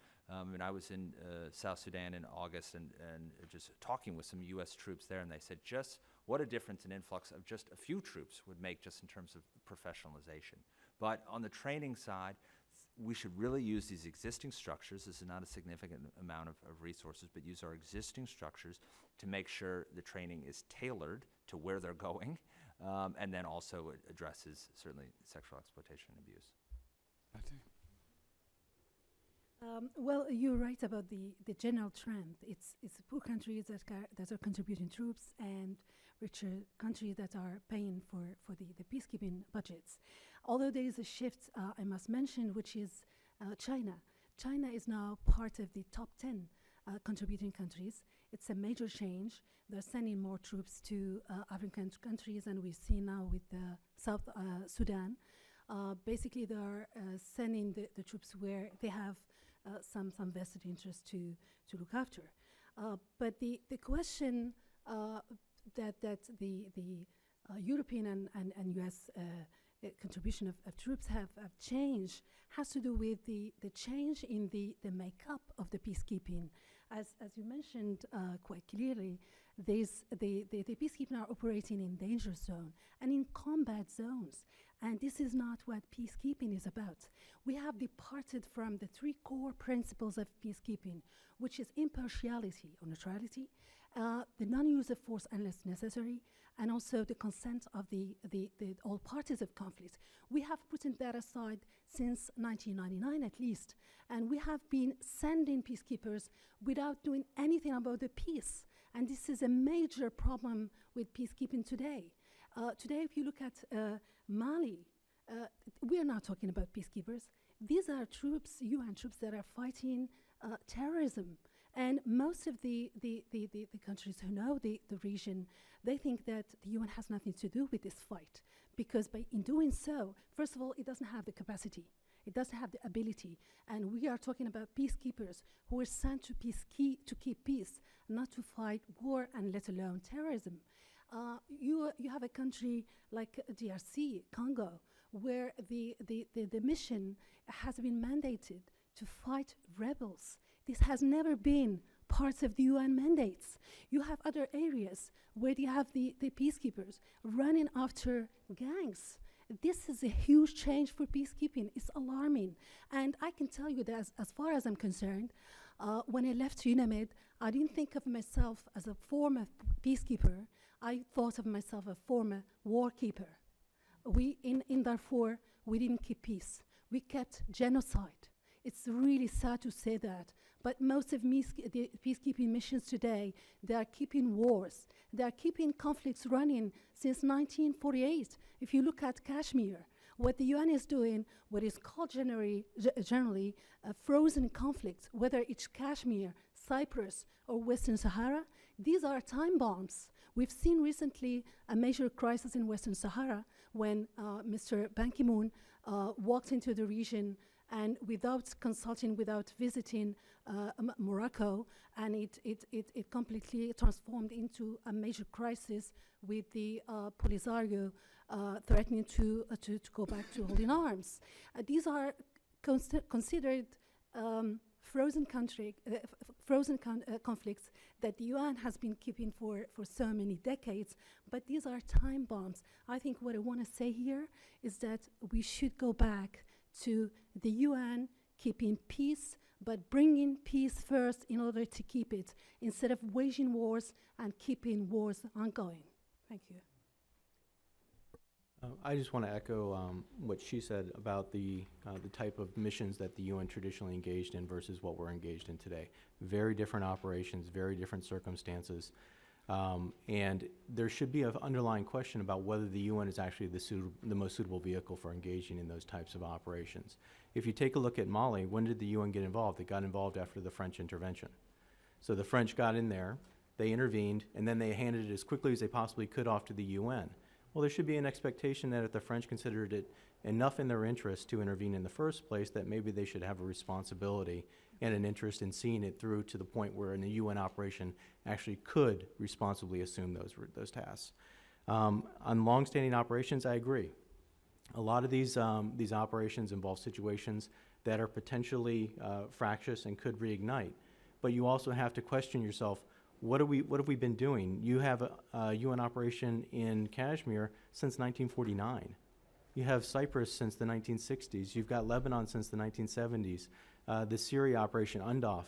I was in South Sudan in August and just talking with some U.S. troops there, and they said just what a difference an influx of just a few troops would make just in terms of professionalization. But on the training side, we should really use these existing structures. This is not a significant amount of resources, but use our existing structures to make sure the training is tailored to where they're going, and then also it addresses certainly sexual exploitation and abuse. Well, you're right about the general trend. It's poor countries that are contributing troops and richer countries that are paying for the peacekeeping budgets. Although there is a shift, I must mention, which is China. China is now part of the top 10 contributing countries. It's a major change. They're sending more troops to African countries, and we see now with South Sudan. Basically, they are sending the troops where they have some vested interest to look after. But the question that the European and U.S. Contribution of troops have changed has to do with the change in the makeup of the peacekeeping. As you mentioned quite clearly, the peacekeeping are operating in danger zone and in combat zones. And this is not what peacekeeping is about. We have departed from the three core principles of peacekeeping, which is impartiality or neutrality, the non-use of force unless necessary, and also the consent of the all parties of conflict. We have put that aside since 1999 at least, and we have been sending peacekeepers without doing anything about the peace. And this is a major problem with peacekeeping today. Today, if you look at Mali, we are not talking about peacekeepers. These are troops, UN troops, that are fighting terrorism. And most of the countries who know the region, they think that the UN has nothing to do with this fight. Because in doing so, first of all, it doesn't have the capacity. It doesn't have the ability. And we are talking about peacekeepers who are sent to keep peace, not to fight war and let alone terrorism. You have a country like DRC, Congo, where the mission has been mandated to fight rebels. This has never been part of the UN mandates. You have other areas where you have the peacekeepers running after gangs. This is a huge change for peacekeeping. It's alarming. And I can tell you that as far as I'm concerned, when I left UNAMID, I didn't think of myself as a former peacekeeper. I thought of myself as a former warkeeper. We, in Darfur, we didn't keep peace. We kept genocide. It's really sad to say that, but most of the peacekeeping missions today, they are keeping wars. They are keeping conflicts running since 1948. If you look at Kashmir, what the UN is doing, what is called generally frozen conflicts, whether it's Kashmir, Cyprus, or Western Sahara, these are time bombs. We've seen recently a major crisis in Western Sahara when Mr. Ban Ki-moon walked into the region and without consulting, without visiting Morocco, and it completely transformed into a major crisis with the Polisario threatening to go back to holding arms. These are considered frozen conflicts that the UN has been keeping for so many decades, but these are time bombs. I think what I want to say here is that we should go back to the UN keeping peace, but bringing peace first in order to keep it, instead of waging wars and keeping wars ongoing. Thank you. I just want to echo what she said about the type of missions that the UN traditionally engaged in versus what we're engaged in today. Very different operations, very different circumstances. And there should be an underlying question about whether the UN is actually the most suitable vehicle for engaging in those types of operations. If you take a look at Mali, when did the UN get involved? It got involved after the French intervention. So the French got in there, they intervened, and then they handed it as quickly as they possibly could off to the UN. Well, there should be an expectation that if the French considered it enough in their interest to intervene in the first place, that maybe they should have a responsibility and an interest in seeing it through to the point where a UN operation actually could responsibly assume those tasks. On long-standing operations, I agree. A lot of these operations involve situations that are potentially fractious and could reignite. But you also have to question yourself, what have we been doing? You have a UN operation in Kashmir since 1949. You have Cyprus since the 1960s. You've got Lebanon since the 1970s. The Syria operation, UNDOF,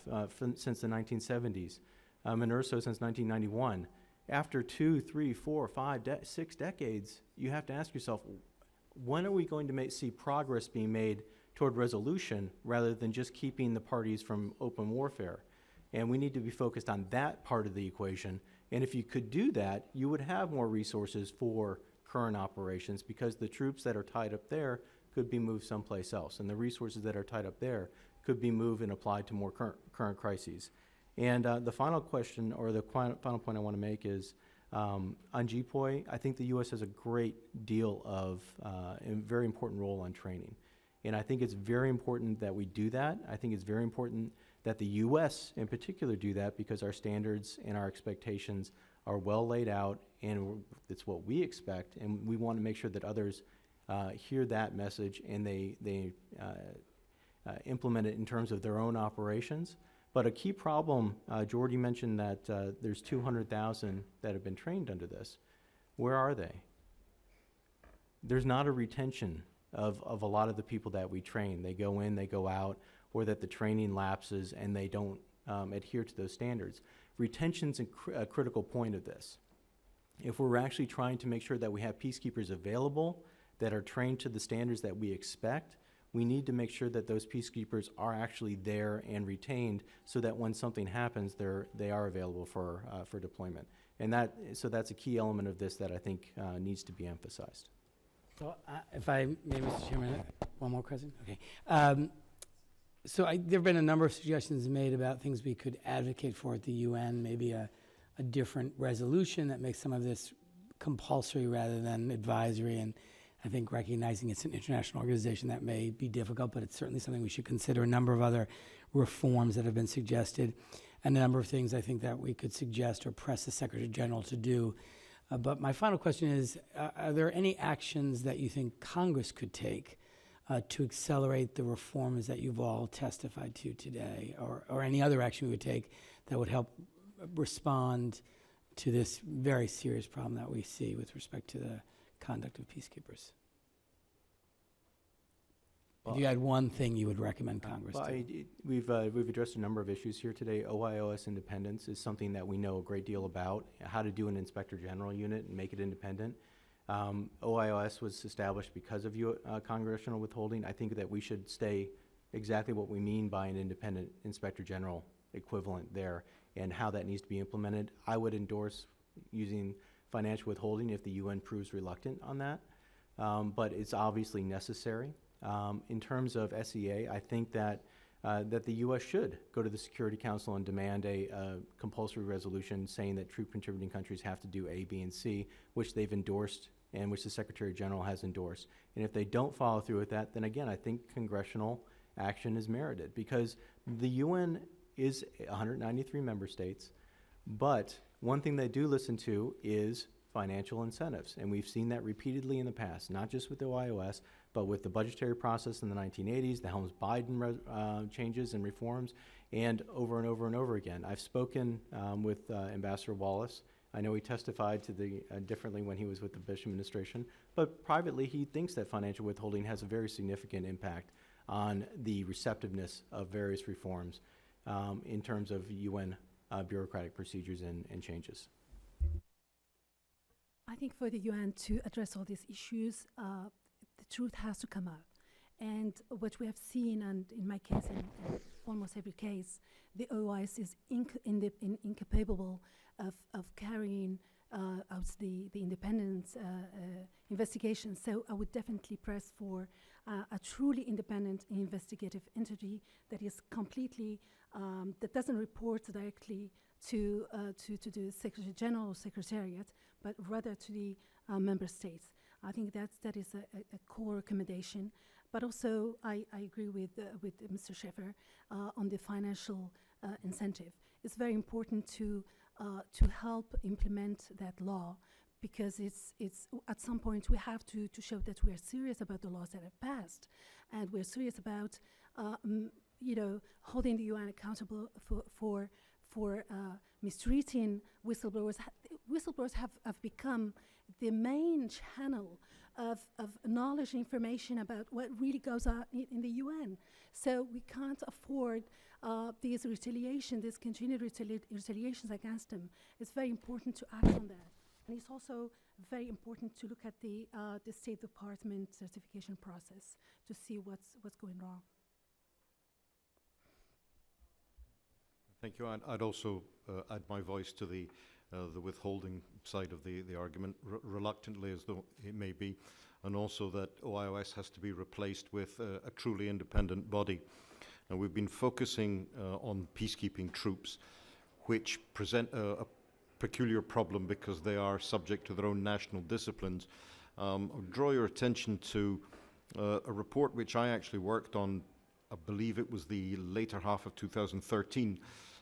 since the 1970s. MINURSO since 1991. After 2, 3, 4, 5, 6 decades, you have to ask yourself, when are we going to see progress being made toward resolution rather than just keeping the parties from open warfare? And we need to be focused on that part of the equation. And if you could do that, you would have more resources for current operations, because the troops that are tied up there could be moved someplace else. And the resources that are tied up there could be moved and applied to more current crises. And the final question, or the final point I want to make is, on GPOI, I think the U.S. has a great deal of, a very important role on training. And I think it's very important that we do that. I think it's very important that the U.S. in particular do that, because our standards and our expectations are well laid out, and it's what we expect, and we want to make sure that others hear that message and they implement it in terms of their own operations. But a key problem, Jordy mentioned that there's 200,000 that have been trained under this. Where are they? There's not a retention of a lot of the people that we train. They go in, they go out, or that the training lapses and they don't adhere to those standards. Retention's a critical point of this. If we're actually trying to make sure that we have peacekeepers available that are trained to the standards that we expect, we need to make sure that those peacekeepers are actually there and retained, so that when something happens, they are available for deployment. And so that's a key element of this that I think needs to be emphasized. So if I may, Mr. Chairman, one more question? Okay. So there have been a number of suggestions made about things we could advocate for at the UN, maybe a different resolution that makes some of this compulsory rather than advisory. And I think recognizing it's an international organization, that may be difficult, but it's certainly something we should consider. A number of other reforms that have been suggested, and a number of things I think that we could suggest or press the Secretary General to do. But my final question is, are there any actions that you think Congress could take to accelerate the reforms that you've all testified to today, or any other action we would take that would help respond to this very serious problem that we see with respect to the conduct of peacekeepers? If you had one thing you would recommend Congress do. We've addressed a number of issues here today. OIOS independence is something that we know a great deal about, how to do an Inspector General unit and make it independent. OIOS was established because of congressional withholding. I think that we should stay exactly what we mean by an independent Inspector General equivalent there, and how that needs to be implemented. I would endorse using financial withholding if the UN proves reluctant on that, but it's obviously necessary. In terms of SEA, I think that the U.S. should go to the Security Council and demand a compulsory resolution saying that troop contributing countries have to do A, B, and C, which they've endorsed and which the Secretary General has endorsed. And if they don't follow through with that, then again, I think congressional action is merited, because the UN is 193 member states, but one thing they do listen to is financial incentives. And we've seen that repeatedly in the past, not just with the OIOS, but with the budgetary process in the 1980s, the Helms-Biden changes and reforms, and over and over and over again. I've spoken with Ambassador Wallace. I know he testified to differently when he was with the Bush administration, but privately he thinks that financial withholding has a very significant impact on the receptiveness of various reforms in terms of UN bureaucratic procedures and changes. I think for the UN to address all these issues, the truth has to come out. And what we have seen, and in my case, and almost every case, the OIS is incapable of carrying out the independent investigation. So I would definitely press for a truly independent investigative entity that is completely, that doesn't report directly to the Secretary General or Secretariat, but rather to the member states. I think that is a core recommendation. But also, I agree with Mr. Schäfer on the financial incentive. It's very important to help implement that law, because it's at some point we have to show that we are serious about the laws that have passed, and we're serious about holding the UN accountable for mistreating whistleblowers. Whistleblowers have become the main channel of knowledge, information about what really goes on in the UN. So we can't afford these continued retaliations against them. It's very important to act on that. And it's also very important to look at the State Department certification process to see what's going wrong. Thank you. I'd also add my voice to the withholding side of the argument, reluctantly as though it may be, and also that OIOS has to be replaced with a truly independent body. Now, we've been focusing on peacekeeping troops, which present a peculiar problem because they are subject to their own national disciplines. I'll draw your attention to a report which I actually worked on, I believe it was the later half of 2013,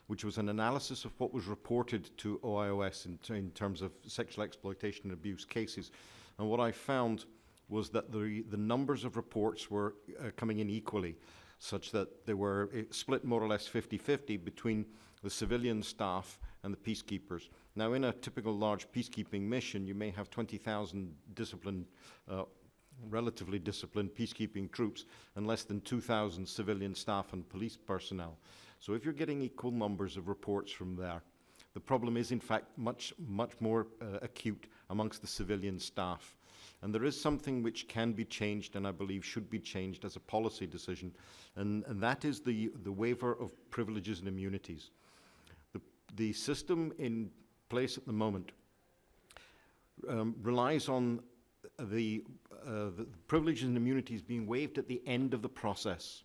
which was an analysis of what was reported to OIOS in terms of sexual exploitation and abuse cases. And what I found was that the numbers of reports were coming in equally, such that they were split more or less 50-50 between the civilian staff and the peacekeepers. Now, in a typical large peacekeeping mission, you may have 20,000 disciplined, relatively disciplined peacekeeping troops and less than 2,000 civilian staff and police personnel. So if you're getting equal numbers of reports from there, the problem is in fact much more acute amongst the civilian staff. And there is something which can be changed, and I believe should be changed as a policy decision, and that is the waiver of privileges and immunities. The system in place at the moment relies on the privileges and immunities being waived at the end of the process.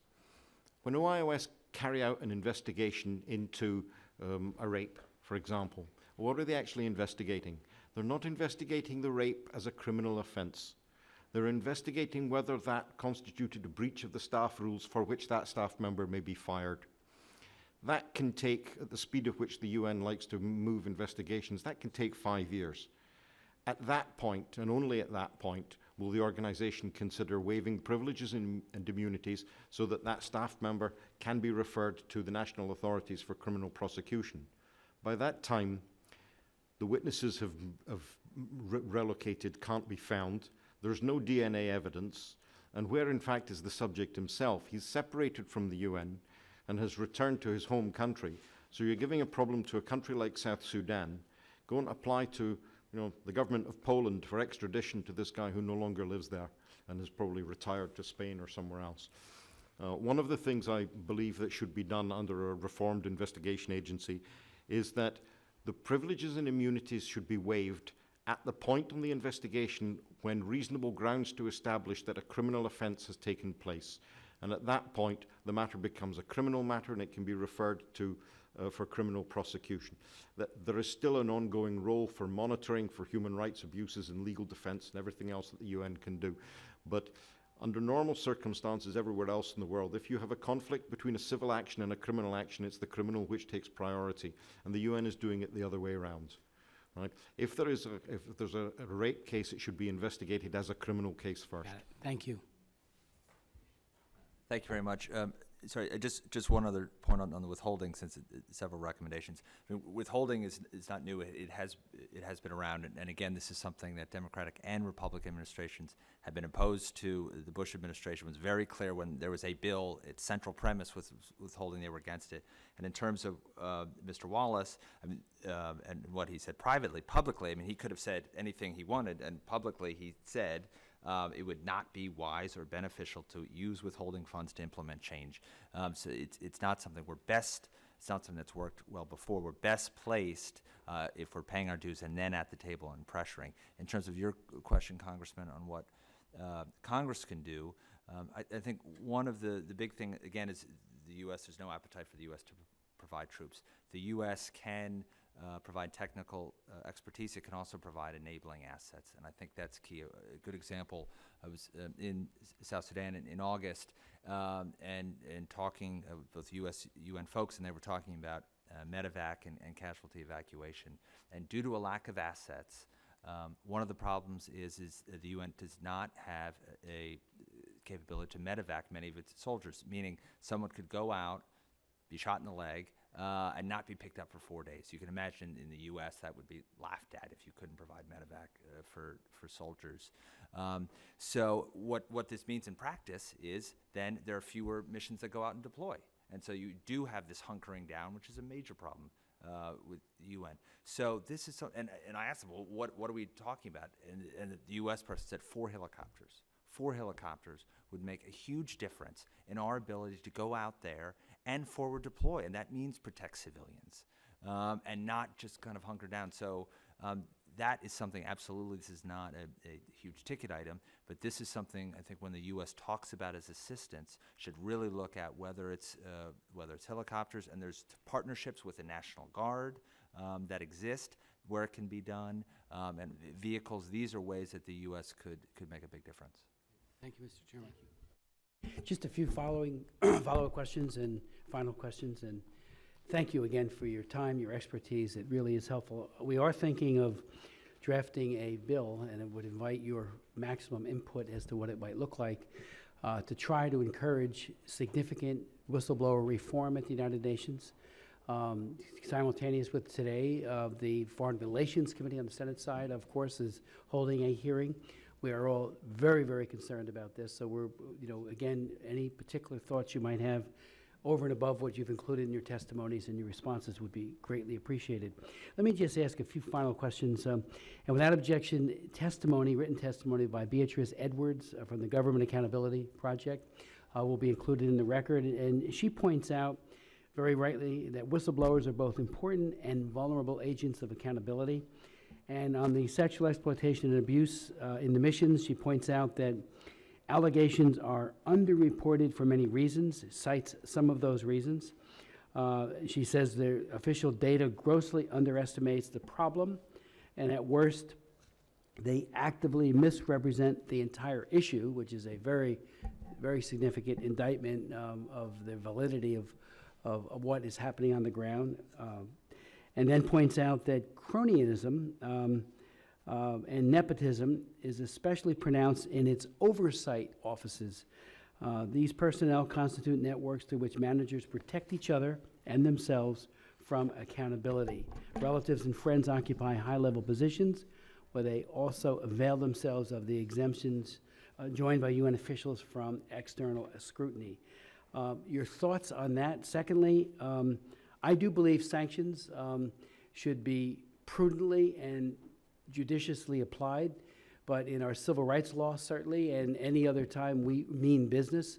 When OIOS carry out an investigation into a rape, for example, what are they actually investigating? They're not investigating the rape as a criminal offence. They're investigating whether that constituted a breach of the staff rules for which that staff member may be fired. That can take, at the speed at which the UN likes to move investigations, that can take 5 years. At that point, and only at that point, will the organisation consider waiving privileges and immunities so that that staff member can be referred to the national authorities for criminal prosecution. By that time, the witnesses have relocated, can't be found. There's no DNA evidence. And where, in fact, is the subject himself? He's separated from the UN and has returned to his home country. So you're giving a problem to a country like South Sudan. Go and apply to the government of Poland for extradition to this guy who no longer lives there and has probably retired to Spain or somewhere else. One of the things I believe that should be done under a reformed investigation agency is that the privileges and immunities should be waived at the point in the investigation when reasonable grounds to establish that a criminal offence has taken place. And at that point, the matter becomes a criminal matter and it can be referred to for criminal prosecution. That there is still an ongoing role for monitoring for human rights abuses and legal defence and everything else that the UN can do. But under normal circumstances everywhere else in the world, if you have a conflict between a civil action and a criminal action, it's the criminal which takes priority. And the UN is doing it the other way around. Right? If there's a rape case, it should be investigated as a criminal case first. Got it. Thank you. Thank you very much. Sorry, just one other point on the withholding, since several recommendations. I mean, withholding is not new. It has been around, and again, this is something that Democratic and Republican administrations have been opposed to. The Bush administration was very clear when there was a bill. Its central premise was withholding; they were against it. And in terms of Mr. Wallace, I mean, and what he said publicly, I mean, he could have said anything he wanted, and publicly he said. It would not be wise or beneficial to use withholding funds to implement change. So it's not something it's not something that's worked well before. We're best placed if we're paying our dues and then at the table and pressuring. In terms of your question, Congressman, on what Congress can do, I think one of the big thing, again, is the U.S. There's no appetite for the U.S. to provide troops. The U.S. can provide technical expertise. It can also provide enabling assets, and I think that's key. A good example, I was in South Sudan in August and talking with U.S. UN folks, and they were talking about medevac and casualty evacuation. And due to a lack of assets, one of the problems is the UN does not have a capability to medevac many of its soldiers, meaning someone could go out, be shot in the leg, and not be picked up for 4 days. You can imagine in the U.S. that would be laughed at if you couldn't provide medevac for soldiers. So what this means in practice is then there are fewer missions that go out and deploy. And so you do have this hunkering down, which is a major problem with the UN. So this is, and I asked them, well, what are we talking about? And the U.S. person said 4 helicopters. 4 helicopters would make a huge difference in our ability to go out there and forward deploy, and that means protect civilians and not just kind of hunker down. So that is something, absolutely, this is not a huge ticket item, but this is something I think when the U.S. talks about as assistance, should really look at whether it's helicopters, and there's partnerships with the National Guard that exist where it can be done, and vehicles. These are ways that the U.S. could make a big difference. Thank you, Mr. Chairman. Just a few follow-up questions and final questions, and thank you again for your time, your expertise. It really is helpful. We are thinking of drafting a bill, and it would invite your maximum input as to what it might look like to try to encourage significant whistleblower reform at the United Nations. Simultaneous with today, the Foreign Relations Committee on the Senate side, of course, is holding a hearing. We are all very, very concerned about this. So we're, again, any particular thoughts you might have over and above what you've included in your testimonies and your responses would be greatly appreciated. Let me just ask a few final questions. And without objection, written testimony by Beatrice Edwards from the Government Accountability Project will be included in the record. And she points out very rightly that whistleblowers are both important and vulnerable agents of accountability. And on the sexual exploitation and abuse in the missions, she points out that allegations are underreported for many reasons, cites some of those reasons. She says the official data grossly underestimates the problem, and at worst, they actively misrepresent the entire issue, which is a very, very significant indictment of the validity of what is happening on the ground. And then points out that cronyism and nepotism is especially pronounced in its oversight offices. These personnel constitute networks through which managers protect each other and themselves from accountability. Relatives and friends occupy high-level positions where they also avail themselves of the exemptions joined by UN officials from external scrutiny. Your thoughts on that? Secondly, I do believe sanctions should be prudently and judiciously applied, but in our civil rights law, certainly, and any other time we mean business.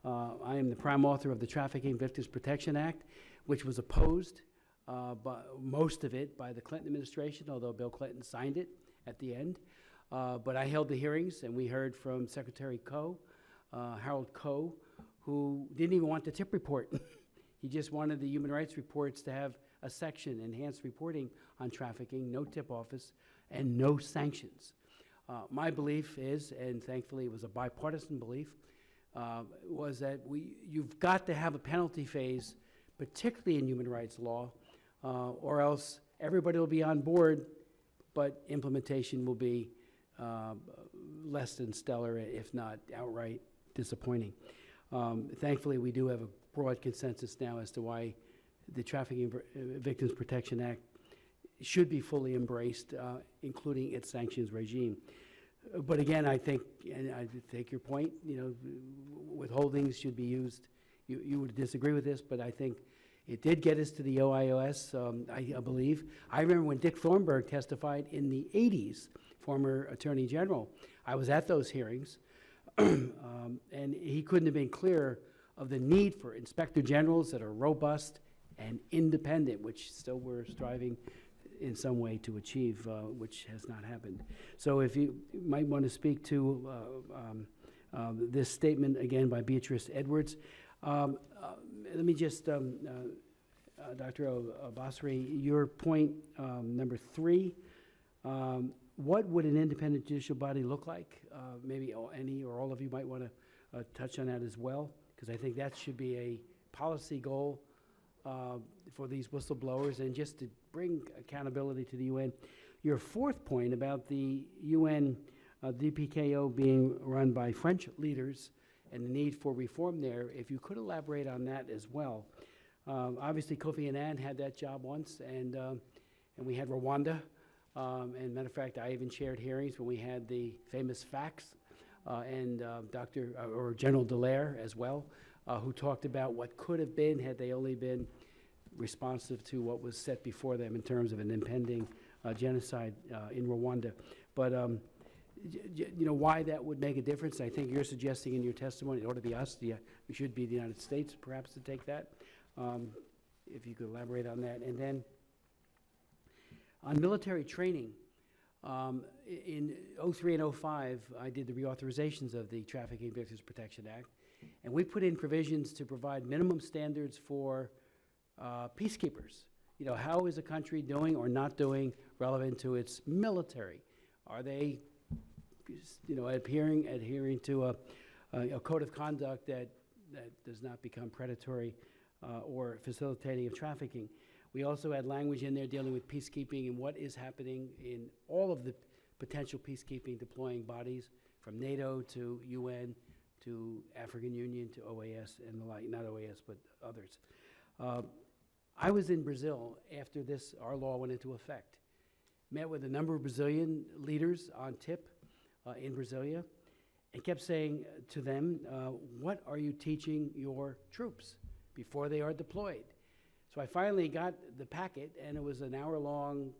I am the prime author of the Trafficking Victims Protection Act, which was opposed, most of it, by the Clinton administration, although Bill Clinton signed it at the end. But I held the hearings, and we heard from Secretary Harold Koh, who didn't even want the tip report. He just wanted the human rights reports to have a section, enhanced reporting on trafficking, no tip office, and no sanctions. My belief is, and thankfully it was a bipartisan belief, was that you've got to have a penalty phase, particularly in human rights law, or else everybody will be on board, but implementation will be less than stellar, if not outright disappointing. Thankfully, we do have a broad consensus now as to why the Trafficking Victims Protection Act should be fully embraced, including its sanctions regime. But again, I think, and I take your point, you know, withholdings should be used. You would disagree with this, but I think it did get us to the OIOS, I believe. I remember when Dick Thornburg testified in the 80s, former Attorney General. I was at those hearings, and he couldn't have been clearer of the need for inspector generals that are robust and independent, which still we're striving in some way to achieve, which has not happened. So if you might want to speak to this statement again by Beatrice Edwards. Let me just, Dr. Basri, your point number 3, what would an independent judicial body look like? Maybe any or all of you might want to touch on that as well, because I think that should be a policy goal for these whistleblowers and just to bring accountability to the UN. Your 4th point about the UN DPKO being run by French leaders and the need for reform there, if you could elaborate on that as well. Obviously, Kofi Annan had that job once, and we had Rwanda. And matter of fact, I even chaired hearings when we had the famous facts and General Dallaire as well, who talked about what could have been had they only been responsive to what was set before them in terms of an impending genocide in Rwanda. But you know, why that would make a difference, I think you're suggesting in your testimony it ought to be us. We should be the United States, perhaps, to take that. If you could elaborate on that. And then on military training, in 03 and 05, I did the reauthorizations of the Trafficking Victims Protection Act, and we put in provisions to provide minimum standards for peacekeepers. You know, how is a country doing or not doing relevant to its military? Are they, you know, adhering to a code of conduct that does not become predatory or facilitating of trafficking? We also had language in there dealing with peacekeeping and what is happening in all of the potential peacekeeping deploying bodies, from NATO to UN to African Union to OAS and the like, not OAS, but others. I was in Brazil after our law went into effect. Met with a number of Brazilian leaders on tip in Brasilia and kept saying to them, what are you teaching your troops before they are deployed? So I finally got the packet, and it was an hour-long,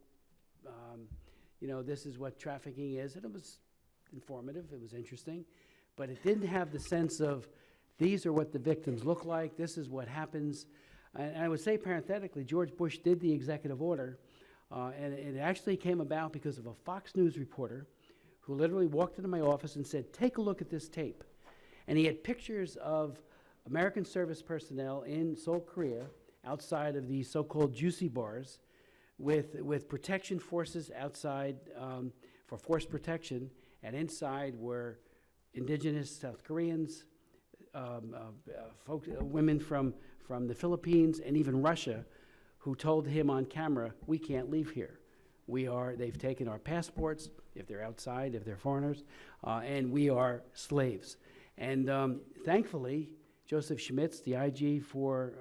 you know, this is what trafficking is, and it was informative, it was interesting, but it didn't have the sense of, these are what the victims look like, this is what happens. And I would say parenthetically, George Bush did the executive order, and it actually came about because of a Fox News reporter who literally walked into my office and said, take a look at this tape. And he had pictures of American service personnel in Seoul, Korea, outside of these so-called juicy bars, with protection forces outside for force protection, and inside were indigenous South Koreans, women from the Philippines, and even Russia, who told him on camera, we can't leave here. They've taken our passports, if they're outside, if they're foreigners, and we are slaves. And thankfully, Joseph Schmitz, the IG for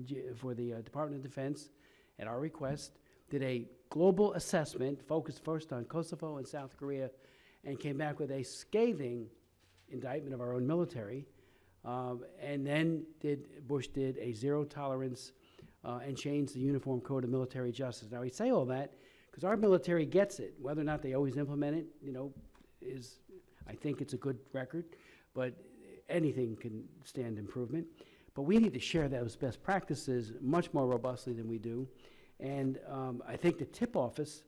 the Department of Defense, at our request, did a global assessment focused first on Kosovo and South Korea, and came back with a scathing indictment of our own military. And then Bush did a zero tolerance and changed the Uniform Code of Military Justice. Now, we say all that because our military gets it. Whether or not they always implement it, you know, I think it's a good record, but anything can stand improvement. But we need to share those best practices much more robustly than we do. And I think the TIP office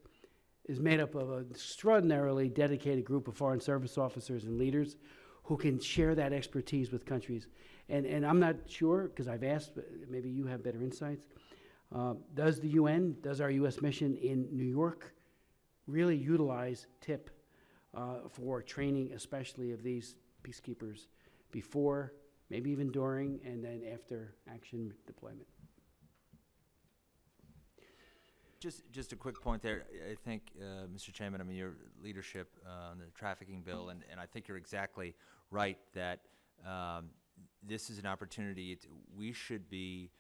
is made up of an extraordinarily dedicated group of foreign service officers and leaders who can share that expertise with countries. And I'm not sure, because I've asked, but maybe you have better insights. Does our U.S. mission in New York really utilize TIP for training, especially of these peacekeepers, before, maybe even during, and then after action deployment? Just a quick point there. I think, Mr. Chairman, I mean, your leadership on the trafficking bill, and I think you're exactly right that this is an opportunity. We should be,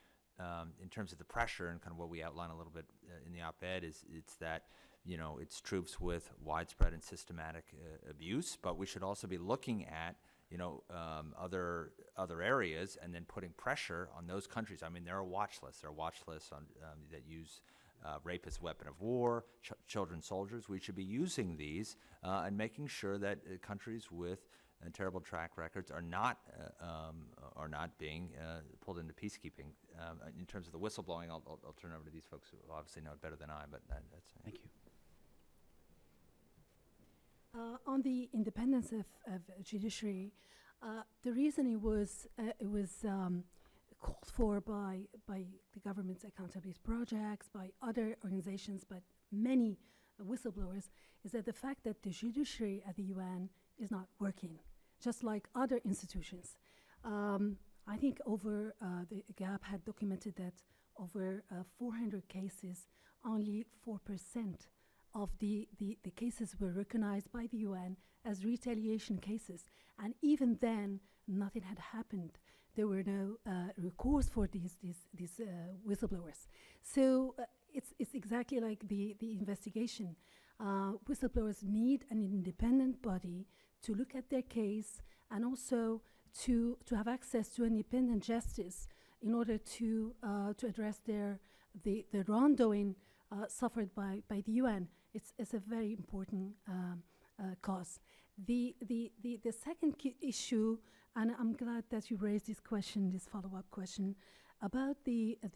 in terms of the pressure and kind of what we outline a little bit in the op-ed, it's that, you know, it's troops with widespread and systematic abuse, but we should also be looking at, you know, other areas and then putting pressure on those countries. I mean, there are watch lists. There are watch lists on that use rape as a weapon of war, children soldiers. We should be using these and making sure that countries with terrible track records are not being pulled into peacekeeping. In terms of the whistleblowing, I'll turn over to these folks who obviously know it better than I. But that's Thank you. On the independence of judiciary, the reason it was called for by the government's accountability projects, by other organizations, but many whistleblowers, is that the fact that the judiciary at the UN is not working, just like other institutions. I think over the GAP had documented that over 400 cases, only 4% of the cases were recognized by the UN as retaliation cases. And even then, nothing had happened. There were no recourse for these whistleblowers. So it's exactly like the investigation. Whistleblowers need an independent body to look at their case and also to have access to independent justice in order to address the wrongdoing suffered by the UN. It's a very important cause. The second issue, and I'm glad that you raised this question, this follow-up question, about the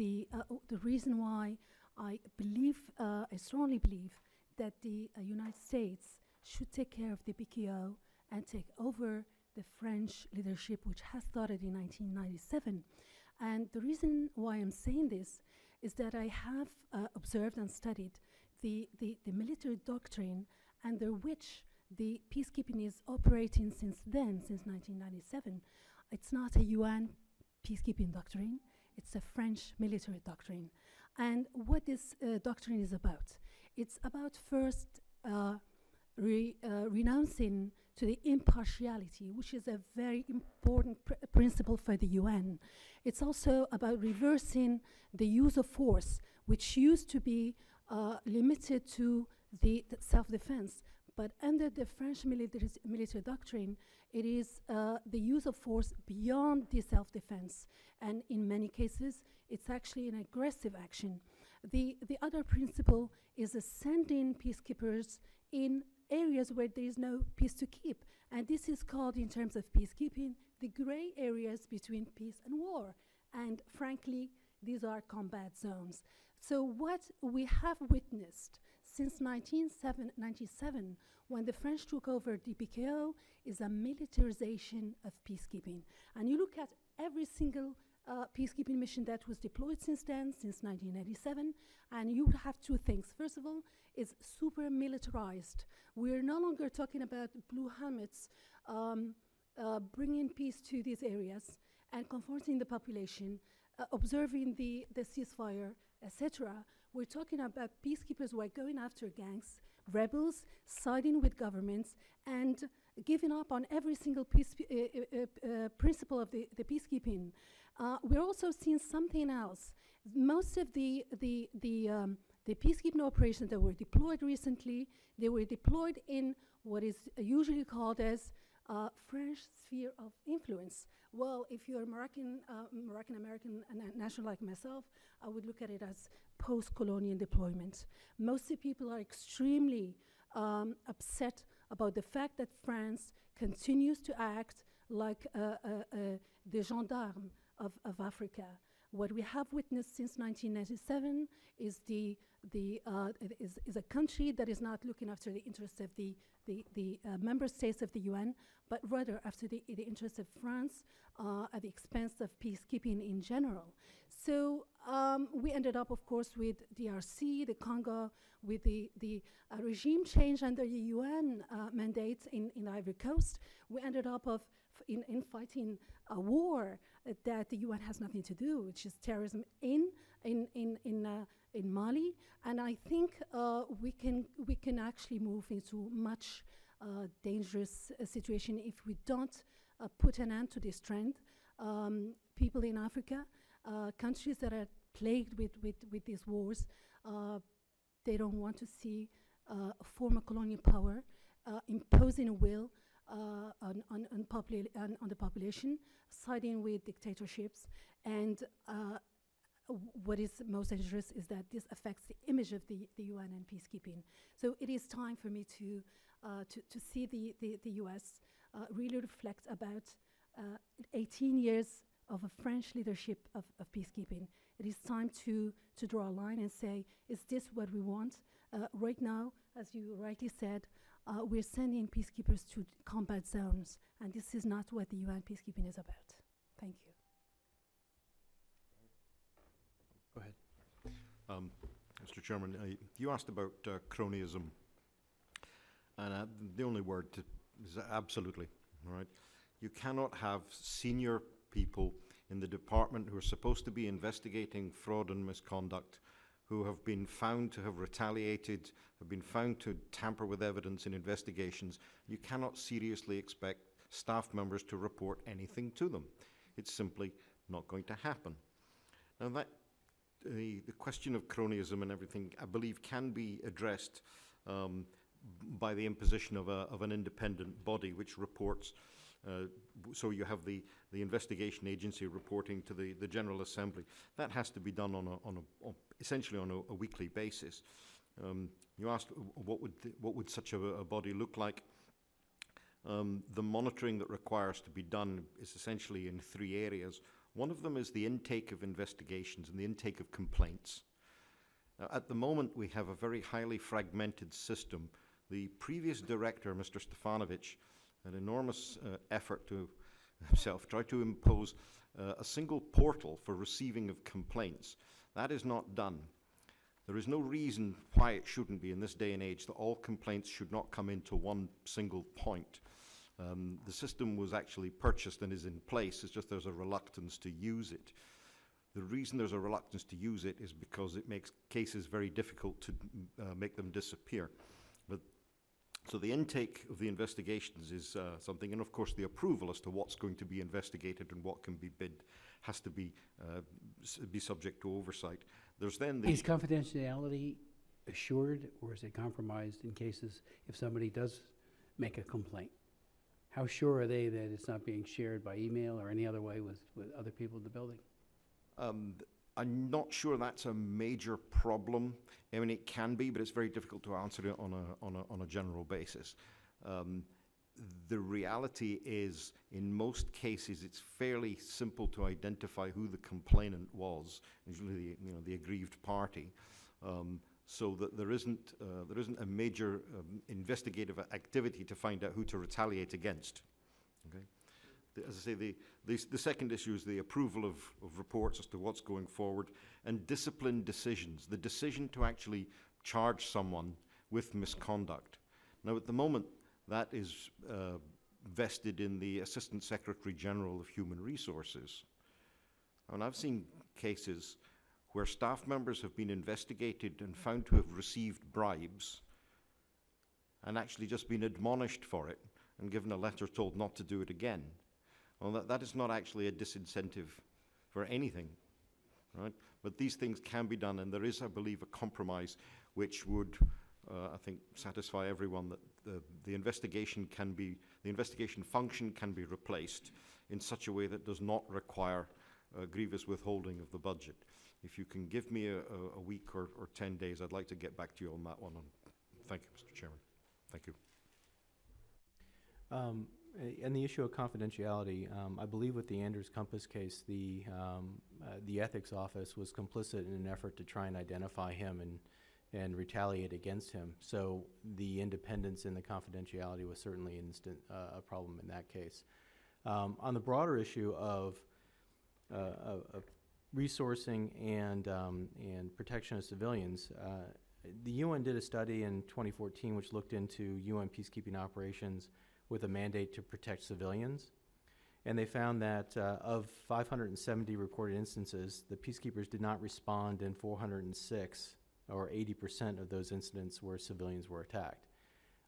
reason why I strongly believe that the United States should take care of the PKO and take over the French leadership, which has started in 1997. And the reason why I'm saying this is that I have observed and studied the military doctrine under which the peacekeeping is operating since then, since 1997. It's not a UN peacekeeping doctrine, it's a French military doctrine. And what this doctrine is about? It's about first renouncing to the impartiality, which is a very important principle for the UN. It's also about reversing the use of force, which used to be limited to the self-defense. But under the French military doctrine, it is the use of force beyond the self-defense. And in many cases, it's actually an aggressive action. The other principle is sending peacekeepers in areas where there is no peace to keep. And this is called, in terms of peacekeeping, the gray areas between peace and war. And frankly, these are combat zones. So what we have witnessed since 1997, when the French took over the PKO, is a militarization of peacekeeping. And you look at every single peacekeeping mission that was deployed since then, since 1987, and you have two things. First of all, it's super militarized. We're no longer talking about blue helmets bringing peace to these areas and comforting the population, observing the ceasefire, etc. We're talking about peacekeepers who are going after gangs, rebels, siding with governments, and giving up on every single principle of the peacekeeping. We're also seeing something else. Most of the peacekeeping operations that were deployed recently, they were deployed in what is usually called as French sphere of influence. Well, if you're a Moroccan-American national like myself, I would look at it as post-colonial deployment. Most of the people are extremely upset about the fact that France continues to act like the gendarme of Africa. What we have witnessed since 1997 is is a country that is not looking after the interests of the member states of the UN, but rather after the interests of France at the expense of peacekeeping in general. So we ended up, of course, with DRC, the Congo, with the regime change under the UN mandate in Ivory Coast. We ended up in fighting a war that the UN has nothing to do, which is terrorism in Mali. And I think we can actually move into much dangerous situation if we don't put an end to this trend. people in Africa, countries that are plagued with these wars. They don't want to see a former colonial power imposing a will on the population, siding with dictatorships. And what is most dangerous is that this affects the image of the UN and peacekeeping. So it is time for me to see the US really reflect about 18 years of a French leadership of peacekeeping. It is time to draw a line and say, is this what we want? Right now, as you rightly said, we're sending peacekeepers to combat zones, and this is not what the UN peacekeeping is about. Thank you. Go ahead. Mr. Chairman, you asked about cronyism, and the only word is absolutely, all right? You cannot have senior people in the department who are supposed to be investigating fraud and misconduct, who have been found to have retaliated, have been found to tamper with evidence in investigations. You cannot seriously expect staff members to report anything to them. It's simply not going to happen. Now that the question of cronyism and everything, I believe, can be addressed by the imposition of an independent body which reports. So you have the investigation agency reporting to the General Assembly. That has to be done essentially on a weekly basis. You asked what would such a body look like. The monitoring that requires to be done is essentially in 3 areas. One of them is the intake of investigations and the intake of complaints. Now, at the moment, we have a very highly fragmented system. The previous director, Mr. Stefanovic, an enormous effort to himself, tried to impose a single portal for receiving of complaints. That is not done. There is no reason why it shouldn't be in this day and age that all complaints should not come into one single point. The system was actually purchased and is in place. It's just there's a reluctance to use it. The reason there's a reluctance to use it is because it makes cases very difficult to make them disappear. So the intake of the investigations is something, and of course the approval as to what's going to be investigated and what can be bid has to be subject to oversight. There's then the... Is confidentiality assured, or is it compromised in cases if somebody does make a complaint? How sure are they that it's not being shared by email or any other way with other people in the building? I'm not sure that's a major problem. I mean, it can be, but it's very difficult to answer it on a general basis. The reality is, in most cases, it's fairly simple to identify who the complainant was, usually the aggrieved party, so that there isn't a major investigative activity to find out who to retaliate against. Okay. As I say, the second issue is the approval of reports as to what's going forward and discipline decisions, the decision to actually charge someone with misconduct. Now, at the moment, that is vested in the Assistant Secretary General of Human Resources. And I've seen cases where staff members have been investigated and found to have received bribes and actually just been admonished for it and given a letter told not to do it again. Well, that is not actually a disincentive for anything, right? But these things can be done, and there is, I believe, a compromise which would, I think, satisfy everyone that the investigation function can be replaced in such a way that does not require grievous withholding of the budget. If you can give me a week or 10 days, I'd like to get back to you on that one. Thank you, Mr. Chairman. Thank you. And the issue of confidentiality, I believe with the Anders Compass case, the ethics office was complicit in an effort to try and identify him and retaliate against him. So the independence and the confidentiality was certainly a problem in that case. On the broader issue of resourcing and protection of civilians, the UN did a study in 2014 which looked into UN peacekeeping operations with a mandate to protect civilians. And they found that of 570 reported instances, the peacekeepers did not respond in 406, or 80% of those incidents where civilians were attacked.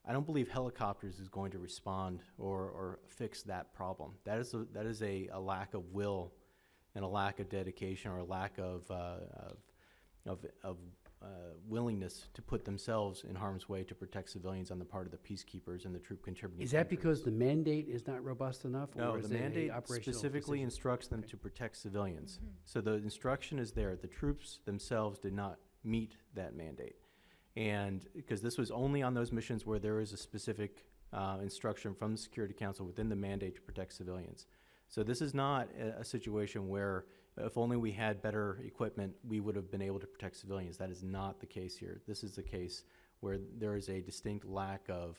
I don't believe helicopters is going to respond or fix that problem. That is a lack of will and a lack of dedication or a lack of willingness to put themselves in harm's way to protect civilians on the part of the peacekeepers and the troop contributing Is that countries. because the mandate is not robust enough? No, or is the it a mandate operational specifically decision? instructs them Okay. to protect civilians. So the instruction is there. The troops themselves did not meet that mandate. And because this was only on those missions where there is a specific instruction from the Security Council within the mandate to protect civilians. So this is not a situation where if only we had better equipment, we would have been able to protect civilians. That is not the case here. This is the case where there is a distinct lack of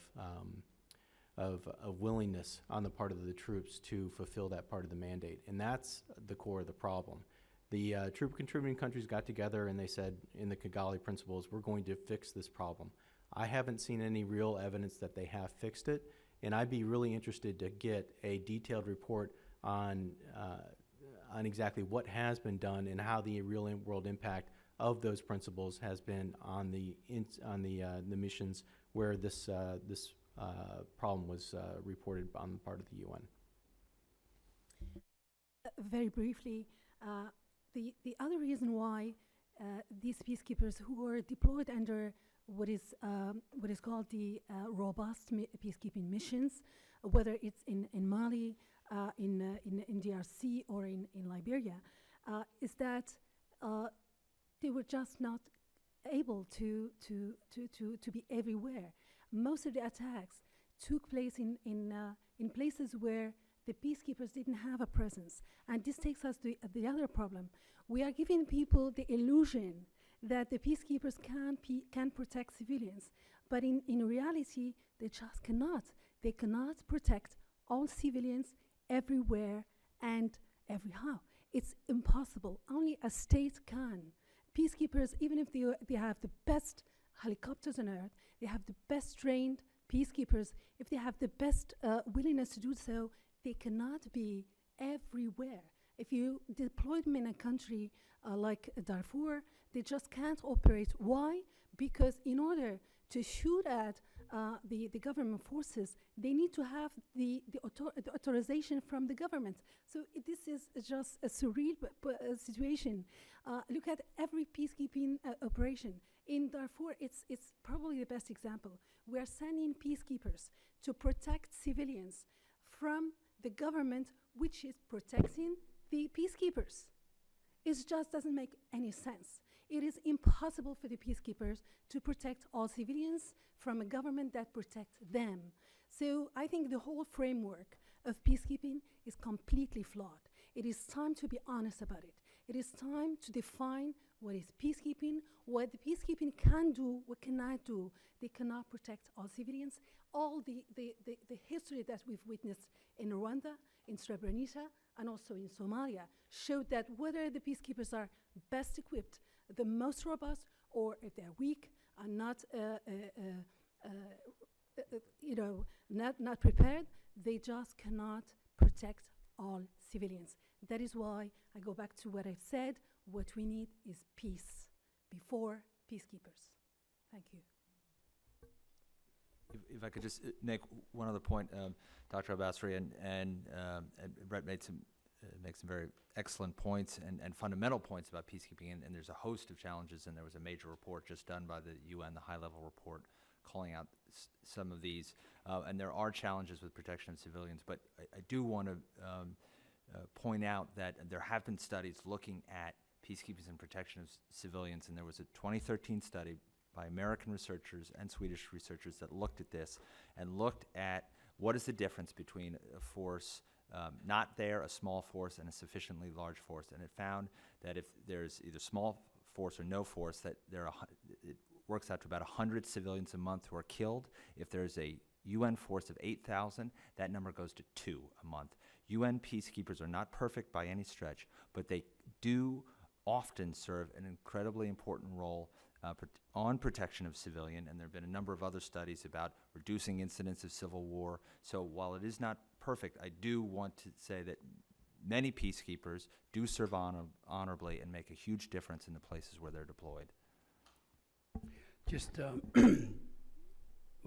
willingness on the part of the troops to fulfill that part of the mandate. And that's the core of the problem. The troop contributing countries got together and they said in the Kigali principles, we're going to fix this problem. I haven't seen any real evidence that they have fixed it, and I'd be really interested to get a detailed report on exactly what has been done and how the real world impact of those principles has been on the missions where this problem was reported on the part of the UN. Very briefly, the other reason why these peacekeepers who are deployed under what is called the robust peacekeeping missions, whether it's in Mali, in DRC, or in Liberia, is that they were just not able to be everywhere. Most of the attacks took place in places where the peacekeepers didn't have a presence. And this takes us to the other problem. We are giving people the illusion that the peacekeepers can protect civilians. But in reality, they just cannot. They cannot protect all civilians everywhere and everyhow. It's impossible. Only a state can. Peacekeepers, even if they have the best helicopters on earth, they have the best trained peacekeepers, if they have the best willingness to do so, they cannot be everywhere. If you deploy them in a country like Darfur, they just can't operate. Why? Because in order to shoot at the government forces, they need to have the authorization from the government. So this is just a surreal situation. Look at every peacekeeping operation. In Darfur, it's probably the best example. We are sending peacekeepers to protect civilians from the government, which is protecting the peacekeepers. It just doesn't make any sense. It is impossible for the peacekeepers to protect all civilians from a government that protects them. So I think the whole framework of peacekeeping is completely flawed. It is time to be honest about it. It is time to define what is peacekeeping, what the peacekeeping can do, what cannot do. They cannot protect all civilians. All the history that we've witnessed in Rwanda, in Srebrenica, and also in Somalia showed that whether the peacekeepers are best equipped, the most robust, or if they're weak and not prepared, they just cannot protect all civilians. That is why I go back to what I've said. What we need is peace before peacekeepers. Thank you. If I could just make one other point, Dr. Al-Basri and Brett made some very excellent points and fundamental points about peacekeeping, and there's a host of challenges, and there was a major report just done by the UN, the high-level report, calling out some of these, and there are challenges with protection of civilians, but I do want to point out that there have been studies looking at peacekeepers and protection of civilians, and there was a 2013 study by American researchers and Swedish researchers that looked at this and looked at what is the difference between a force not there, a small force, and a sufficiently large force. And it found that if there's either small force or no force, that it works out to about 100 civilians a month who are killed. If there's a UN force of 8,000, that number goes to 2 a month. UN peacekeepers are not perfect by any stretch, but they do often serve an incredibly important role on protection of civilian, and there have been a number of other studies about reducing incidents of civil war. So while it is not perfect, I do want to say that many peacekeepers do serve honorably and make a huge difference in the places where they're deployed. Just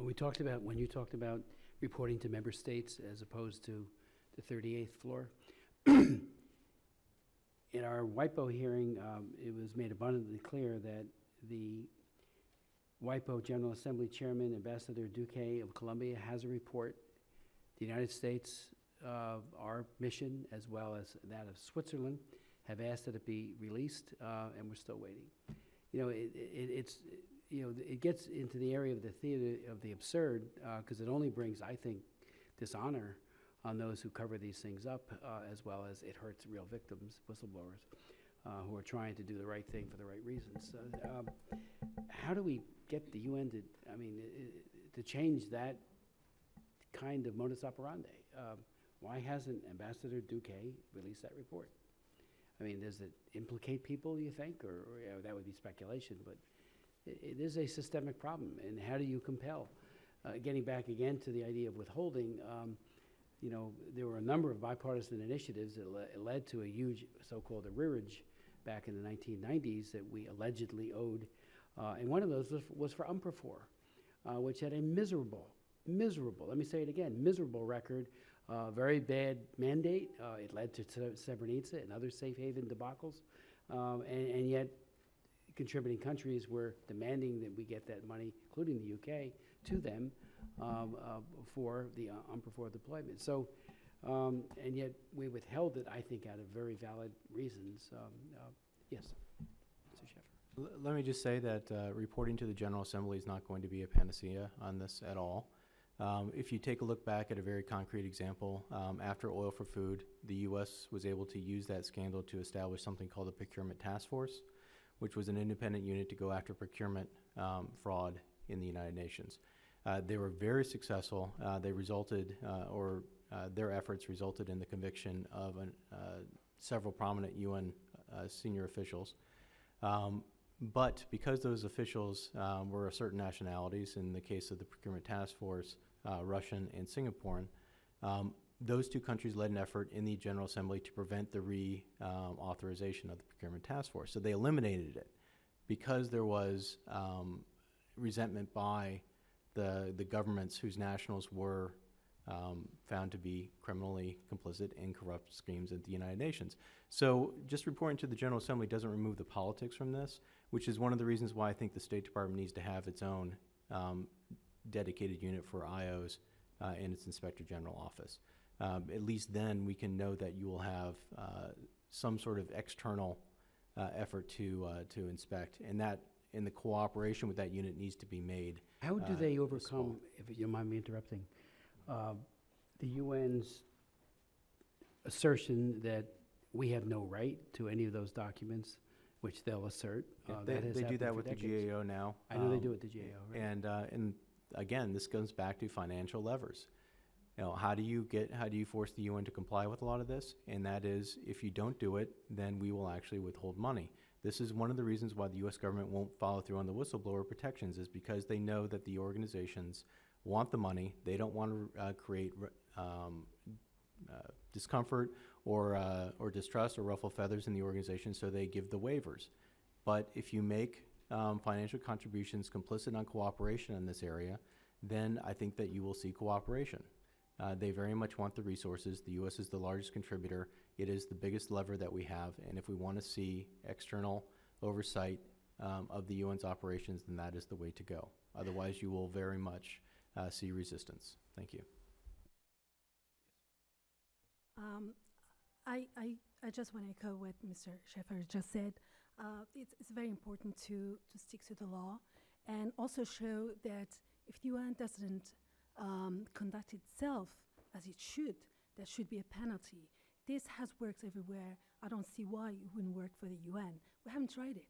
when you talked about reporting to member states as opposed to the 38th floor, in our WIPO hearing, it was made abundantly clear that the WIPO General Assembly Chairman, Ambassador Duque of Colombia, has a report. The United States, our mission, as well as that of Switzerland, have asked that it be released, and we're still waiting. You know, it gets into the area of the theater of the absurd, because it only brings, I think, dishonor on those who cover these things up, as well as it hurts real victims, whistleblowers, who are trying to do the right thing for the right reasons. How do we get the UN to change that kind of modus operandi? Why hasn't Ambassador Duque released that report? I mean, does it implicate people, you think? Or that would be speculation, but it is a systemic problem. And how do you compel? Getting back again to the idea of withholding, you know, there were a number of bipartisan initiatives that led to a huge so-called arrearage back in the 1990s that we allegedly owed. And one of those was for UNPROFOR, which had a miserable, let me say it again, miserable record, very bad mandate. It led to Srebrenica and other safe haven debacles. And yet contributing countries were demanding that we get that money, including the UK, to them for the UNPROFOR deployment. So, and yet we withheld it, I think, out of very valid reasons. Yes, Mr. Sheffer. Let me just say that reporting to the General Assembly is not going to be a panacea on this at all. If you take a look back at a very concrete example, after Oil for Food, the U.S. was able to use that scandal to establish something called the Procurement Task Force, which was an independent unit to go after procurement fraud in the United Nations. They were very successful. They resulted, their efforts resulted in the conviction of several prominent UN senior officials. But because those officials were of certain nationalities, in the case of the Procurement Task Force, Russian and Singaporean, those two countries led an effort in the General Assembly to prevent the reauthorization of the Procurement Task Force. So they eliminated it because there was resentment by the governments whose nationals were found to be criminally complicit in corrupt schemes at the United Nations. So just reporting to the General Assembly doesn't remove the politics from this, which is one of the reasons why I think the State Department needs to have its own dedicated unit for IOs in its Inspector General office. At least then we can know that you will have some sort of external effort to inspect, and that in the cooperation with that unit needs to be made. How do they overcome, if you don't mind me interrupting, the UN's assertion that we have no right to any of those documents, which they'll assert? They do that with the GAO now. I know they do it with the GAO, right? And again, this goes back to financial levers. You know, how do you force the UN to comply with a lot of this? And that is, if you don't do it, then we will actually withhold money. This is one of the reasons why the U.S. government won't follow through on the whistleblower protections, is because they know that the organizations want the money. They don't want to create discomfort or distrust or ruffle feathers in the organization, so they give the waivers. But if you make financial contributions complicit on cooperation in this area, then I think that you will see cooperation. They very much want the resources. The U.S. is the largest contributor. It is the biggest lever that we have, and if we want to see external oversight of the UN's operations, then that is the way to go. Otherwise, you will very much see resistance. Thank you. I just want to echo what Mr. Sheffer just said. It's very important to stick to the law and also show that if the UN doesn't conduct itself as it should, there should be a penalty. This has worked everywhere. I don't see why it wouldn't work for the UN. We haven't tried it.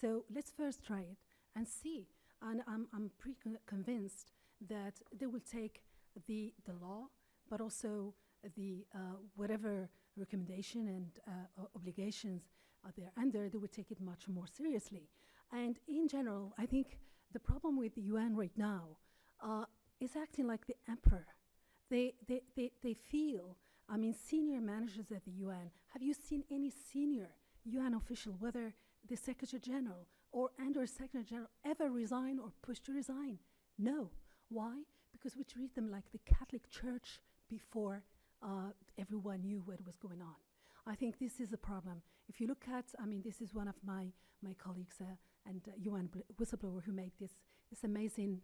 So let's first try it and see. And I'm pretty convinced that they will take the law, but also the whatever recommendation and obligations they're under, they will take it much more seriously. And in general, I think the problem with the UN right now is acting like the emperor. They feel, I mean, senior managers at the UN, have you seen any senior UN official, whether the Secretary General or Secretary General, ever resign or push to resign? No. Why? Because we treat them like the Catholic Church before everyone knew what was going on. I think this is a problem. If you look at, I mean, this is one of my colleagues and UN whistleblower who made this amazing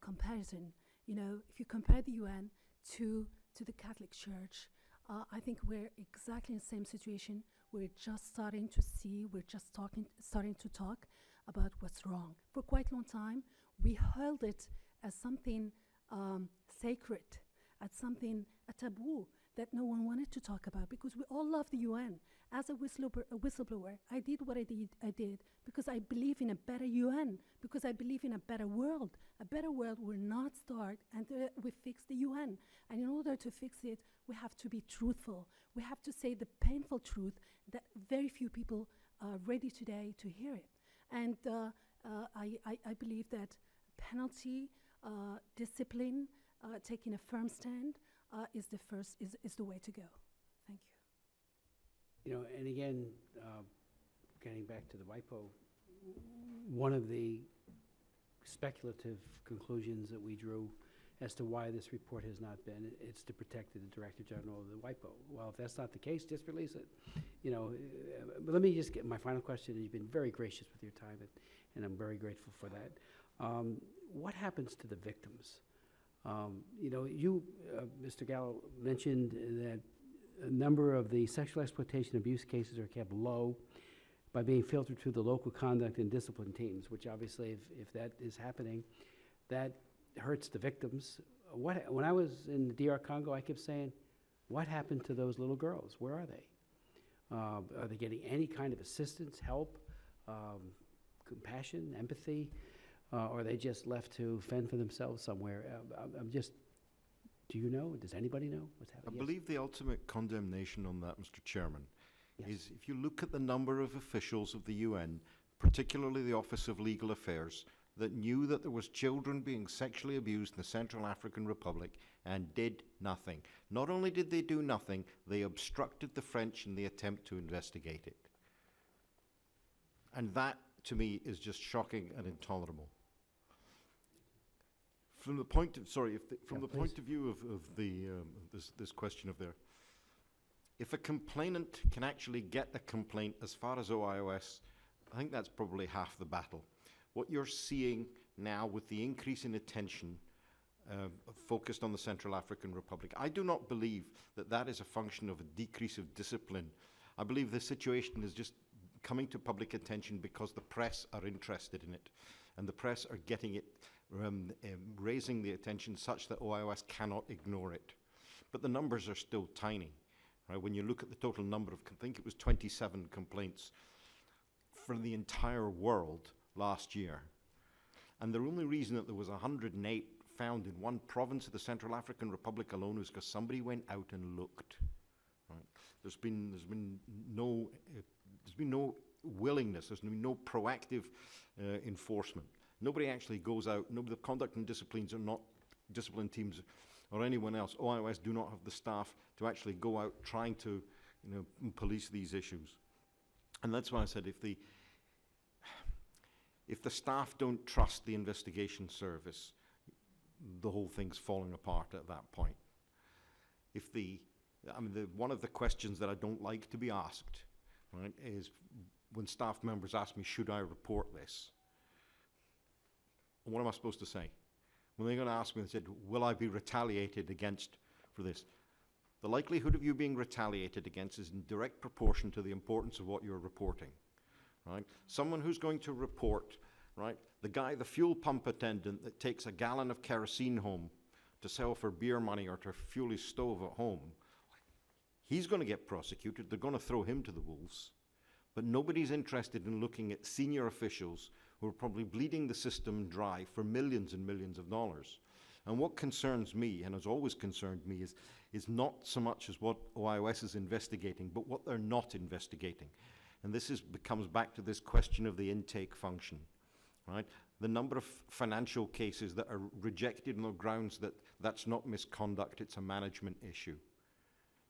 comparison. You know, if you compare the UN to the Catholic Church, I think we're exactly in the same situation. We're just starting to see, we're just starting to talk about what's wrong. For quite a long time, we held it as something sacred, as something, a taboo that no one wanted to talk about, because we all love the UN. As a whistleblower, I did what I did because I believe in a better UN, because I believe in a better world. A better world will not start until we fix the UN. And in order to fix it, we have to be truthful. We have to say the painful truth that very few people are ready today to hear it. And I believe that penalty, discipline, taking a firm stand is the way to go. Thank you. You know, and again, getting back to the WIPO, one of the speculative conclusions that we drew as to why this report has not been, it's to protect the Director General of the WIPO. Well, if that's not the case, just release it. You know, but let me just get my final question. You've been very gracious with your time, and I'm very grateful for that. What happens to the victims? You know, you, Mr. Gallo, mentioned that a number of the sexual exploitation abuse cases are kept low by being filtered through the local conduct and discipline teams, which obviously, if that is happening, that hurts the victims. When I was in the DR Congo, I kept saying, what happened to those little girls? Where are they? Are they getting any kind of assistance, help, compassion, empathy? Or are they just left to fend for themselves somewhere? I'm just, do you know? Does anybody know what's happening? I believe the ultimate condemnation on that, Mr. Chairman, Yes. is if you look at the number of officials of the UN, particularly the Office of Legal Affairs, that knew that there was children being sexually abused in the Central African Republic and did nothing. Not only did they do nothing, they obstructed the French in the attempt to investigate it. And that, to me, is just shocking and intolerable. From the point of, sorry, from the point of view of the this question of there, if a complainant can actually get a complaint as far as OIOS, I think that's probably half the battle. What you're seeing now with the increase in attention focused on the Central African Republic, I do not believe that that is a function of a decrease of discipline. I believe the situation is just coming to public attention because the press are interested in it, and the press are getting it, raising the attention such that OIOS cannot ignore it. But the numbers are still tiny. Right? When you look at the total number of, I think it was 27 complaints for the entire world last year. And the only reason that there was 108 found in one province of the Central African Republic alone was because somebody went out and looked. Right? There's been no willingness. There's been no proactive enforcement. Nobody actually goes out. The conduct and disciplines are not discipline teams or anyone else. OIOS do not have the staff to actually go out trying to, police these issues. And that's why I said if the staff don't trust the investigation service, the whole thing's falling apart at that point. One of the questions that I don't like to be asked, right, is when staff members ask me, should I report this? What am I supposed to say? When they're going to ask me, they said, will I be retaliated against for this? The likelihood of you being retaliated against is in direct proportion to the importance of what you're reporting. Right? Someone who's going to report, right, the fuel pump attendant that takes a gallon of kerosene home to sell for beer money or to fuel his stove at home, he's going to get prosecuted. They're going to throw him to the wolves. But nobody's interested in looking at senior officials who are probably bleeding the system dry for millions and millions of dollars. And what concerns me, and has always concerned me, is not so much as what OIOS is investigating, but what they're not investigating. And this comes back to this question of the intake function, right? The number of financial cases that are rejected on the grounds that that's not misconduct, it's a management issue.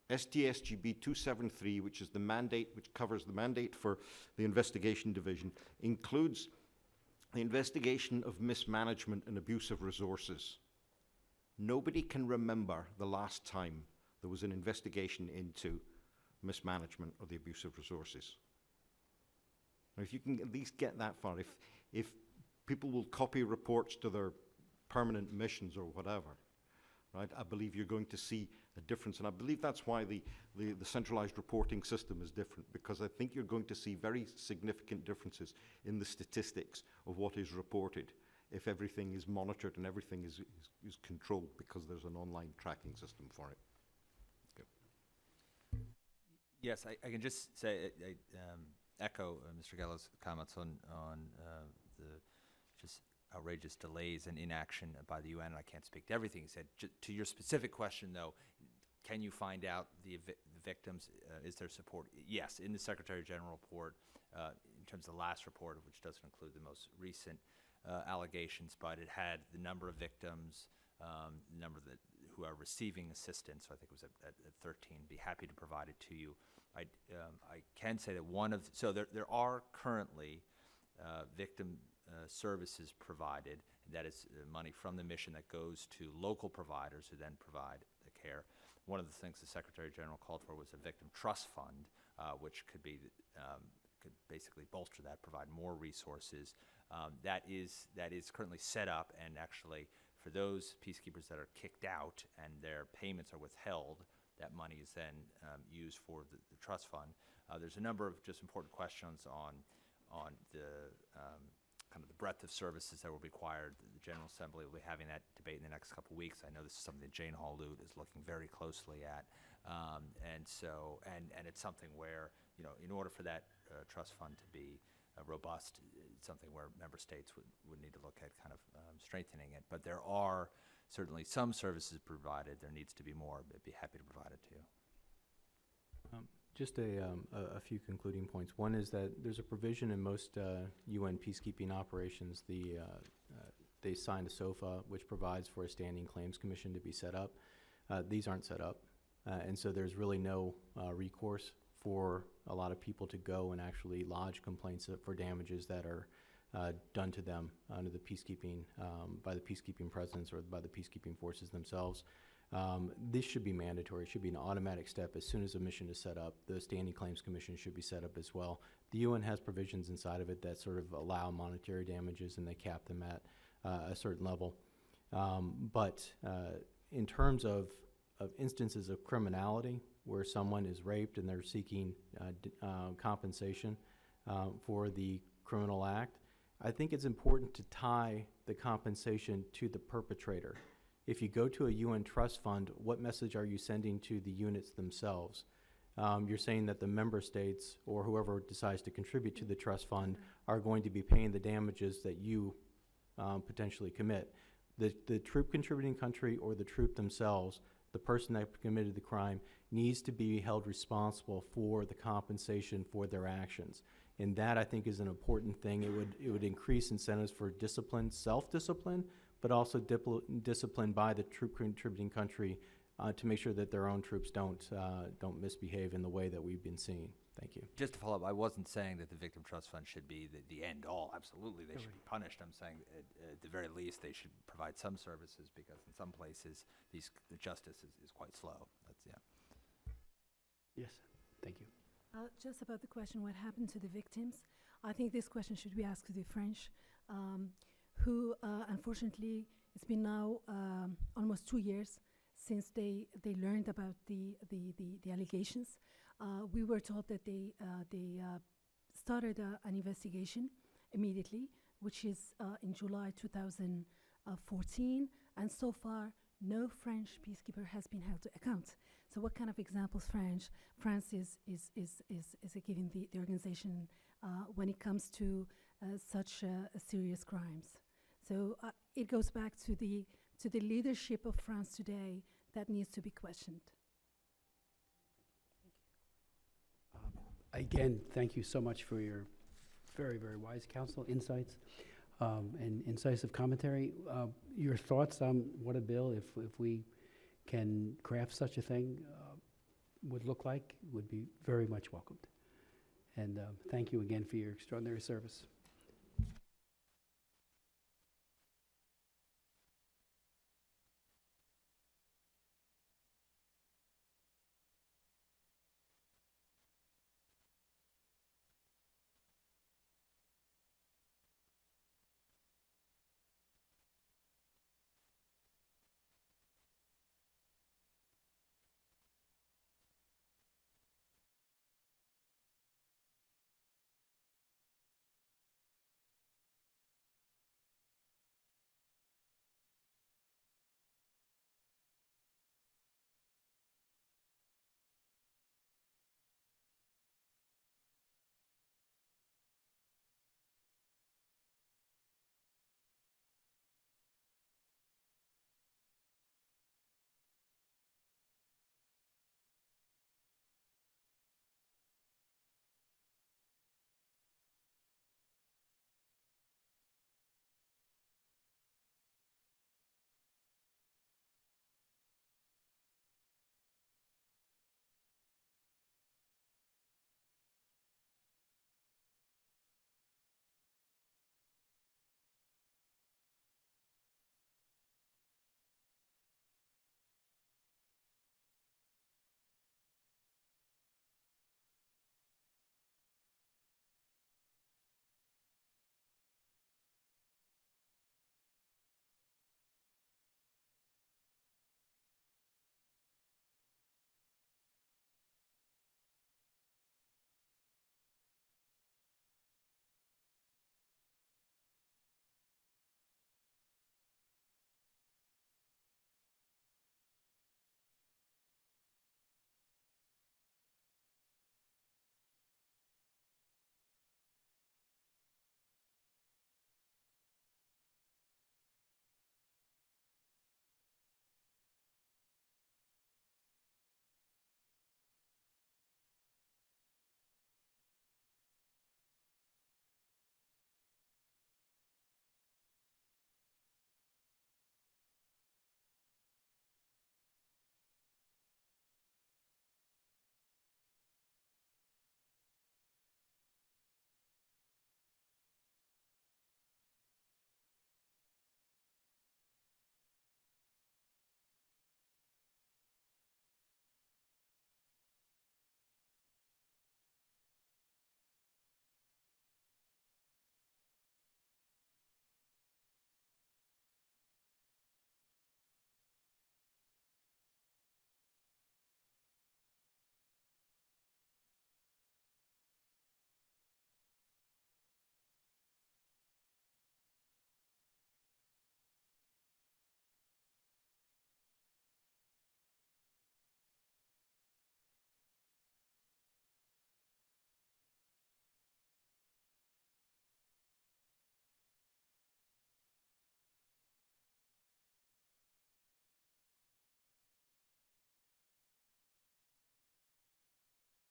STSGB 273, which is the mandate, which covers the mandate for the investigation division, includes the investigation of mismanagement and abuse of resources. Nobody can remember the last time there was an investigation into mismanagement or the abuse of resources. Now, if you can at least get that far, if people will copy reports to their permanent missions or whatever, right, I believe you're going to see a difference. And I believe that's why the centralized reporting system is different, because I think you're going to see very significant differences in the statistics of what is reported if everything is monitored and everything is controlled, because there's an online tracking system for it. Yes, I can just say, echo Mr. Gallo's comments on the just outrageous delays and inaction by the UN, and I can't speak to everything he said. To your specific question, though, can you find out the victims? Is there support? Yes, in the Secretary General report, in terms of the last report, which doesn't include the most recent allegations, but it had the number of victims, the number that who are receiving assistance. So I think it was at 13. Be happy to provide it to you. I can say that there are currently victim services provided. That is money from the mission that goes to local providers who then provide the care. One of the things the Secretary General called for was a victim trust fund, which could basically bolster that, provide more resources. That is currently set up, and actually for those peacekeepers that are kicked out and their payments are withheld, that money is then used for the trust fund. There's a number of just important questions on the kind of the breadth of services that will be required. The General Assembly will be having that debate in the next couple of weeks. I know this is something that Jane Hall-Lute is looking very closely at, and it's something where, in order for that trust fund to be robust, it's something where member states would need to look at kind of strengthening it. But there are certainly some services provided. There needs to be more. I'd be happy to provide it to you. Just a few concluding points. One is that there's a provision in most UN peacekeeping operations. They signed a SOFA, which provides for a standing claims commission to be set up. These aren't set up, and so there's really no recourse for a lot of people to go and actually lodge complaints for damages that are done to them under the peacekeeping, by the peacekeeping presidents or by the peacekeeping forces themselves. This should be mandatory. It should be an automatic step. As soon as a mission is set up, the Standing Claims Commission should be set up as well. The UN has provisions inside of it that sort of allow monetary damages, and they cap them at a certain level. But in terms of instances of criminality where someone is raped and they're seeking compensation for the criminal act, I think it's important to tie the compensation to the perpetrator. If you go to a UN trust fund, what message are you sending to the units themselves? You're saying that the member states or whoever decides to contribute to the trust fund are going to be paying the damages that you potentially commit. The troop contributing country or the troop themselves, the person that committed the crime, needs to be held responsible for the compensation for their actions. And that, I think, is an important thing. It would increase incentives for discipline, self-discipline, but also discipline by the troop contributing country to make sure that their own troops don't misbehave in the way that we've been seeing. Thank you. Just to follow up, I wasn't saying that the Victim Trust Fund should be the end all. Absolutely, they should be punished. I'm saying at the very least they should provide some services, because in some places the justice is quite slow. Yes, thank you. Just about the question, what happened to the victims? I think this question should be asked to the French, who unfortunately, it's been now almost 2 years since they learned about the allegations. We were told that they started an investigation immediately, which is in July 2014, and so far no French peacekeeper has been held to account. So what kind of examples France is giving the organization when it comes to such serious crimes? So it goes back to the leadership of France today that needs to be questioned. Again, thank you so much for your very, very wise counsel, insights, and incisive commentary. Your thoughts on what a bill, if we can craft such a thing, would look like, would be very much welcomed. And thank you again for your extraordinary service.